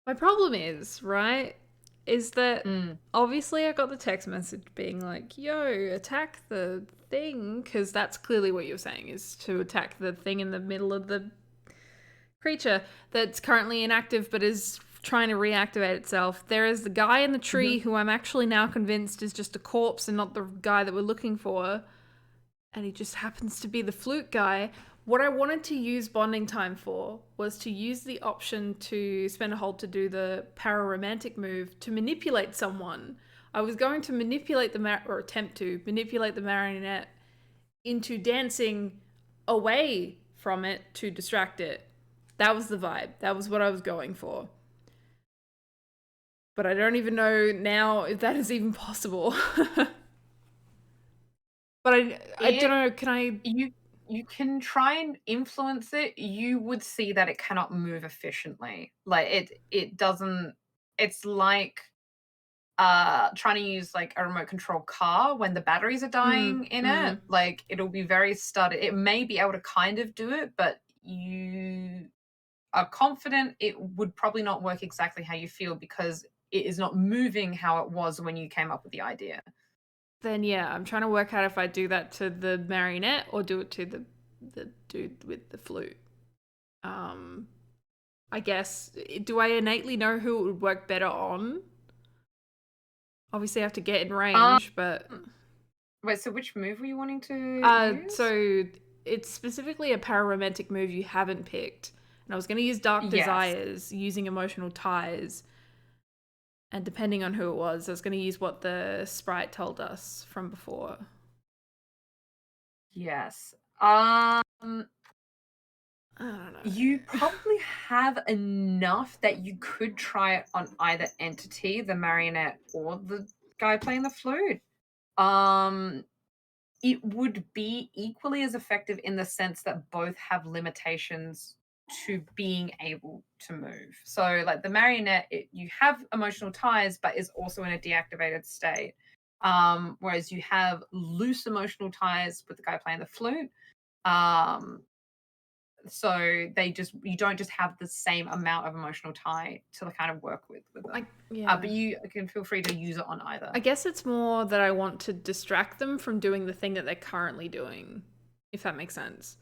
My problem is, right, is that obviously I got the text message being like, yo, attack the thing, because that's clearly what you're saying, is to attack the thing in the middle of the creature that's currently inactive but is trying to reactivate itself. There is the guy in the tree who I'm actually now convinced is just a corpse and not the guy that we're looking for. And he just happens to be the flute guy. What I wanted to use bonding time for was to use the option to spend a hold to do the Pararomantic move to manipulate someone. I was going to manipulate or attempt to manipulate the marionette into dancing away from it to distract it. That was the vibe. That was what I was going for. But I don't even know now if that is even possible. But I don't know, can I... You can try and influence it. You would see that it cannot move efficiently. Like it doesn't... It's like trying to use like a remote control car when the batteries are dying in it. Like it'll be very stuttered. It may be able to kind of do it, but you are confident it would probably not work exactly how you feel because it is not moving how it was when you came up with the idea. Then yeah, I'm trying to work out if I do that to the marionette or do it to the dude with the flute. I guess, do I innately know who it would work better on? Obviously I have to get in range, but... Wait, so which move were you wanting to use? So it's specifically a pararomantic move you haven't picked. And I was going to use Dark Desires, using emotional ties. And depending on who it was, I was going to use what the sprite told us from before. Yes. I don't know. You probably have enough that you could try it on either entity, the marionette or the guy playing the flute. It would be equally as effective in the sense that both have limitations to being able to move. So like the marionette, you have emotional ties, but is also in a deactivated state. Whereas you have loose emotional ties with the guy playing the flute. So you don't just have the same amount of emotional tie to kind of work with them. But you can feel free to use it on either. I guess it's more that I want to distract them from doing the thing that they're currently doing, if that makes sense.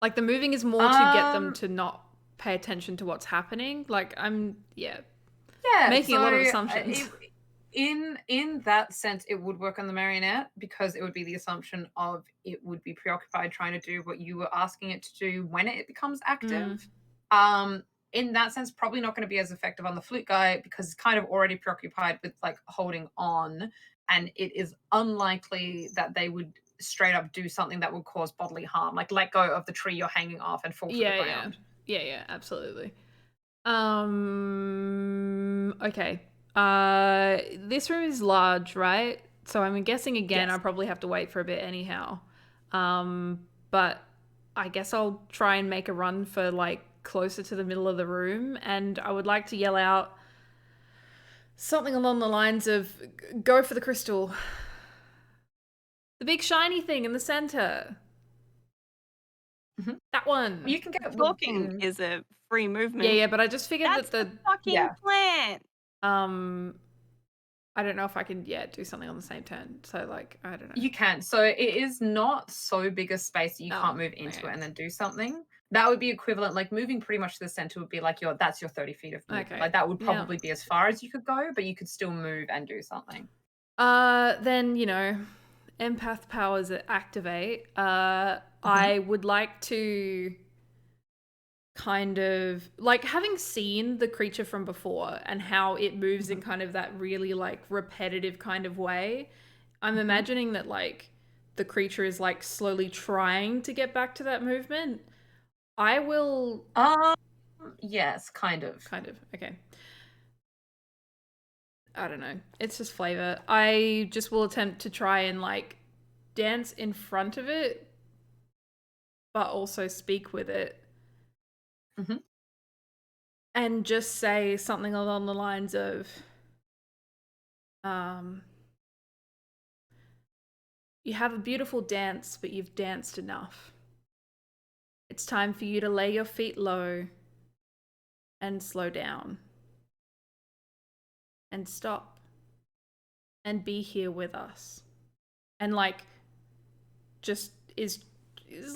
Like the moving is more to get them to not pay attention to what's happening. Like I'm making a lot of assumptions. In that sense, it would work on the marionette because it would be the assumption of it would be preoccupied trying to do what you were asking it to do when it becomes active. In that sense, probably not going to be as effective on the flute guy because it's kind of already preoccupied with like holding on, and it is unlikely that they would straight up do something that would cause bodily harm, like let go of the tree you're hanging off and fall to the ground. Yeah, absolutely. Okay. This room is large, right? So I'm guessing again, I'll probably have to wait for a bit anyhow. But I guess I'll try and make a run for like closer to the middle of the room, and I would like to yell out something along the lines of, go for the crystal. The big shiny thing in the center. That one. You can get walking is a free movement. Yeah, but I just figured that's that the fucking plan. I don't know if I can do something on the same turn. So like I don't know. You can. So it is not so big a space that you can't move into it and then do something. That would be equivalent, like moving pretty much to the center would be like that's your 30 feet of movement. Okay. Like that would probably be as far as you could go, but you could still move and do something. Then empath powers activate. I would like to kind of like, having seen the creature from before and how it moves in kind of that really like repetitive kind of way, I'm imagining that like the creature is like slowly trying to get back to that movement. I will Yes, kind of. Kind of. Okay. I don't know. It's just flavor. I just will attempt to try and like dance in front of it, but also speak with it. Mm-hmm. And just say something along the lines of, you have a beautiful dance, but you've danced enough. It's time for you to lay your feet low and slow down and stop and be here with us. And like, just is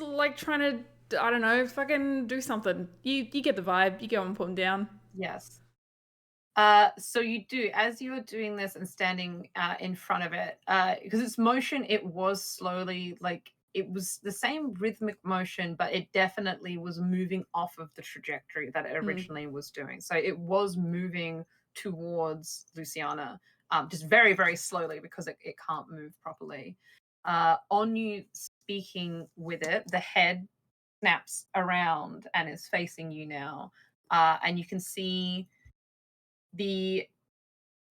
like trying to, I don't know, fucking do something. You get the vibe. You go and put them down. Yes. So you do, as you are doing this and standing in front of it, because its motion, it was slowly like it was the same rhythmic motion, but it definitely was moving off of the trajectory that it originally was doing. So it was moving towards Luciana, just very, very slowly because it can't move properly. On you speaking with it, the head snaps around and is facing you now. And you can see the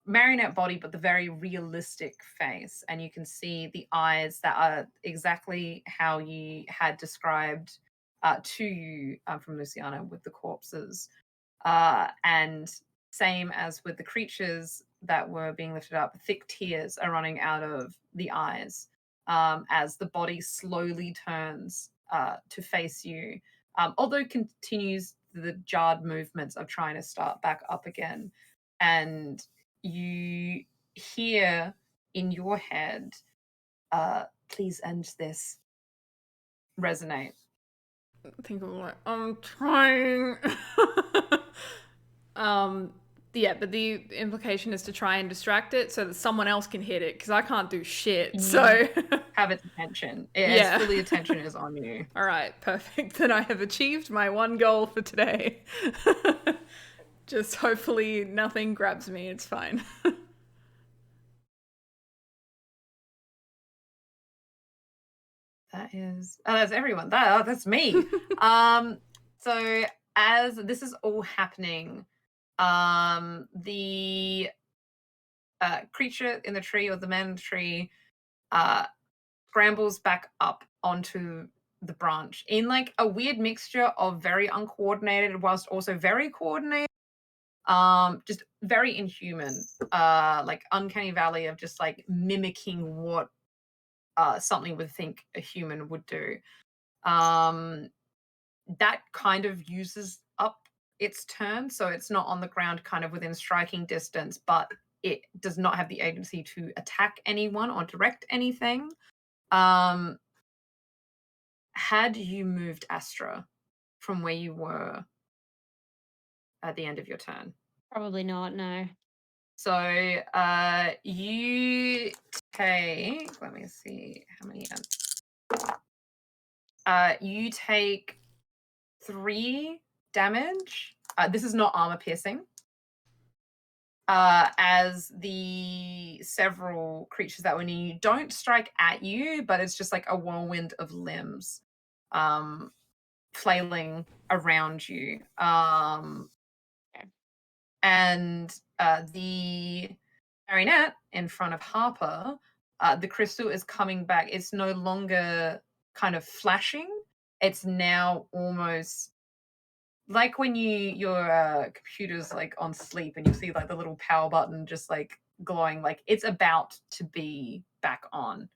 marionette body, but the very realistic face. And you can see the eyes that are exactly how you had described to you from Luciana with the corpses. And same as with the creatures that were being lifted up, thick tears are running out of the eyes as the body slowly turns to face you, although continues the jarred movements of trying to start back up again. And you hear in your head, please end this, resonate. I think I'm like, I'm trying. Yeah, but the implication is to try and distract it so that someone else can hit it, because I can't do shit. So have its attention. Yeah. Its fully attention is on you. All right, perfect. Then I have achieved my one goal for today. Just hopefully nothing grabs me. It's fine. That's everyone. That's me. So as this is all happening, the creature in the tree, or the man in the tree, scrambles back up onto the branch in like a weird mixture of very uncoordinated whilst also very coordinated. Just very inhuman, like uncanny valley of just like mimicking what something would think a human would do. That kind of uses up its turn, so it's not on the ground kind of within striking distance, but it does not have the agency to attack anyone or direct anything. Had you moved Astra from where you were at the end of your turn? Probably not, no. So you take, let me see how many. You take 3 damage. This is not armor piercing. As the several creatures that were near you don't strike at you, but it's just like a whirlwind of limbs flailing around you. Okay. And the marionette in front of Harper, the crystal is coming back. It's no longer kind of flashing. It's now almost like when your computer's like on sleep and you see like the little power button just like glowing, like it's about to be back on.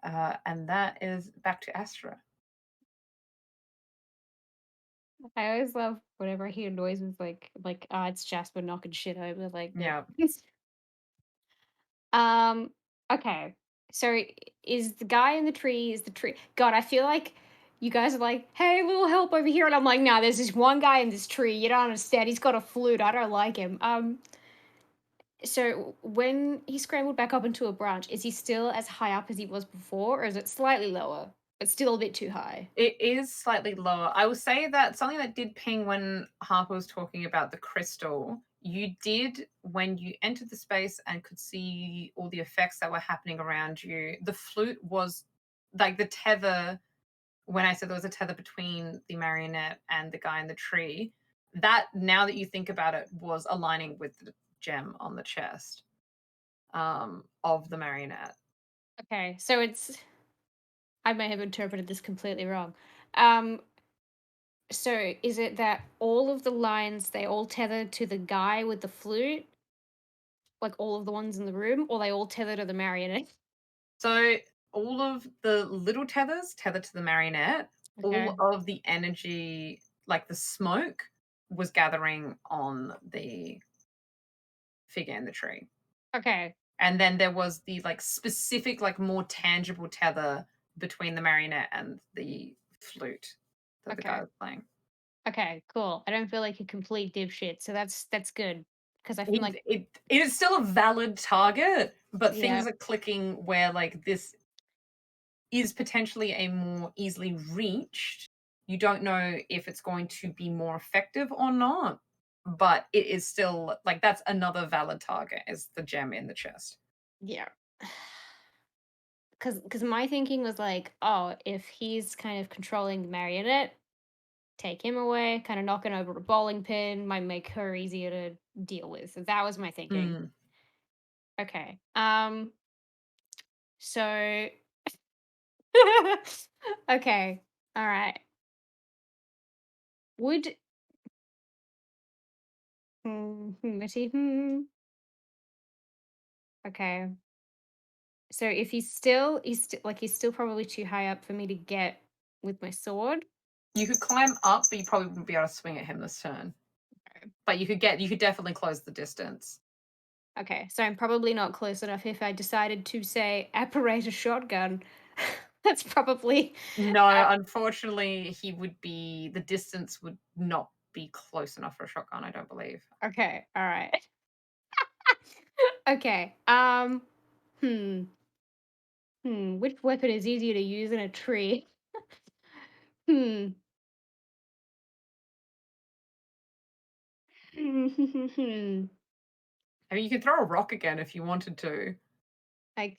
And that is back to Astra. I always love whenever I hear noises like it's Jasper knocking shit over. Like, Yeah. Okay. So is the guy in the tree? Is the tree? God, I feel like you guys are like, hey, little help over here, and I'm like, nah. There's this one guy in this tree. You don't understand. He's got a flute. I don't like him. So when he scrambled back up into a branch, is he still as high up as he was before, or is it slightly lower, but still a bit too high? It is slightly lower. I will say that something that did ping when Harper was talking about the crystal, you did, when you entered the space and could see all the effects that were happening around you, the flute was like the tether when I said there was a tether between the marionette and the guy in the tree, that, now that you think about it, was aligning with the gem on the chest of the marionette. Okay, so it's I may have interpreted this completely wrong. Um, so is it that all of the lines they all tether to the guy with the flute, like all of the ones in the room, or they all tether to the marionette? So all of the little tethers tether to the marionette. Okay. All of the energy, like the smoke, was gathering on the figure in the tree. Okay. And then there was the like specific, like more tangible tether between the marionette and the flute that the guy Okay. was playing. Okay. Cool. I don't feel like a complete dipshit, so that's good because I feel like It is still a valid target, but yeah. things are clicking where like this is potentially a more easily reached. You don't know if it's going to be more effective or not, but it is still like that's another valid target is the gem in the chest. Yeah. Because my thinking was like, oh, if he's kind of controlling the marionette, take him away, kind of knocking over a bowling pin, might make her easier to deal with. So that was my thinking. Mm. Okay. So okay. All right. Would let's see. Okay. So if he's still probably too high up for me to get with my sword. You could climb up, but you probably wouldn't be able to swing at him this turn. Okay. But you could definitely close the distance. Okay, so I'm probably not close enough if I decided to say apparate a shotgun. That's probably No, uh, unfortunately, the distance would not be close enough for a shotgun, I don't believe. okay. All right. Okay. Hmm. Which weapon is easier to use in a tree? Hmm. Hmm. I mean, you could throw a rock again if you wanted to. I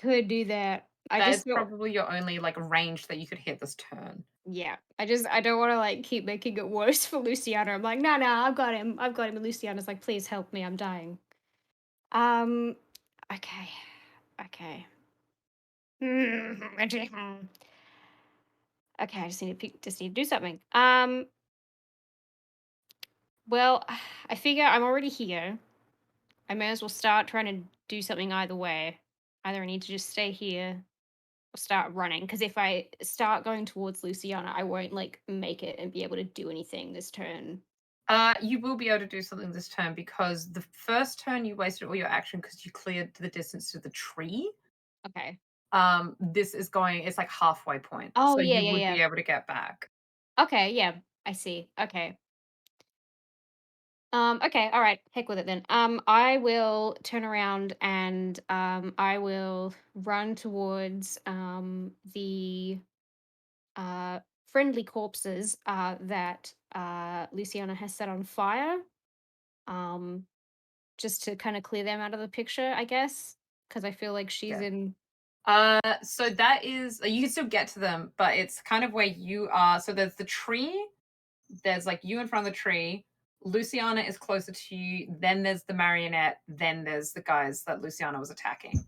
could do that. I That is just don't. probably your only like range that you could hit this turn. Yeah. I don't want to like keep making it worse for Luciana. I'm like, no, I've got him. I've got him. And Luciana's like, please help me. I'm dying. Um. Okay. Okay. Okay, I just need to do something. Well, I figure I'm already here. I may as well start trying to do something either way. Either I need to just stay here or start running. Because if I start going towards Luciana, I won't like make it and be able to do anything this turn. You will be able to do something this turn because the first turn you wasted all your action because you cleared the distance to the tree. Okay. This is going, it's like halfway point. Oh So yeah, you yeah, would yeah. be able to get back. Okay, yeah. I see. Okay. Okay, all right. Heck with it then. I will turn around and I will run towards the uh friendly corpses that Luciana has set on fire. Um just to kind of clear them out of the picture, I guess. Because I feel like she's Yeah. in So that is, you can still get to them, but it's kind of where you are. So there's the tree, there's like you in front of the tree. Luciana is closer to you. Then there's the marionette. Then there's the guys that Luciana was attacking.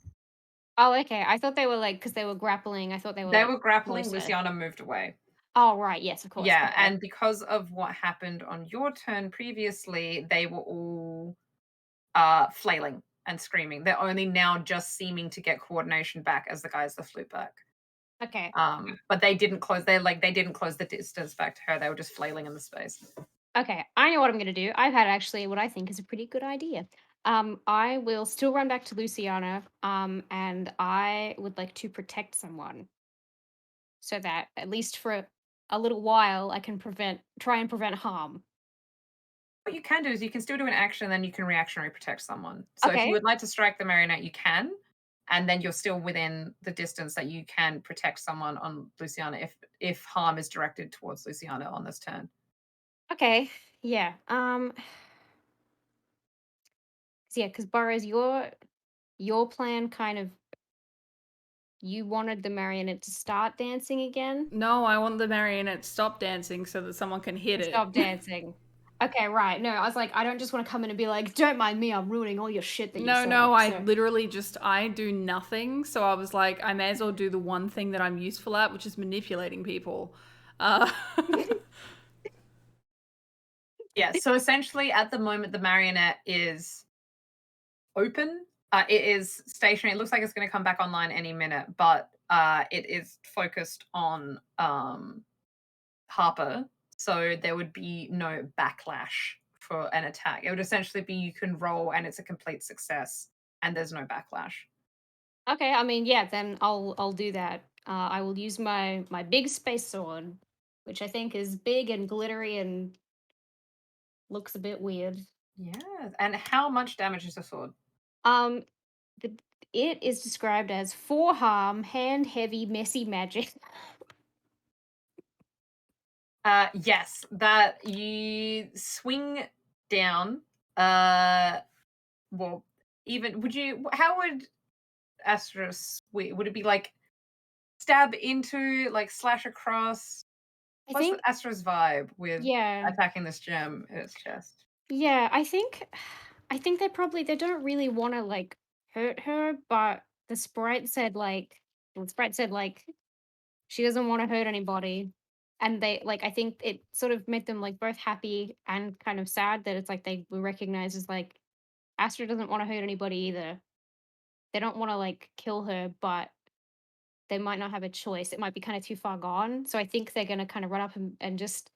Oh, okay. I thought they were like because they were grappling, I thought they were They like were grappling. closer. Luciana moved away. Oh, right, yes, of course. Yeah, Okay. and because of what happened on your turn previously, they were all flailing and screaming. They're only now just seeming to get coordination back as the guys that flew back. Okay. But they didn't close. They didn't close the distance back to her. They were just flailing in the space. Okay, I know what I'm gonna do. I've had actually what I think is a pretty good idea. I will still run back to Luciana, and I would like to protect someone so that at least for a little while I can try and prevent harm. What you can do is you can still do an action, and then you can reactionary protect someone. So if you Okay, would like to strike the marionette, you can, and then you're still within the distance that you can protect someone on Luciana if harm is directed towards Luciana on this turn. okay, yeah. So yeah, because Burrows, your plan kind of you wanted the marionette to start dancing again? No, I want the marionette to stop dancing so that someone can hit it. Stop dancing. Okay, right. No, I was like, I don't just want to come in and be like, don't mind me, I'm ruining all your shit that you set No, up. I So literally I do nothing. So I was like, I may as well do the one thing that I'm useful at, which is manipulating people. Yeah, so essentially at the moment the marionette is open. It is stationary. It looks like it's going to come back online any minute, but it is focused on Harper, so there would be no backlash for an attack. It would essentially be you can roll and it's a complete success, and there's no backlash. okay, I mean, yeah, then I'll do that. I will use my big space sword, which I think is big and glittery and looks a bit weird. Yeah, and how much damage is the sword? Um, the, it is described as 4 harm, hand heavy, messy magic. Yes, that you swing down. Well, even would you? How would Astra would it be like stab into, like slash across? I What's think, Astra's vibe with yeah, attacking this gem in its chest? yeah. I think they don't really want to like hurt her, but the sprite said like she doesn't want to hurt anybody. And they like I think it sort of made them like both happy and kind of sad that it's like they were recognized as like Astra doesn't want to hurt anybody either. They don't want to like kill her, but they might not have a choice. It might be kind of too far gone. So I think they're gonna kind of run up and just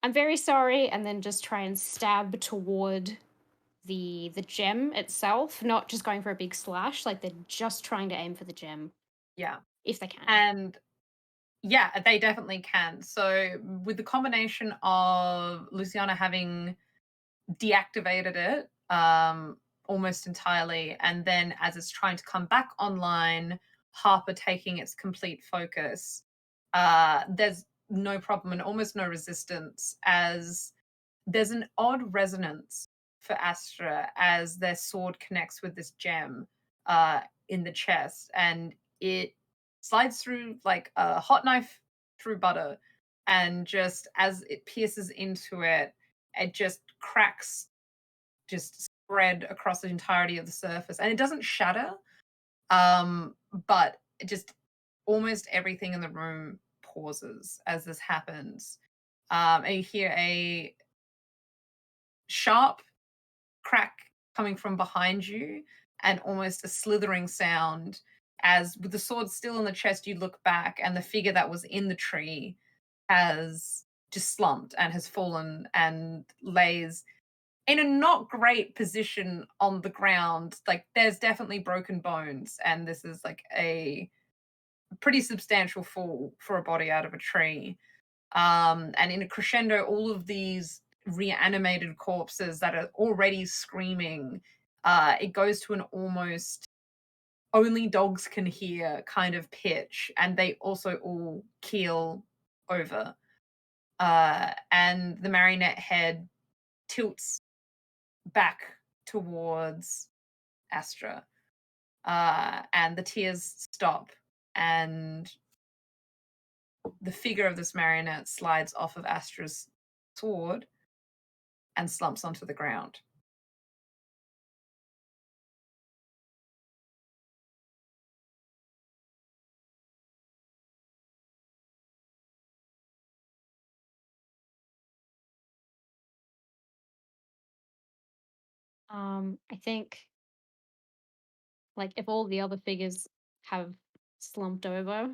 I'm very sorry, and then just try and stab toward the gem itself, not just going for a big slash, like they're just trying to aim for the gem Yeah, if they can. and yeah, they definitely can. So with the combination of Luciana having deactivated it almost entirely, and then as it's trying to come back online, Harper taking its complete focus, there's no problem and almost no resistance, as there's an odd resonance for Astra as their sword connects with this gem in the chest, and it slides through like a hot knife through butter, and just as it pierces into it, it just cracks, just spread across the entirety of the surface, and it doesn't shatter, but it just almost everything in the room pauses as this happens, and you hear a sharp crack coming from behind you and almost a slithering sound as, with the sword still in the chest, you look back and the figure that was in the tree has just slumped and has fallen and lays in a not great position on the ground. Like there's definitely broken bones, and this is like a pretty substantial fall for a body out of a tree. And in a crescendo, all of these reanimated corpses that are already screaming, it goes to an almost only dogs can hear kind of pitch, and they also all keel over. And the marionette head tilts back towards Astra, and the tears stop, and the figure of this marionette slides off of Astra's sword and slumps onto the ground. I think like if all the other figures have slumped over,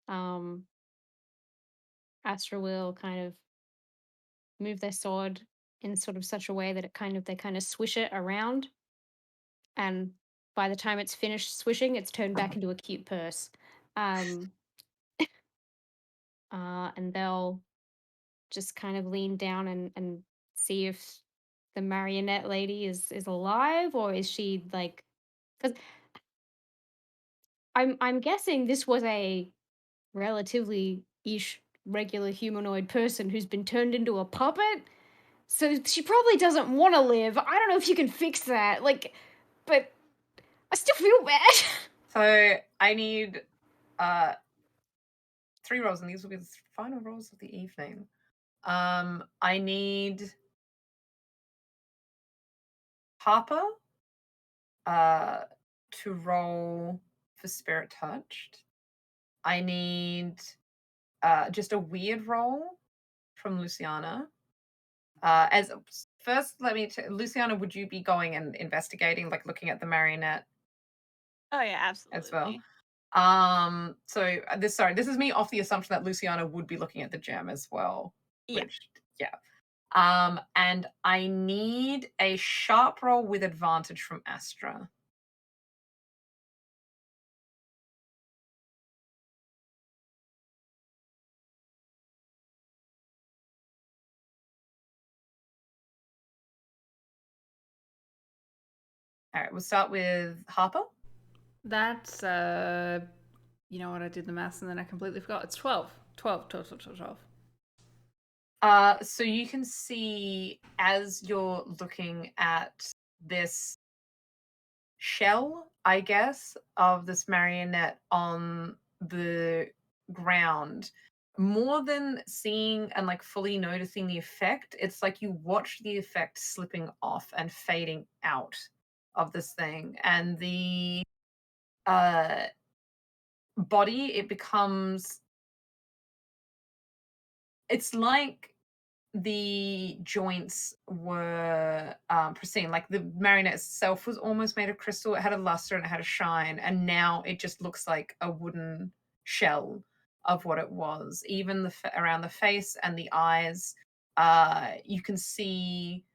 um, Astra will kind of move their sword in sort of such a way that they kind of swish it around, and by the time it's finished swishing, it's turned back into a cute purse. Um, and they'll just kind of lean down and see if the marionette lady is alive, or is she like, because I'm guessing this was a relatively ish regular humanoid person who's been turned into a puppet. So she probably doesn't want to live. I don't know if you can fix that. Like, but I still feel bad. So I need 3 rolls, and these will be the final rolls of the evening. I need Harper to roll for Spirit Touched. I need just a weird roll from Luciana. As first, Luciana, would you be going and investigating, like looking at the marionette Oh yeah, as well? absolutely. This is me off the assumption that Luciana would be looking at the gem as well. Yeah. Which, yeah. And I need a sharp roll with advantage from Astra. All right, we'll start with Harper. That's you know what, I did the maths and then I completely forgot. It's 12. 12. So you can see as you're looking at this shell, I guess, of this marionette on the ground, more than seeing and like fully noticing the effect, it's like you watch the effect slipping off and fading out of this thing, and the body, it becomes, it's like the joints were pristine. Like the marionette itself was almost made of crystal. It had a luster and it had a shine, and now it just looks like a wooden shell of what it was. Even around the face and the eyes, you can see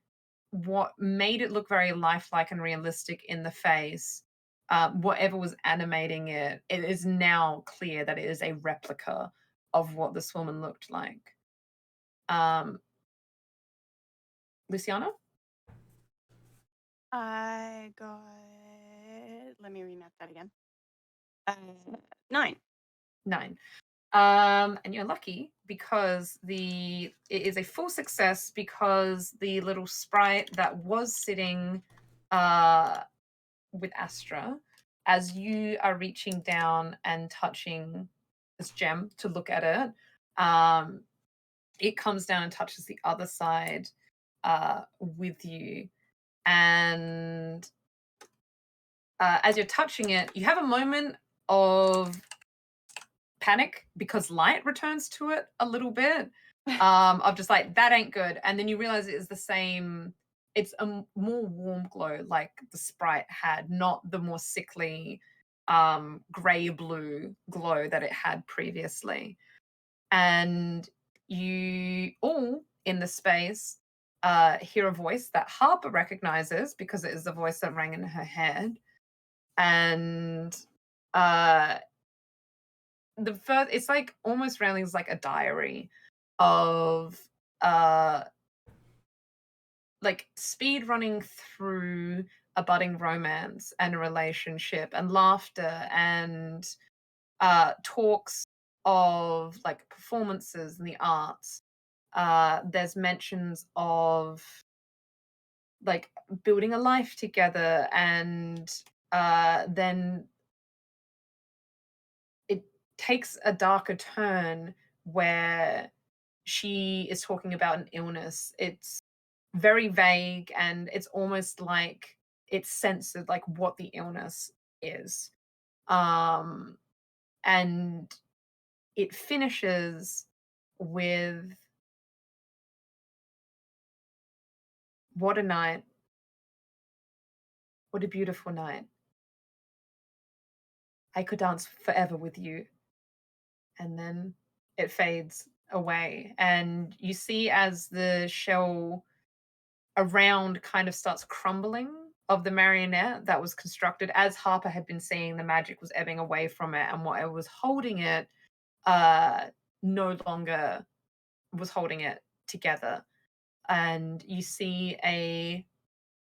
what made it look very lifelike and realistic in the face. Whatever was animating it, it is now clear that it is a replica of what this woman looked like. Luciana? I got. Let me remap that again. 9. 9. And you're lucky because it is a full success, because the little sprite that was sitting with Astra, as you are reaching down and touching this gem to look at it, it comes down and touches the other side with you. And as you're touching it, you have a moment of panic because light returns to it a little bit, of just like, that ain't good. And then you realize it is the same, it's a more warm glow like the sprite had, not the more sickly gray blue glow that it had previously. And you all in the space hear a voice that Harper recognizes because it is the voice that rang in her head. And it's like almost rounding as like a diary of like speed running through a budding romance and a relationship and laughter and talks of like performances and the arts. There's mentions of like building a life together, and then it takes a darker turn where she is talking about an illness. It's very vague, and it's almost like it's censored like what the illness is. And it finishes with, what a night, what a beautiful night. I could dance forever with you. And then it fades away, and you see as the shell around kind of starts crumbling of the marionette that was constructed, as Harper had been seeing, the magic was ebbing away from it, and what was holding it no longer was holding it together. And you see a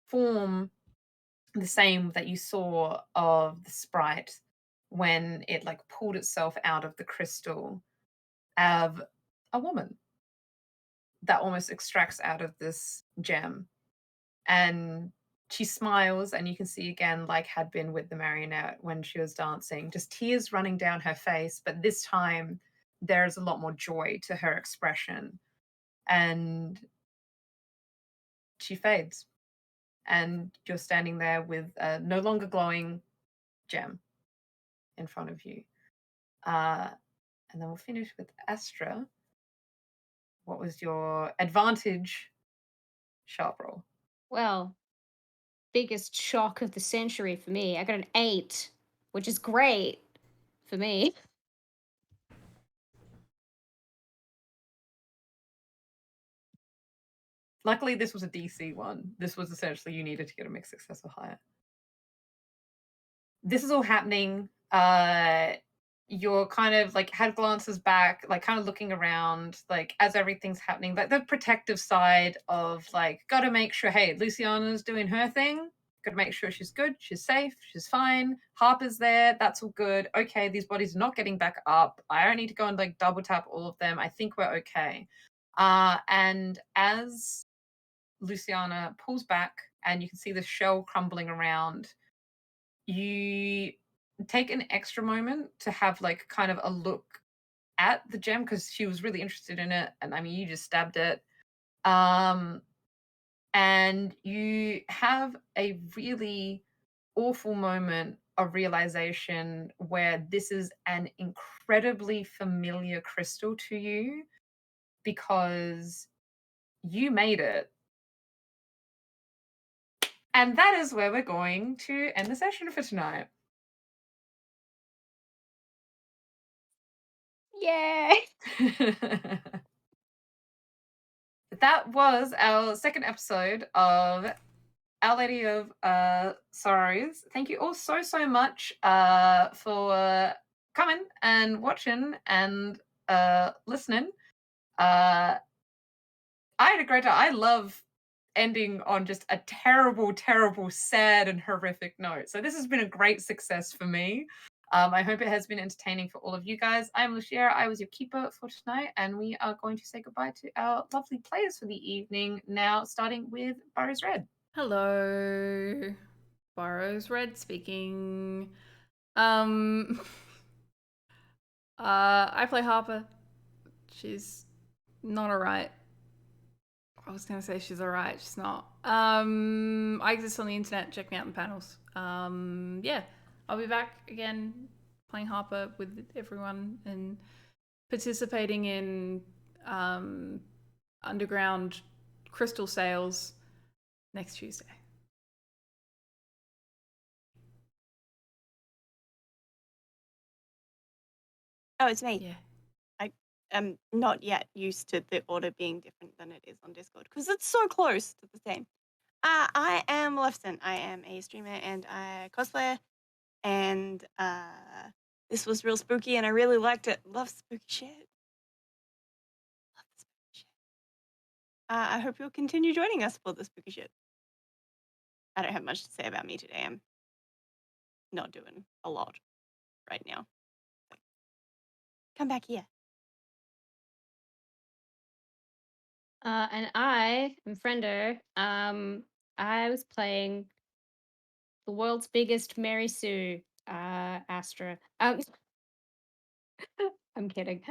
form the same that you saw of the sprite when it like pulled itself out of the crystal, of a woman that almost extracts out of this gem. And she smiles, and you can see again, like had been with the marionette when she was dancing, just tears running down her face. But this time, there's a lot more joy to her expression. And she fades. And you're standing there with a no longer glowing gem in front of you. And then we'll finish with Astra. What was your advantage sharp roll? Well, biggest shock of the century for me. I got an 8, which is great for me. Luckily, this was a DC one. This was essentially you needed to get a mixed success or higher. This is all happening. You're kind of like head glances back, like kind of looking around, like as everything's happening, like the protective side of like, gotta make sure, hey, Luciana's doing her thing. Gotta make sure she's good, she's safe, she's fine. Harper's there, that's all good. Okay, these bodies are not getting back up. I don't need to go and like double tap all of them. I think we're okay. And as Luciana pulls back and you can see the shell crumbling around, you take an extra moment to have like kind of a look at the gem because she was really interested in it, and I mean you just stabbed it. And you have a really awful moment of realization where this is an incredibly familiar crystal to you because you made it. And that is where we're going to end the session for tonight. Yay! That was our second episode of Our Lady of Sorrows. Thank you all so much for coming and watching and listening. I had a great time. I love ending on just a terrible, sad and horrific note. So this has been a great success for me. I hope it has been entertaining for all of you guys. I'm Alishiera. I was your keeper for tonight, and we are going to say goodbye to our lovely players for the evening now, starting with BurrowsRed. Hello, BurrowsRed speaking. I play Harper. She's not alright. I was gonna say she's alright, she's not. I exist on the internet, check me out in panels. Yeah, I'll be back again playing Harper with everyone and participating in underground crystal sales next Tuesday. Oh, it's me. Yeah. I am not yet used to the order being different than it is on Discord because it's so close to the same. I am Maleficent. I am a streamer and a cosplayer, and this was real spooky, and I really liked it. Love spooky shit. Love the spooky shit. I hope you'll continue joining us for the spooky shit. I don't have much to say about me today. I'm not doing a lot right now. Come back here. And I am Friendo. I was playing the world's biggest Mary Sue, Astra. I'm kidding.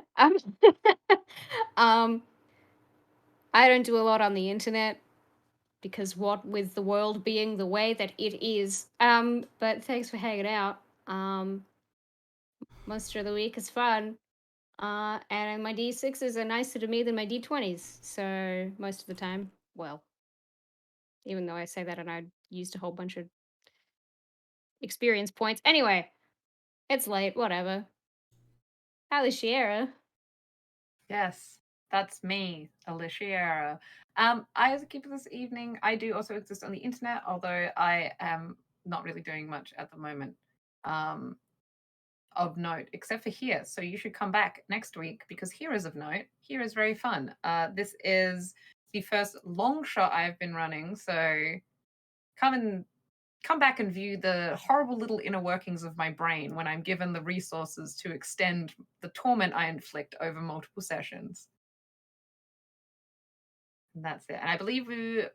Um, I don't do a lot on the internet because what with the world being the way that it is. But thanks for hanging out. Most of the week is fun. And my D6s are nicer to me than my D20s. So most of the time, well, even though I say that and I used a whole bunch of experience points. Anyway, it's late, whatever. Alishiera. Yes, that's me, Alishiera. I, as a keeper this evening, I do also exist on the internet, although I am not really doing much at the moment of note, except for here. So you should come back next week because here is of note. Here is very fun. This is the first long shot I've been running, so come back and view the horrible little inner workings of my brain when I'm given the resources to extend the torment I inflict over multiple sessions. And that's it. And I believe we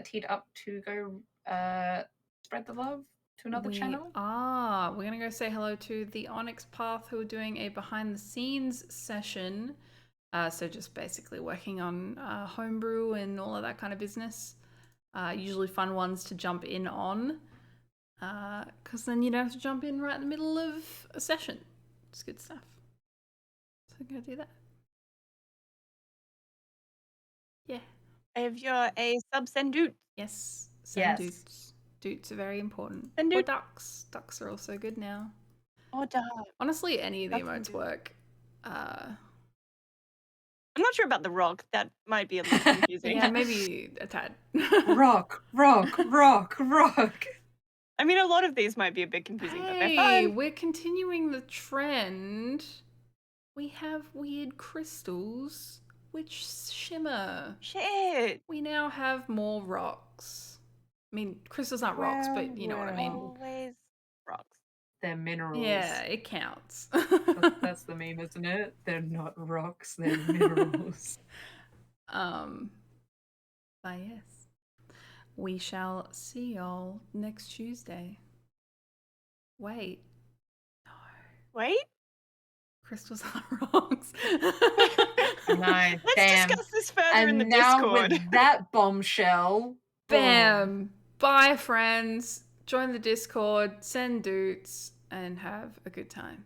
teed up to go spread the love to another We're channel. gonna go say hello to the Onyx Path, who are doing a behind the scenes session. So just basically working on homebrew and all of that kind of business. Usually fun ones to jump in on, because then you don't have to jump in right in the middle of a session. It's good stuff. So I'm gonna do that. Yeah. If you're a sub, send dude. Yes. Send Yes. doots. Doots are very important. Send Or dude. ducks. Ducks are also good now. Oh, duh. Honestly, any of the Ducks and emotes dudes. work. I'm not sure about the rock. That might be a little confusing. Yeah, maybe a tad. Rock, rock, rock, rock. I mean, a lot of these might be a bit confusing, but they're Hey, fun. we're continuing the trend. We have weird crystals which shimmer. Shit. We now have more rocks. I mean, crystals aren't rocks, but you know what I mean. Always rocks. They're minerals. Yeah, it counts. That's the meme, isn't it? They're not rocks, they're minerals. But yes. We shall see y'all next Tuesday. Wait. No. Wait. Crystals aren't rocks. No, Let's damn. discuss this further in And the now Discord. with that bombshell, Bam. Bye, friends. Join the Discord, send doots, and have a good time.